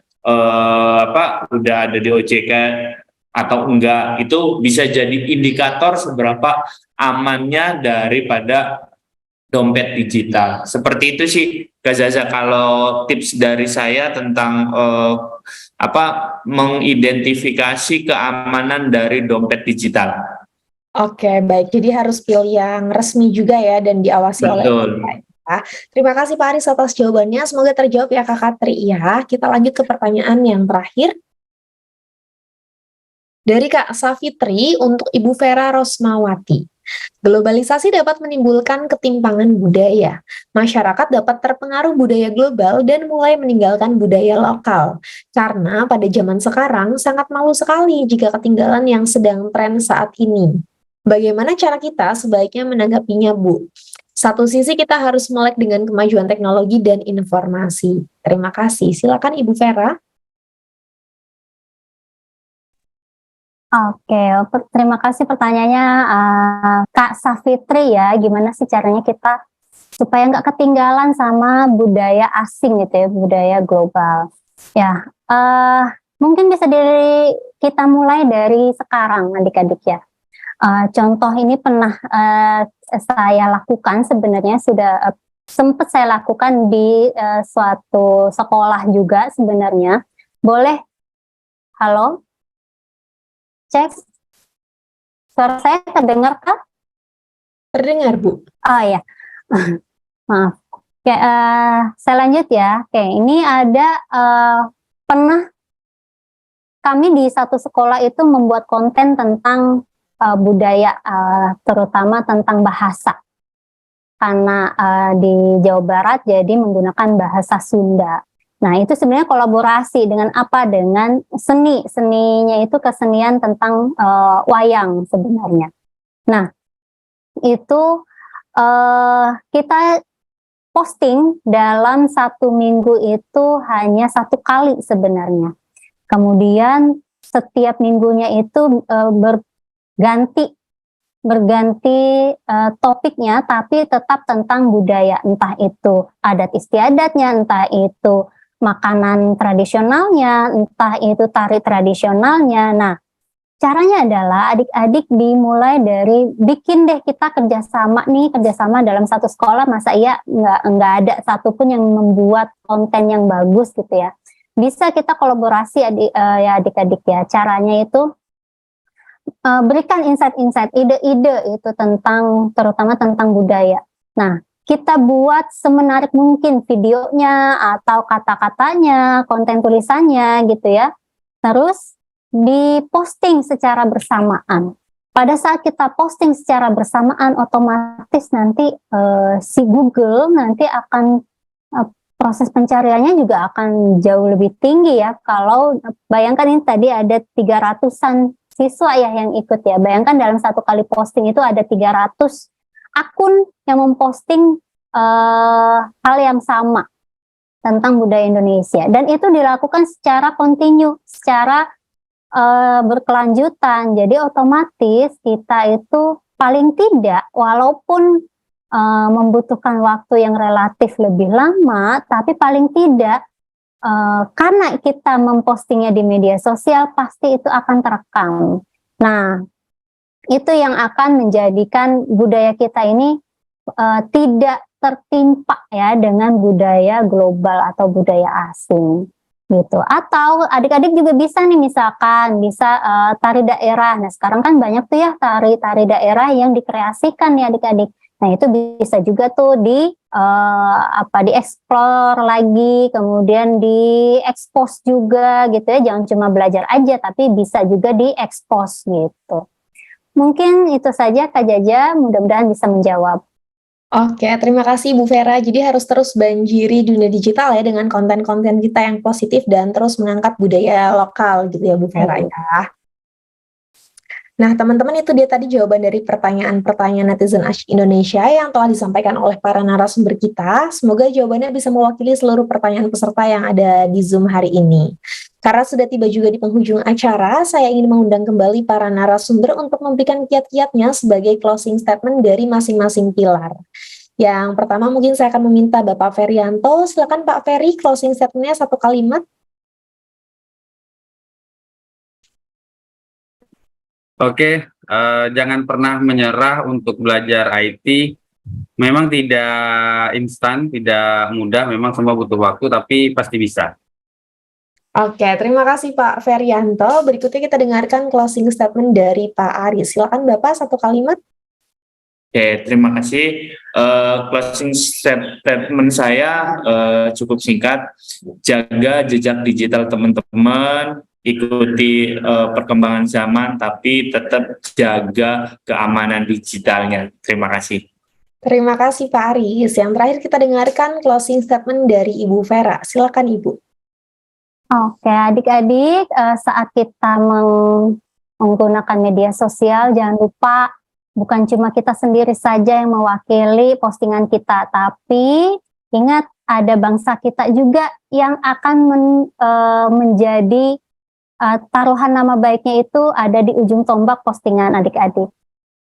udah ada di OJK atau enggak. Itu bisa jadi indikator seberapa amannya daripada dompet digital. Seperti itu sih Kak Zaza, kalau tips dari saya tentang mengidentifikasi keamanan dari dompet digital. Oke, baik. Jadi harus pilih yang resmi juga ya dan diawasi oleh OJK. Terima kasih Pak Aris atas jawabannya. Semoga terjawab ya Kak Tri ya. Kita lanjut ke pertanyaan yang terakhir. Dari Kak Safitri untuk Ibu Vera Rosmawati. Globalisasi dapat menimbulkan ketimpangan budaya. Masyarakat dapat terpengaruh budaya global dan mulai meninggalkan budaya lokal. Karena pada zaman sekarang sangat malu sekali jika ketinggalan yang sedang tren saat ini. Bagaimana cara kita sebaiknya menanggapinya, Bu? Satu sisi kita harus melek dengan kemajuan teknologi dan informasi. Terima kasih. Silakan Ibu Vera. Oke, terima kasih pertanyaannya Kak Safitri ya. Gimana sih caranya kita supaya nggak ketinggalan sama budaya asing gitu ya, budaya global. Ya, mungkin bisa kita mulai dari sekarang adik-adik ya. Contoh ini pernah saya lakukan sebenarnya sudah sempat saya lakukan di suatu sekolah juga sebenarnya. Boleh? Halo? Cek, suara saya terdengar kah? Terdengar, Bu. Oh ya, maaf. Oke, saya lanjut ya. Oke, ini ada pernah kami di satu sekolah itu membuat konten tentang budaya, terutama tentang bahasa. Karena di Jawa Barat jadi menggunakan bahasa Sunda. Nah, itu sebenarnya kolaborasi dengan apa? Dengan seni. Seninya itu kesenian tentang wayang sebenarnya. Nah, itu kita posting dalam 1 minggu itu hanya 1 kali sebenarnya. Kemudian setiap minggunya itu berganti topiknya, tapi tetap tentang budaya. Entah itu adat istiadatnya, entah itu makanan tradisionalnya, entah itu tari tradisionalnya. Nah, caranya adalah adik-adik dimulai dari bikin deh kita kerjasama dalam satu sekolah. Masa iya nggak ada satupun yang membuat konten yang bagus gitu ya. Bisa kita kolaborasi ya adik-adik ya. Caranya itu berikan insight-insight, ide-ide itu terutama tentang budaya. Nah, kita buat semenarik mungkin videonya atau kata-katanya, konten tulisannya gitu ya. Terus diposting secara bersamaan. Pada saat kita posting secara bersamaan, otomatis nanti si Google nanti akan proses pencariannya juga akan jauh lebih tinggi ya. Kalau bayangkan ini tadi ada 300-an siswa ya yang ikut ya. Bayangkan dalam 1 kali posting itu ada 300 akun yang memposting hal yang sama tentang budaya Indonesia, dan itu dilakukan secara kontinu, secara berkelanjutan. Jadi otomatis kita itu paling tidak walaupun membutuhkan waktu yang relatif lebih lama, tapi paling tidak karena kita mempostingnya di media sosial pasti itu akan terekam. Nah, itu yang akan menjadikan budaya kita ini tidak tertimpa ya dengan budaya global atau budaya asing gitu. Atau adik-adik juga bisa nih misalkan bisa tari daerah. Nah, sekarang kan banyak tuh ya tari daerah yang dikreasikan nih adik-adik. Nah, itu bisa juga tuh dieksplor lagi, kemudian diekspos juga gitu ya. Jangan cuma belajar aja, tapi bisa juga diekspos gitu. Mungkin itu saja Kak Jaja, mudah-mudahan bisa menjawab. Oke, terima kasih Bu Vera. Jadi harus terus banjiri dunia digital ya dengan konten-konten kita yang positif dan terus mengangkat budaya lokal gitu ya Bu Vera ya. Nah, teman-teman, itu dia tadi jawaban dari pertanyaan-pertanyaan netizen Indonesia yang telah disampaikan oleh para narasumber kita. Semoga jawabannya bisa mewakili seluruh pertanyaan peserta yang ada di Zoom hari ini. Karena sudah tiba juga di penghujung acara, saya ingin mengundang kembali para narasumber untuk memberikan kiat-kiatnya sebagai closing statement dari masing-masing pilar. Yang pertama mungkin saya akan meminta Bapak Ferianto. Silakan Pak Ferry, closing statement-nya 1 kalimat. Oke, jangan pernah menyerah untuk belajar IT. Memang tidak instan, tidak mudah, memang semua butuh waktu, tapi pasti bisa. Oke, terima kasih Pak Ferianto. Berikutnya kita dengarkan closing statement dari Pak Aris. Silakan Bapak 1 kalimat. Oke, terima kasih. Closing statement saya cukup singkat. Jaga jejak digital teman-teman, ikuti perkembangan zaman, tapi tetap jaga keamanan digitalnya. Terima kasih. Terima kasih Pak Aris. Yang terakhir kita dengarkan closing statement dari Ibu Vera. Silakan Ibu. Oke, adik-adik, saat kita menggunakan media sosial, jangan lupa bukan cuma kita sendiri saja yang mewakili postingan kita, tapi ingat ada bangsa kita juga yang akan menjadi taruhan nama baiknya itu ada di ujung tombak postingan adik-adik.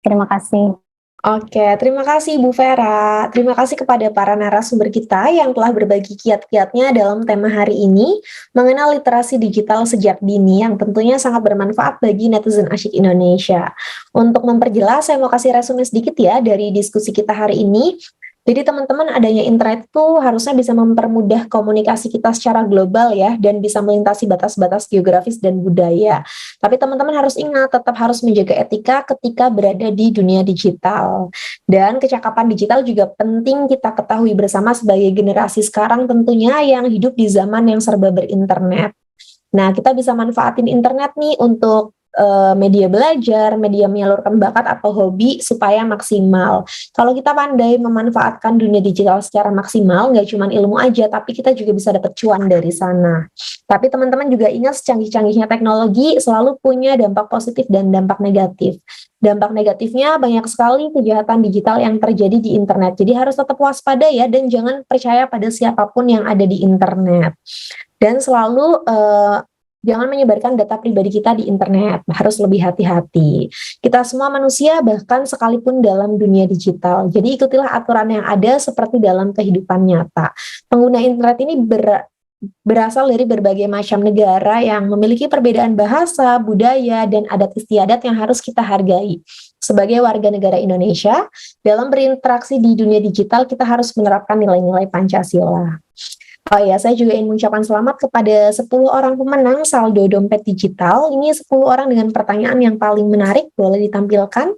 Terima kasih. Oke, terima kasih Bu Vera. Terima kasih kepada para narasumber kita yang telah berbagi kiat-kiatnya dalam tema hari ini mengenal literasi digital sejak dini yang tentunya sangat bermanfaat bagi netizen asyik Indonesia. Untuk memperjelas, saya mau kasih resume sedikit ya dari diskusi kita hari ini. Jadi teman-teman, adanya internet itu harusnya bisa mempermudah komunikasi kita secara global ya, dan bisa melintasi batas-batas geografis dan budaya. Tapi teman-teman harus ingat, tetap harus menjaga etika ketika berada di dunia digital. Dan kecakapan digital juga penting kita ketahui bersama sebagai generasi sekarang tentunya yang hidup di zaman yang serba berinternet. Nah, kita bisa manfaatin internet nih untuk media belajar, media menyalurkan bakat atau hobi supaya maksimal. Kalau kita pandai memanfaatkan dunia digital secara maksimal, nggak cuma ilmu aja, tapi kita juga bisa dapat cuan dari sana. Tapi teman-teman juga ingat, secanggih-canggihnya teknologi selalu punya dampak positif dan dampak negatif. Dampak negatifnya banyak sekali kejahatan digital yang terjadi di internet. Jadi harus tetap waspada ya, dan jangan percaya pada siapapun yang ada di internet. Dan selalu jangan menyebarkan data pribadi kita di internet, harus lebih hati-hati. Kita semua manusia bahkan sekalipun dalam dunia digital. Jadi ikutilah aturan yang ada seperti dalam kehidupan nyata. Pengguna internet ini berasal dari berbagai macam negara yang memiliki perbedaan bahasa, budaya, dan adat istiadat yang harus kita hargai. Sebagai warga negara Indonesia, dalam berinteraksi di dunia digital, kita harus menerapkan nilai-nilai Pancasila. Oh ya, saya juga ingin mengucapkan selamat kepada 10 orang pemenang saldo dompet digital. Ini 10 orang dengan pertanyaan yang paling menarik, boleh ditampilkan.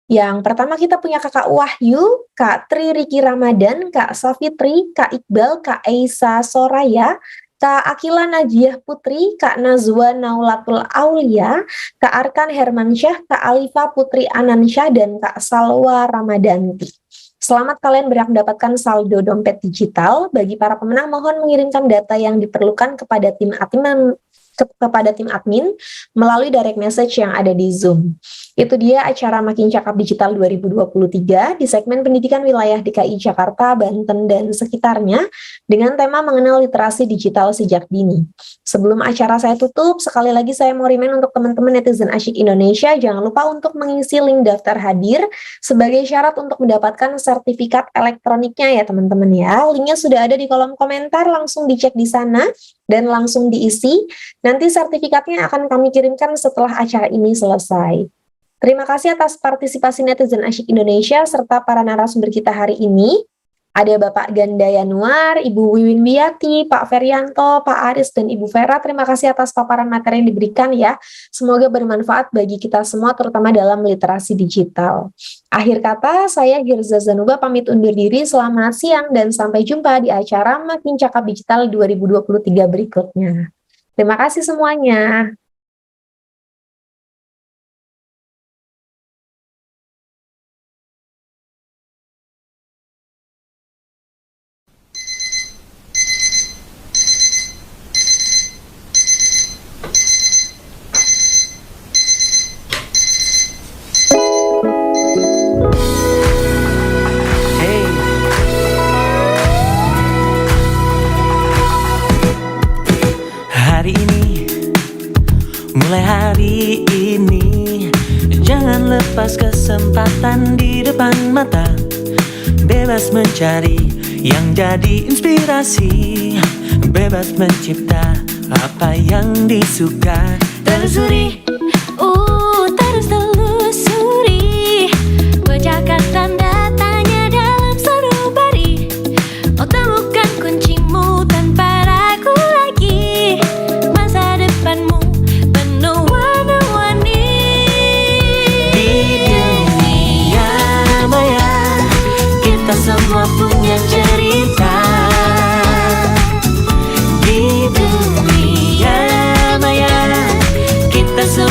Yang pertama kita punya Kakak Wahyu, Kak Tri Riki Ramadan, Kak Safitri, Kak Iqbal, Kak Aisa Soraya, Kak Akila Najiah Putri, Kak Nazwa Naulatul Aulia, Kak Arkan Hermansyah, Kak Alifa Putri Anansyah, dan Kak Salwa Ramadanti. Selamat kalian berhak mendapatkan saldo dompet digital. Bagi para pemenang, mohon mengirimkan data yang diperlukan kepada tim admin melalui direct message yang ada di Zoom. Itu dia acara Makin Cakap Digital 2023 di segmen pendidikan wilayah DKI Jakarta, Banten, dan sekitarnya dengan tema mengenal literasi digital sejak dini. Sebelum acara saya tutup, sekali lagi saya mau remind untuk teman-teman netizen asyik Indonesia, jangan lupa untuk mengisi link daftar hadir sebagai syarat untuk mendapatkan sertifikat elektroniknya ya teman-teman ya. Linknya sudah ada di kolom komentar, langsung dicek di sana dan langsung diisi. Nanti sertifikatnya akan kami kirimkan setelah acara ini selesai. Terima kasih atas partisipasi netizen asyik Indonesia serta para narasumber kita hari ini. Ada Bapak Ganda Yanuar, Ibu Wiwin Wiyati, Pak Ferianto, Pak Aris, dan Ibu Vera. Terima kasih atas paparan materi yang diberikan ya. Semoga bermanfaat bagi kita semua, terutama dalam literasi digital. Akhir kata, saya Girza Zanuba pamit undur diri. Selamat siang dan sampai jumpa di acara Makin Cakap Digital 2023 berikutnya. Terima kasih semuanya. Hey. Hari ini, mulai hari ini, jangan lepas kesempatan di depan mata. Bebas mencari yang jadi inspirasi, bebas mencipta apa yang disuka. Telusuri, terus telusuri, bacakan tanda-tanya dalam sanubari. Oh, temukan kuncimu tanpa ragu lagi. Masa depanmu penuh warna-warni. Di dunia maya, kita semua punya cerita. Di dunia maya, kita semua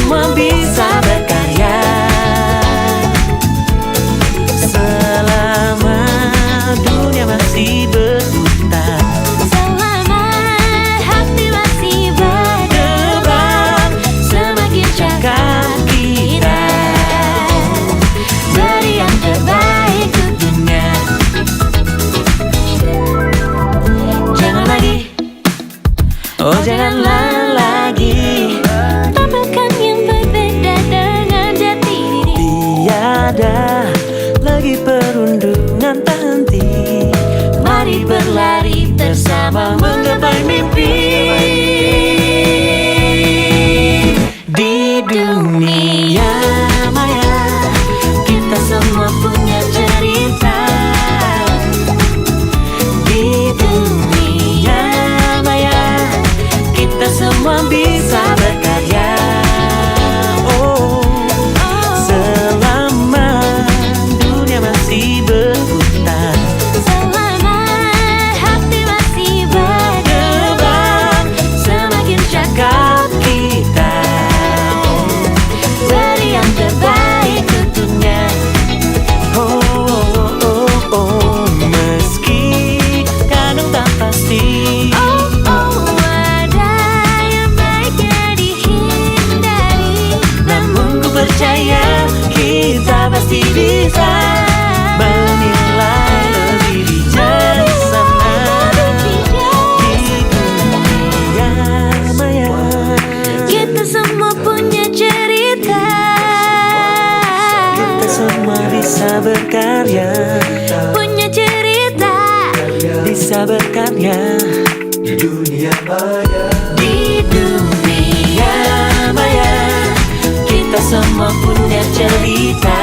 Oh janganlah lagi tampilkan yang berbeda dengan jati diri. tiada lagi perundungan tak henti. Mari berlari bersama menggapai mimpi. Di dunia maya kita semua punya cerita. Di dunia maya kita semua bisa berkarya. Oh, selama dunia masih berputar, Selama hati masih berdebar, semakin cakap kita beri yang terbaik tentunya. Oh, oh, oh, oh, oh. Meski kadang tak pasti, Oh, oh, ada yang baiknya dihindari. namun ku percaya kita pasti bisa menilai lebih bijaksana. Di dunia maya Kita semua punya cerita. kita semua bisa berkarya, Punya cerita. bisa berkarya. Di dunia maya kita semua punya cerita.